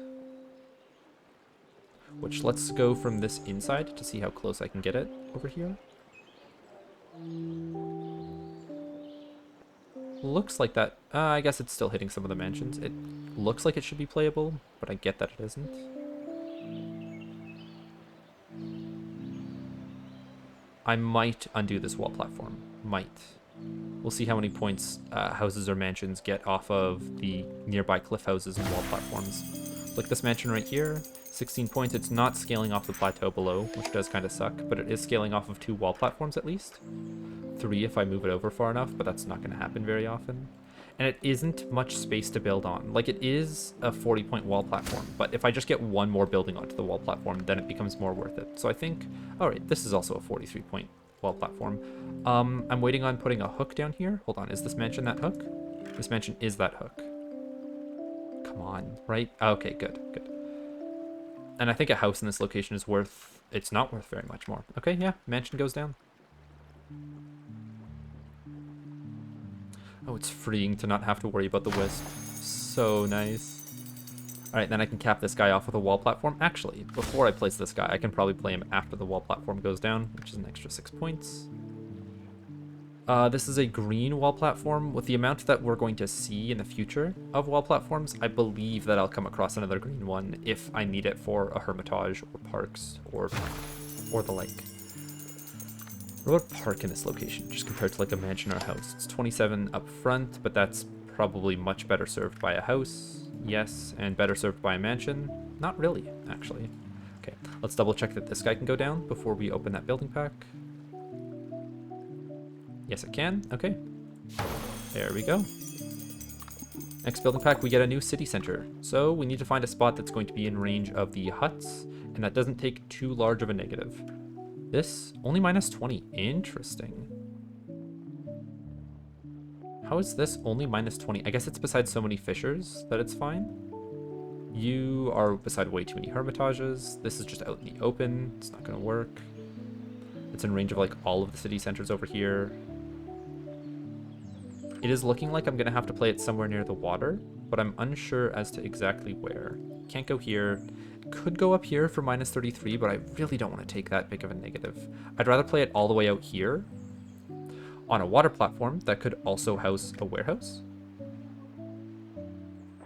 Which, let's go from this inside to see how close I can get it over here. looks like that. I guess it's still hitting some of the mansions. It looks like it should be playable, but I get that it isn't. I might undo this wall platform. Might. We'll see how many points houses or mansions get off of the nearby cliff houses and wall platforms. Like this mansion right here, 16 points. It's not scaling off the plateau below, which does kind of suck, but it is scaling off of 2 wall platforms at least. 3 if I move it over far enough, but that's not going to happen very often. And it isn't much space to build on. Like, it is a 40-point wall platform, but if I just get one more building onto the wall platform, then it becomes more worth it. So I think, all right, this is also a 43-point wall platform. I'm waiting on putting a hook down here. Hold on, is this mansion that hook? This mansion is that hook. Come on, right? Okay, good, good. And I think a house in this location is worth, it's not worth very much more. Okay, yeah, mansion goes down. Oh, it's freeing to not have to worry about the wisp. So nice. Alright, then I can cap this guy off with a wall platform. Actually, before I place this guy, I can probably play him after the wall platform goes down, which is an extra 6 points. This is a green wall platform. With the amount that we're going to see in the future of wall platforms, I believe that I'll come across another green one if I need it for a hermitage or parks or the like. What about park in this location, just compared to like a mansion or a house? It's 27 up front, but that's probably much better served by a house. Yes, and better served by a mansion. Not really, actually. Okay, let's double check that this guy can go down before we open that building pack. Yes, it can. Okay. There we go. Next building pack, we get a new city center. So we need to find a spot that's going to be in range of the huts, and that doesn't take too large of a negative. This, only minus 20. Interesting. How is this only minus 20? I guess it's beside so many fissures that it's fine. You are beside way too many hermitages. This is just out in the open. It's not going to work. It's in range of like all of the city centers over here. It is looking like I'm going to have to play it somewhere near the water, but I'm unsure as to exactly where. Can't go here. Could go up here for minus 33, but I really don't want to take that big of a negative. I'd rather play it all the way out here on a water platform that could also house a warehouse.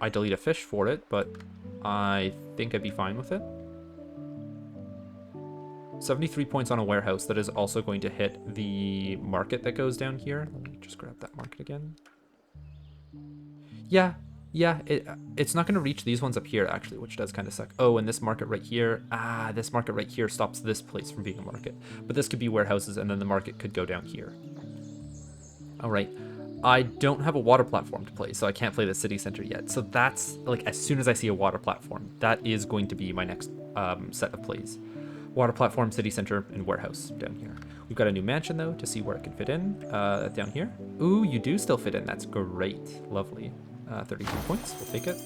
I delete a fish for it, but I think I'd be fine with it. 73 points on a warehouse that is also going to hit the market that goes down here. Let me just grab that market again. Yeah, it's not going to reach these ones up here, actually, which does kind of suck. Oh, and this market right here. This market right here stops this place from being a market. But this could be warehouses, and then the market could go down here. All right. I don't have a water platform to play, so I can't play the city center yet. So that's, like, as soon as I see a water platform, that is going to be my next set of plays. Water platform, city center, and warehouse down here. We've got a new mansion, though, to see where it can fit in down here. Ooh, you do still fit in. That's great. Lovely. 32 points. We'll take it.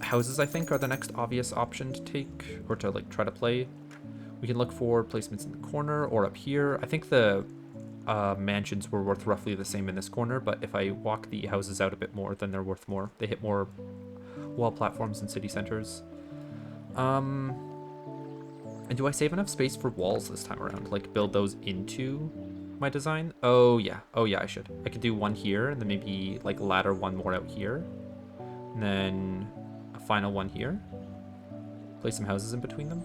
Houses, I think, are the next obvious option to take, or to, like, try to play. We can look for placements in the corner or up here. I think the mansions were worth roughly the same in this corner, but if I walk the houses out a bit more, then they're worth more. They hit more wall platforms and city centers. And do I save enough space for walls this time around? Like, build those into my design? Oh, yeah. Oh, yeah, I should. I could do one here, and then maybe, like, ladder one more out here. And then a final one here. Place some houses in between them.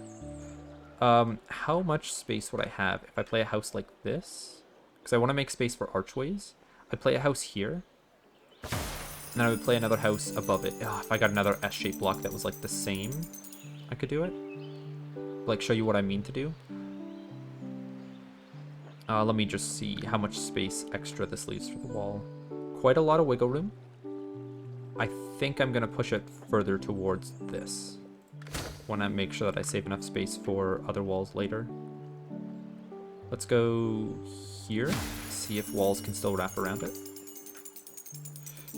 How much space would I have if I play a house like this? Because I want to make space for archways. I'd play a house here. And then I would play another house above it. If I got another S-shaped block that was, like, the same, I could do it. Like, show you what I mean to do. Let me just see how much space extra this leaves for the wall. Quite a lot of wiggle room. I think I'm going to push it further towards this. Want to make sure that I save enough space for other walls later. Let's go here. See if walls can still wrap around it.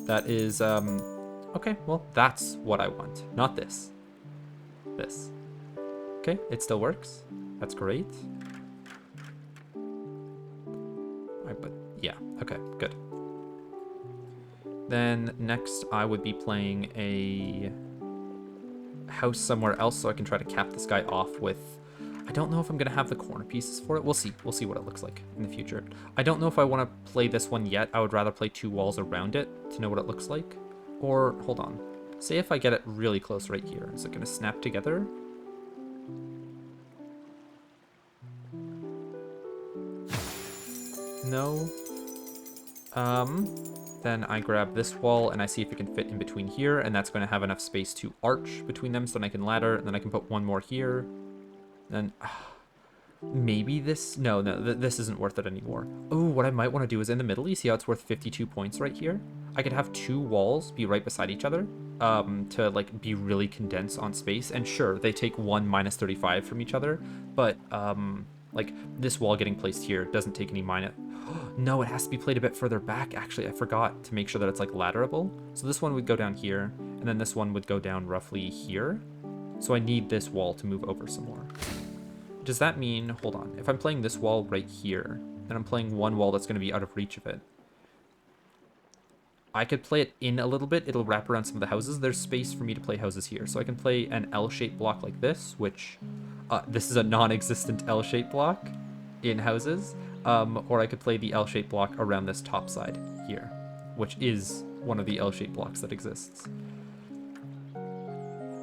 That is, okay, well, that's what I want. Not this. This. Okay, it still works. That's great. Alright, but yeah, okay, good. Then next I would be playing a house somewhere else so I can try to cap this guy off with I don't know if I'm going to have the corner pieces for it. We'll see. We'll see what it looks like in the future. I don't know if I want to play this one yet. I would rather play 2 walls around it to know what it looks like. Or, hold on. Say if I get it really close right here. Is it going to snap together? No. Then I grab this wall and I see if it can fit in between here, and that's going to have enough space to arch between them so then I can ladder, and then I can put one more here. Then maybe this, no, this isn't worth it anymore. Oh, what I might want to do is in the middle, you see how it's worth 52 points right here? I could have 2 walls be right beside each other to like be really condensed on space, and sure, they take 1 minus 35 from each other, but like this wall getting placed here doesn't take any minus. No, it has to be played a bit further back. Actually, I forgot to make sure that it's like ladderable. So this one would go down here, and then this one would go down roughly here. So I need this wall to move over some more. Does that mean, hold on, if I'm playing this wall right here, then I'm playing one wall that's going to be out of reach of it. I could play it in a little bit. It'll wrap around some of the houses. There's space for me to play houses here. So I can play an L-shaped block like this, which this is a non-existent L-shaped block in houses. Or I could play the L-shaped block around this top side here, which is one of the L-shaped blocks that exists.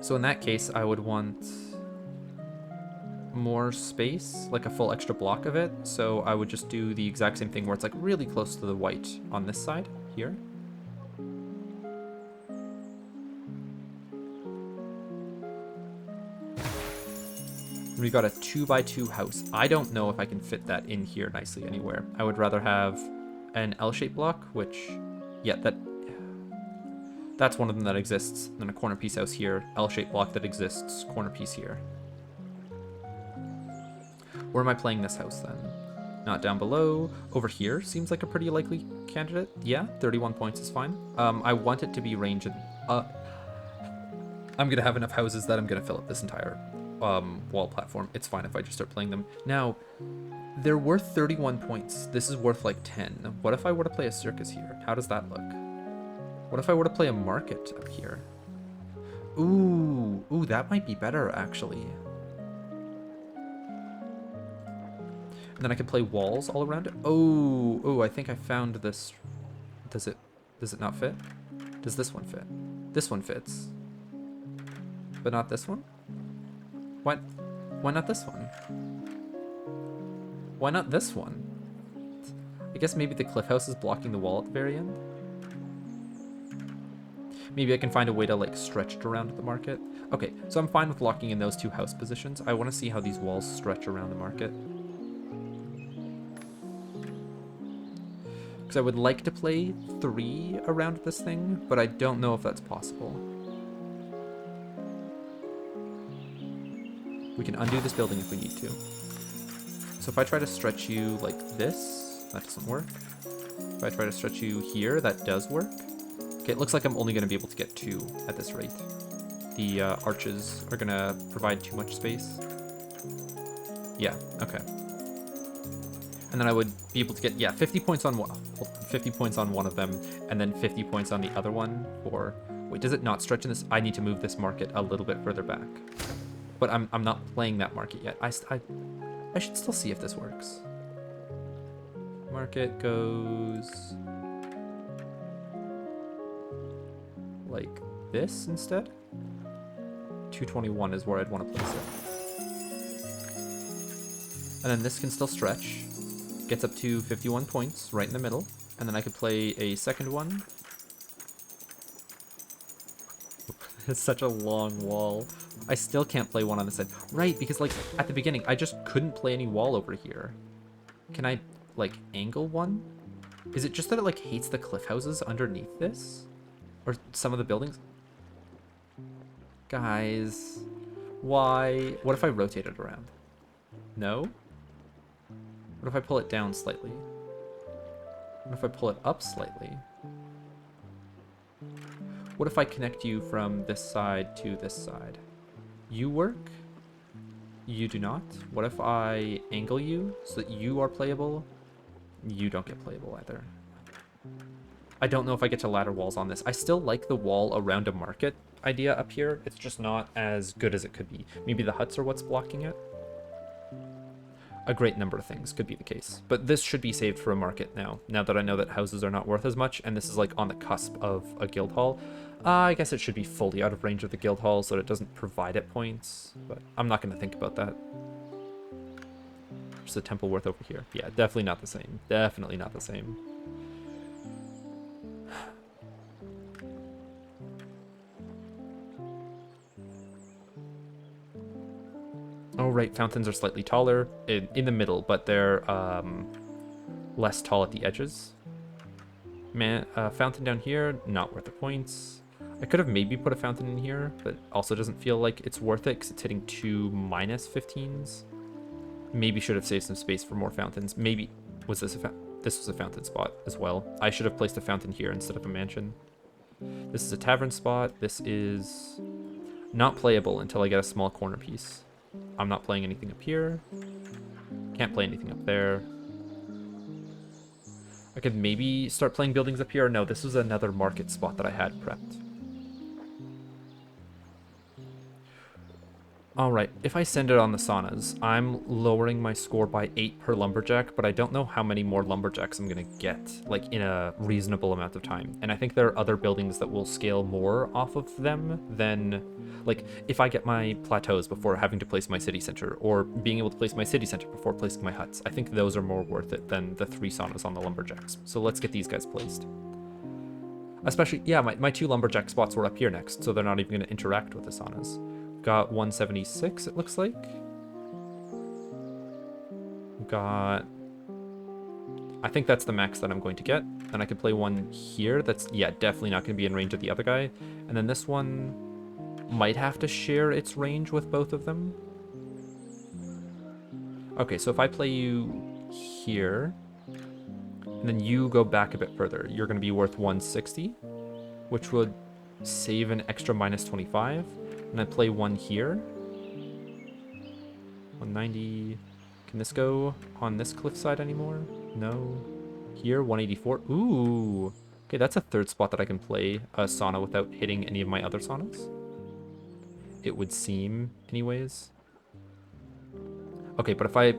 So in that case, I would want more space, like a full extra block of it. So I would just do the exact same thing where it's like really close to the white on this side here. We got a 2x2 house. I don't know if I can fit that in here nicely anywhere. I would rather have an L-shaped block, which, yeah, that's one of them that exists. Then a corner piece house here, L-shaped block that exists, corner piece here. Where am I playing this house then? Not down below. Over here seems like a pretty likely candidate. Yeah, 31 points is fine. I want it to be range. I'm gonna have enough houses that I'm gonna fill up this entire wall platform. It's fine if I just start playing them. Now, they're worth 31 points. This is worth like 10. What if I were to play a circus here? How does that look? What if I were to play a market up here? Ooh, that might be better actually. And then I can play walls all around it. Oh, I think I found this. Does it not fit? Does this one fit? This one fits. But not this one? Why not this one? Why not this one? I guess maybe the cliff house is blocking the wall at the very end. Maybe I can find a way to like stretch it around the market. Okay, so I'm fine with locking in those 2 house positions. I want to see how these walls stretch around the market. Because I would like to play 3 around this thing, but I don't know if that's possible. We can undo this building if we need to. So if I try to stretch you like this, that doesn't work. If I try to stretch you here, that does work. Okay, it looks like I'm only going to be able to get 2 at this rate. The arches are going to provide too much space. Yeah, okay. And then I would be able to get, yeah, 50 points on one, 50 points on one of them, and then 50 points on the other one. Or, wait, does it not stretch in this? I need to move this market a little bit further back. But I'm not playing that market yet. I should still see if this works. Market goes like this instead. 221 is where I'd want to place it. And then this can still stretch. Gets up to 51 points right in the middle. And then I could play a second one. It's such a long wall. I still can't play one on this side. Right, because like at the beginning, I just couldn't play any wall over here. Can I like angle one? Is it just that it like hates the cliff houses underneath this? Or some of the buildings? Guys, why? What if I rotate it around? No? What if I pull it down slightly? What if I pull it up slightly? What if I connect you from this side to this side? You work? You do not? What if I angle you so that you are playable? You don't get playable either. I don't know if I get to ladder walls on this. I still like the wall around a market idea up here. It's just not as good as it could be. Maybe the huts are what's blocking it. A great number of things could be the case. But this should be saved for a market now that I know that houses are not worth as much, and this is like on the cusp of a guild hall. I guess it should be fully out of range of the guild hall so that it doesn't provide it points, but I'm not going to think about that. Just a temple worth over here. Yeah, definitely not the same. Definitely not the same. Oh, right, fountains are slightly taller in the middle, but they're less tall at the edges. Man, fountain down here, not worth the points. I could have maybe put a fountain in here, but also doesn't feel like it's worth it because it's hitting 2 -15s. Maybe should have saved some space for more fountains. Maybe, was this this was a fountain spot as well. I should have placed a fountain here instead of a mansion. This is a tavern spot. This is not playable until I get a small corner piece. I'm not playing anything up here. Can't play anything up there. I could maybe start playing buildings up here. No, this was another market spot that I had prepped. Alright, if I send it on the saunas, I'm lowering my score by 8 per lumberjack, but I don't know how many more lumberjacks I'm going to get, like, in a reasonable amount of time. And I think there are other buildings that will scale more off of them than, like, if I get my plateaus before having to place my city center, or being able to place my city center before placing my huts. I think those are more worth it than the 3 saunas on the lumberjacks. So let's get these guys placed. Especially, yeah, my 2 lumberjack spots were up here next, so they're not even going to interact with the saunas. Got 176, it looks like. Got... I think that's the max that I'm going to get. And I could play one here that's, yeah, definitely not going to be in range of the other guy. And then this one might have to share its range with both of them. Okay, so if I play you here, and then you go back a bit further, you're going to be worth 160, which would save an extra -25. And I play one here. 190. Can this go on this cliffside anymore? No. Here, 184. Ooh. Okay, that's a third spot that I can play a sauna without hitting any of my other saunas. It would seem, anyways. Okay, but if I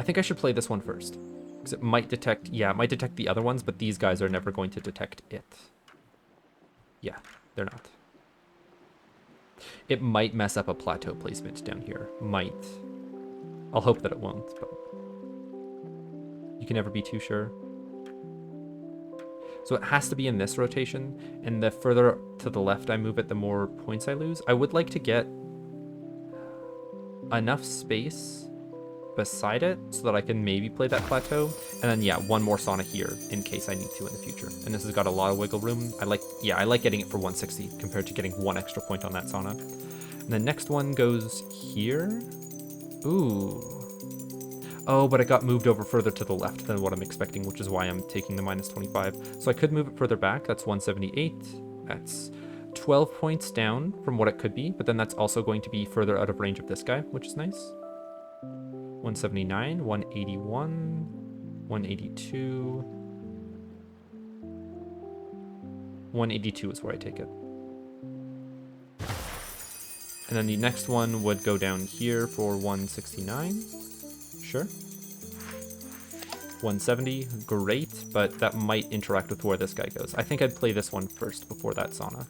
think I should play this one first. Because it might detect, yeah, it might detect the other ones, but these guys are never going to detect it. Yeah, they're not. It might mess up a plateau placement down here. Might. I'll hope that it won't, but you can never be too sure. So it has to be in this rotation, and the further to the left I move it, the more points I lose. I would like to get enough space beside it so that I can maybe play that plateau. And then, yeah, one more sauna here in case I need to in the future. And this has got a lot of wiggle room. I like getting it for 160 compared to getting 1 extra point on that sauna. And the next one goes here. Ooh. Oh, but it got moved over further to the left than what I'm expecting, which is why I'm taking the -25. So I could move it further back. That's 178. That's 12 points down from what it could be, but then that's also going to be further out of range of this guy, which is nice. 179, 181, 182. 182 is where I take it. And then the next one would go down here for 169. Sure. 170, great, but that might interact with where this guy goes. I think I'd play this one first before that sauna.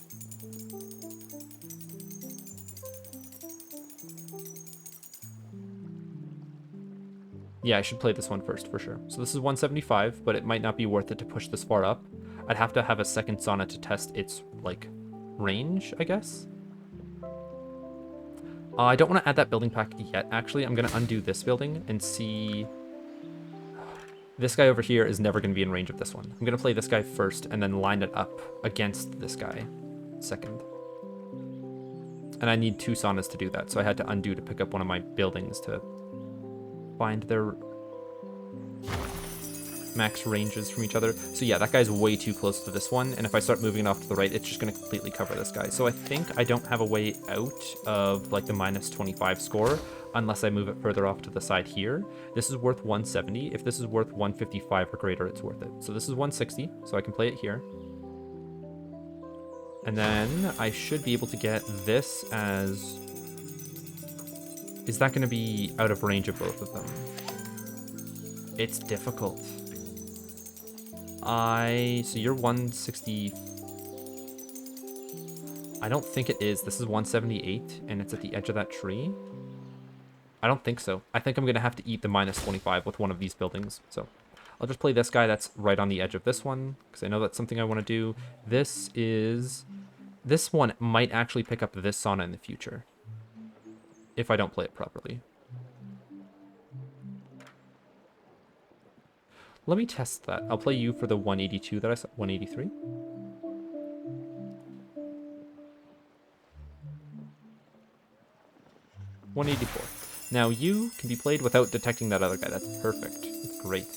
Yeah, I should play this one first for sure. So this is 175, but it might not be worth it to push this far up. I'd have to have a second sauna to test its, like, range, I guess. I don't want to add that building pack yet, actually. I'm going to undo this building and see... This guy over here is never going to be in range of this one. I'm going to play this guy first and then line it up against this guy second. And I need 2 saunas to do that, so I had to undo to pick up one of my buildings to find their max ranges from each other. So yeah, that guy's way too close to this one, and if I start moving it off to the right, it's just going to completely cover this guy. So I think I don't have a way out of like the -25 score unless I move it further off to the side here. This is worth 170. If this is worth 155 or greater, it's worth it. So this is 160, so I can play it here. And then I should be able to get this as Is that going to be out of range of both of them? It's difficult. So you're 160. I don't think it is. This is 178, and it's at the edge of that tree. I don't think so. I think I'm going to have to eat the minus 25 with one of these buildings. So I'll just play this guy that's right on the edge of this one, because I know that's something I want to do. This one might actually pick up this sauna in the future, if I don't play it properly. Let me test that. I'll play you for the 182 that I saw. 183. $184. Now you can be played without detecting that other guy. That's perfect. That's great.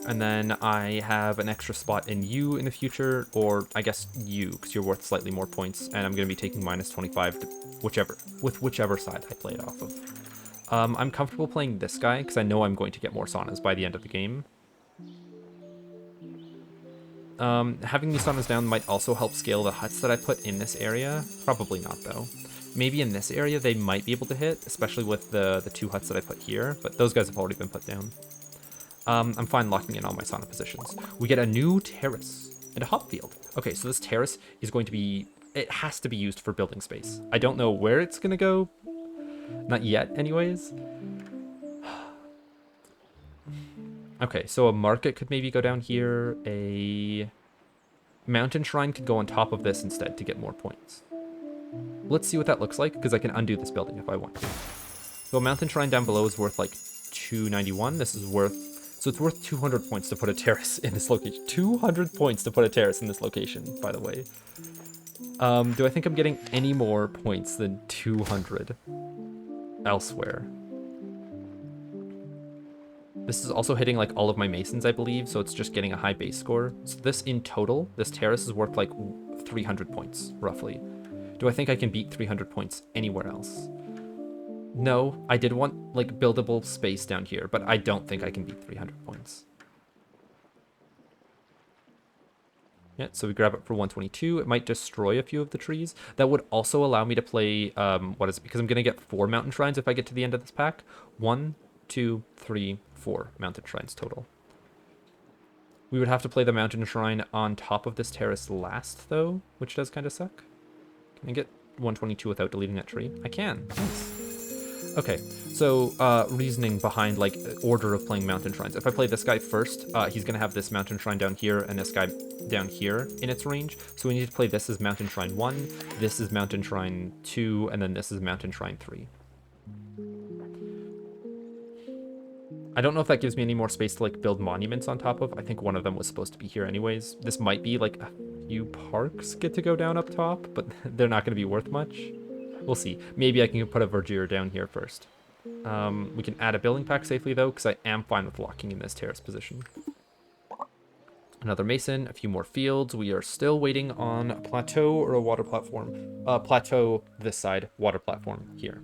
And then I have an extra spot in you in the future, or I guess you, because you're worth slightly more points, and I'm going to be taking minus 25 to whichever side I play it off of. I'm comfortable playing this guy, because I know I'm going to get more saunas by the end of the game. Having these saunas down might also help scale the huts that I put in this area. Probably not, though. Maybe in this area they might be able to hit, especially with the 2 huts that I put here, but those guys have already been put down. I'm fine locking in all my sauna positions. We get a new terrace and a hop field. Okay, so this terrace is going to be... It has to be used for building space. I don't know where it's going to go. Not yet, anyways. Okay, so a market could maybe go down here. A mountain shrine could go on top of this instead to get more points. Let's see what that looks like, because I can undo this building if I want to. So a mountain shrine down below is worth like 291. This is worth... So it's worth 200 points to put a terrace in this location. 200 points to put a terrace in this location, by the way. Do I think I'm getting any more points than 200 elsewhere? This is also hitting like all of my masons, I believe, so it's just getting a high base score. So this in total, this terrace is worth like 300 points, roughly. Do I think I can beat 300 points anywhere else? No, I did want like buildable space down here, but I don't think I can beat 300 points. Yeah, so we grab it for 122. It might destroy a few of the trees. That would also allow me to play, because I'm going to get 4 mountain shrines if I get to the end of this pack. 1, 2, 3, 4 mountain shrines total. We would have to play the mountain shrine on top of this terrace last, though, which does kind of suck. Can I get 122 without deleting that tree? I can. Nice. Okay, so reasoning behind like order of playing mountain shrines. If I play this guy first, he's gonna have this mountain shrine down here and this guy down here in its range. So we need to play this as mountain shrine 1, this is mountain shrine 2, and then this is mountain shrine 3. I don't know if that gives me any more space to like build monuments on top of. I think one of them was supposed to be here anyways. This might be like a few parks get to go down up top, but they're not gonna be worth much. We'll see. Maybe I can put a verdure down here first. We can add a building pack safely, though, because I am fine with locking in this terrace position. Another mason, a few more fields. We are still waiting on a plateau or a water platform. Plateau this side, water platform here.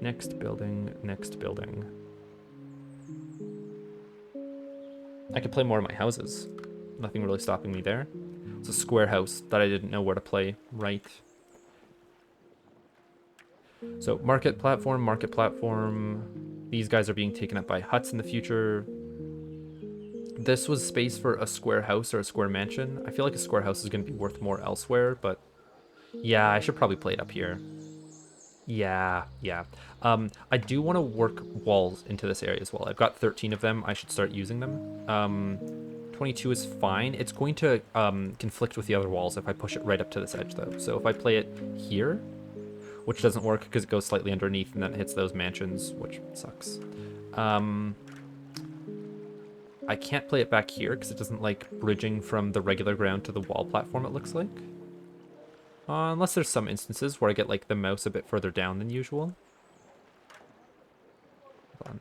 Next building, next building. I could play more of my houses. Nothing really stopping me there. It's a square house that I didn't know where to play right. So market platform. These guys are being taken up by huts in the future. This was space for a square house or a square mansion. I feel like a square house is going to be worth more elsewhere, but yeah, I should probably play it up here. Yeah. I do want to work walls into this area as well. I've got 13 of them. I should start using them. 22 is fine. It's going to conflict with the other walls if I push it right up to this edge, though. So if I play it here, which doesn't work because it goes slightly underneath and then it hits those mansions, which sucks. I can't play it back here because it doesn't like bridging from the regular ground to the wall platform, it looks like. Unless there's some instances where I get like the mouse a bit further down than usual.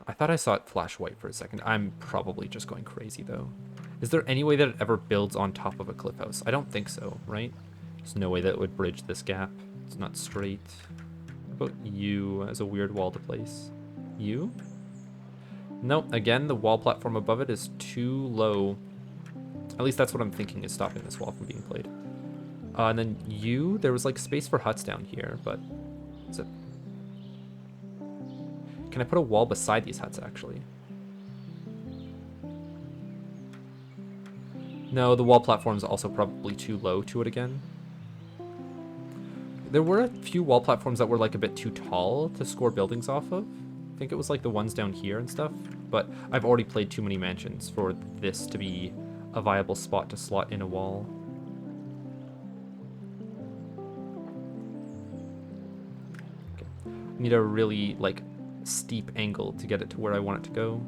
I thought I saw it flash white for a second. I'm probably just going crazy, though. Is there any way that it ever builds on top of a cliff house? I don't think so, right? There's no way that it would bridge this gap. It's not straight. What about you as a weird wall to place? You? Nope, again, the wall platform above it is too low At least that's what I'm thinking is stopping this wall from being played. And then there was like space for huts down here, but is it? Can I put a wall beside these huts actually? No, the wall platform is also probably too low to it again. There were a few wall platforms that were like a bit too tall to score buildings off of. I think it was like the ones down here and stuff, but I've already played too many mansions for this to be a viable spot to slot in a wall. Okay. I need a really like steep angle to get it to where I want it to go.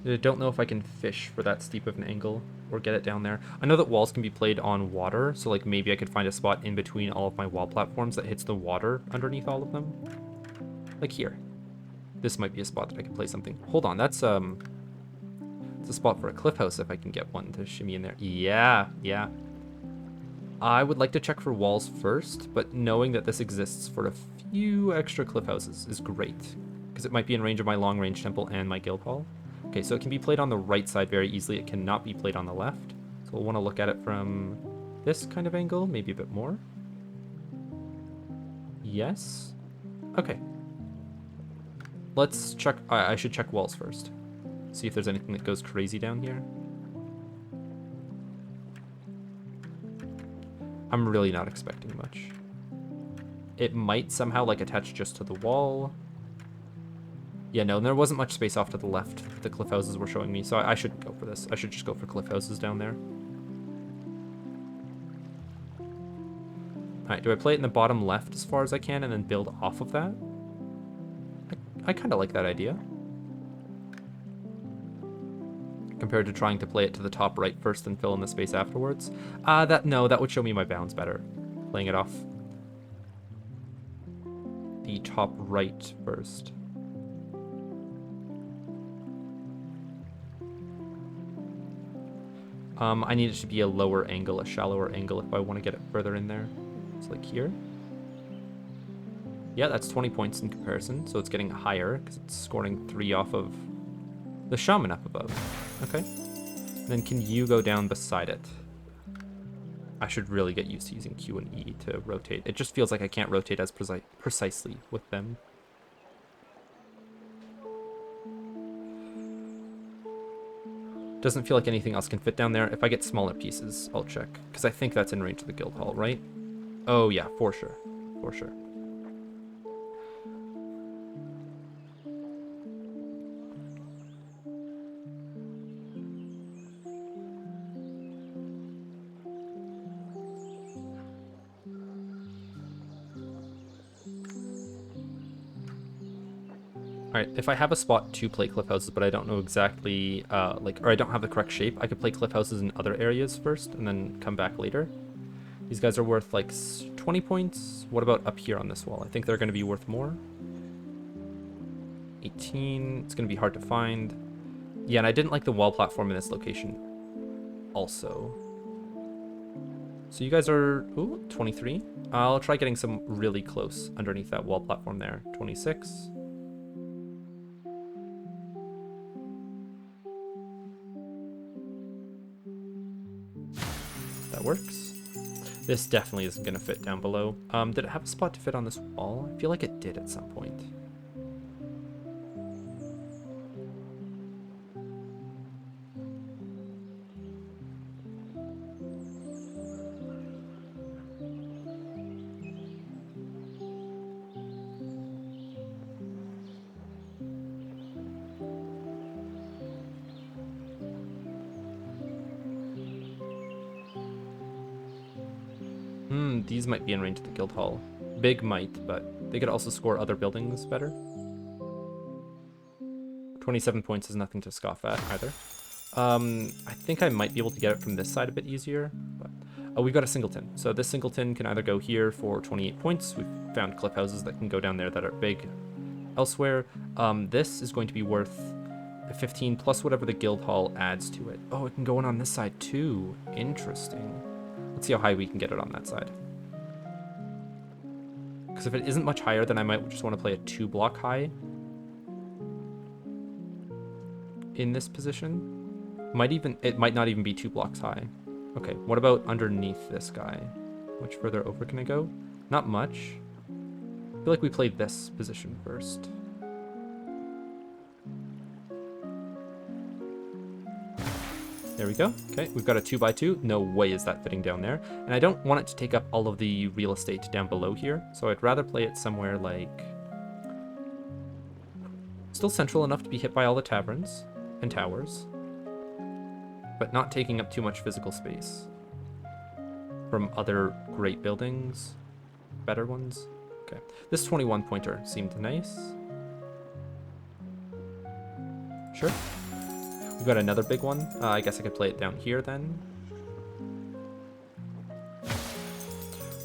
I don't know if I can fish for that steep of an angle or get it down there. I know that walls can be played on water, so like maybe I could find a spot in between all of my wall platforms that hits the water underneath all of them. Like here. This might be a spot that I can play something. Hold on, it's a spot for a cliff house if I can get one to shimmy in there. Yeah. I would like to check for walls first, but knowing that this exists for a few extra cliff houses is great, because it might be in range of my long range temple and my guild hall. Okay, so it can be played on the right side very easily. It cannot be played on the left. So we'll want to look at it from this kind of angle, maybe a bit more. Yes. Okay. Let's check. I should check walls first. See if there's anything that goes crazy down here. I'm really not expecting much. It might somehow like attach just to the wall. Yeah, no, there wasn't much space off to the left the cliff houses were showing me, so I shouldn't go for this. I should just go for cliff houses down there. Alright, do I play it in the bottom left as far as I can and then build off of that? I kind of like that idea. Compared to trying to play it to the top right first and fill in the space afterwards. No, that would show me my bounds better. Playing it off the top right first. I need it to be a lower angle, a shallower angle if I want to get it further in there. It's like here. Yeah, that's 20 points in comparison, so it's getting higher because it's scoring 3 off of the shaman up above. Okay. Then can you go down beside it? I should really get used to using Q and E to rotate. It just feels like I can't rotate as precisely with them. Doesn't feel like anything else can fit down there. If I get smaller pieces, I'll check. Because I think that's in range of the guild hall, right? Oh yeah, for sure. For sure. Alright, if I have a spot to play cliff houses, but I don't know exactly, or I don't have the correct shape, I could play cliff houses in other areas first, and then come back later. These guys are worth, like, 20 points. What about up here on this wall? I think they're going to be worth more. 18. It's going to be hard to find. Yeah, and I didn't like the wall platform in this location also. So you guys are, ooh, 23. I'll try getting some really close underneath that wall platform there. 26. That works. This definitely isn't going to fit down below. Did it have a spot to fit on this wall? I feel like it did at some point. These might be in range of the guild hall. Big might, but they could also score other buildings better. 27 points is nothing to scoff at either. I think I might be able to get it from this side a bit easier, but we've got a singleton. So this singleton can either go here for 28 points. We've found cliff houses that can go down there that are big elsewhere. This is going to be worth 15 plus whatever the guild hall adds to it. Oh, it can go in on this side too. Interesting. Let's see how high we can get it on that side. Because if it isn't much higher, then I might just want to play a 2-block high in this position. It might not even be 2 blocks high. Okay, what about underneath this guy? Much further over can I go? Not much. I feel like we played this position first. There we go. Okay, we've got a 2x2. No way is that fitting down there. And I don't want it to take up all of the real estate down below here, so I'd rather play it somewhere like... still central enough to be hit by all the taverns and towers, but not taking up too much physical space from other great buildings, better ones. Okay, this 21 pointer seemed nice. Sure. We've got another big one. I guess I could play it down here then.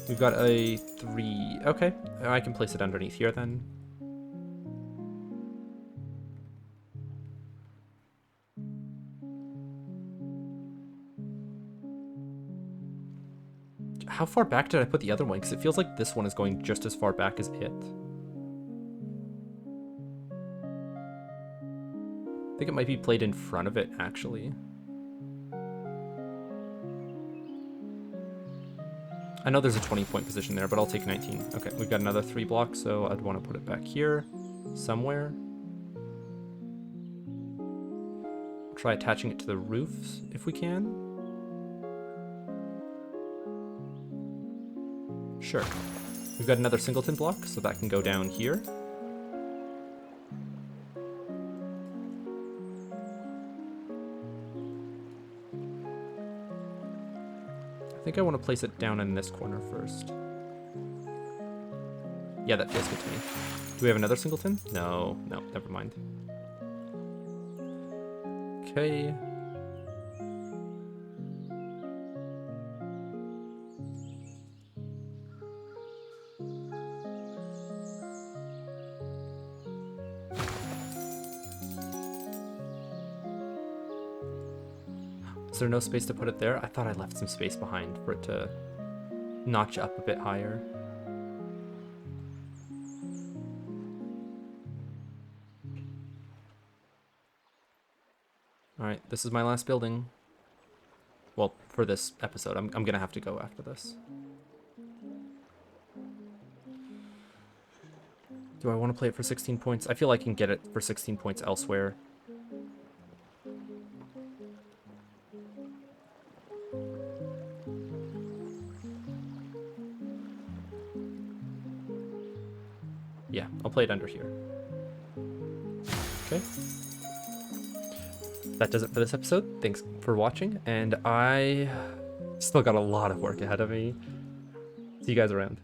We've got a 3. Okay, I can place it underneath here then. How far back did I put the other one? Because it feels like this one is going just as far back as it. I think it might be played in front of it, actually. I know there's a 20-point position there, but I'll take 19. Okay, we've got another 3 blocks, so I'd want to put it back here somewhere. Try attaching it to the roofs if we can. Sure. We've got another singleton block, so that can go down here. I think I want to place it down in this corner first. Yeah, that feels good to me. Do we have another singleton? No, never mind. Okay. Is there no space to put it there? I thought I left some space behind for it to notch up a bit higher. Alright, this is my last building. Well, for this episode. I'm gonna have to go after this. Do I want to play it for 16 points? I feel I can get it for 16 points elsewhere. Yeah, I'll play it under here. Okay. That does it for this episode. Thanks for watching, and I still got a lot of work ahead of me. See you guys around.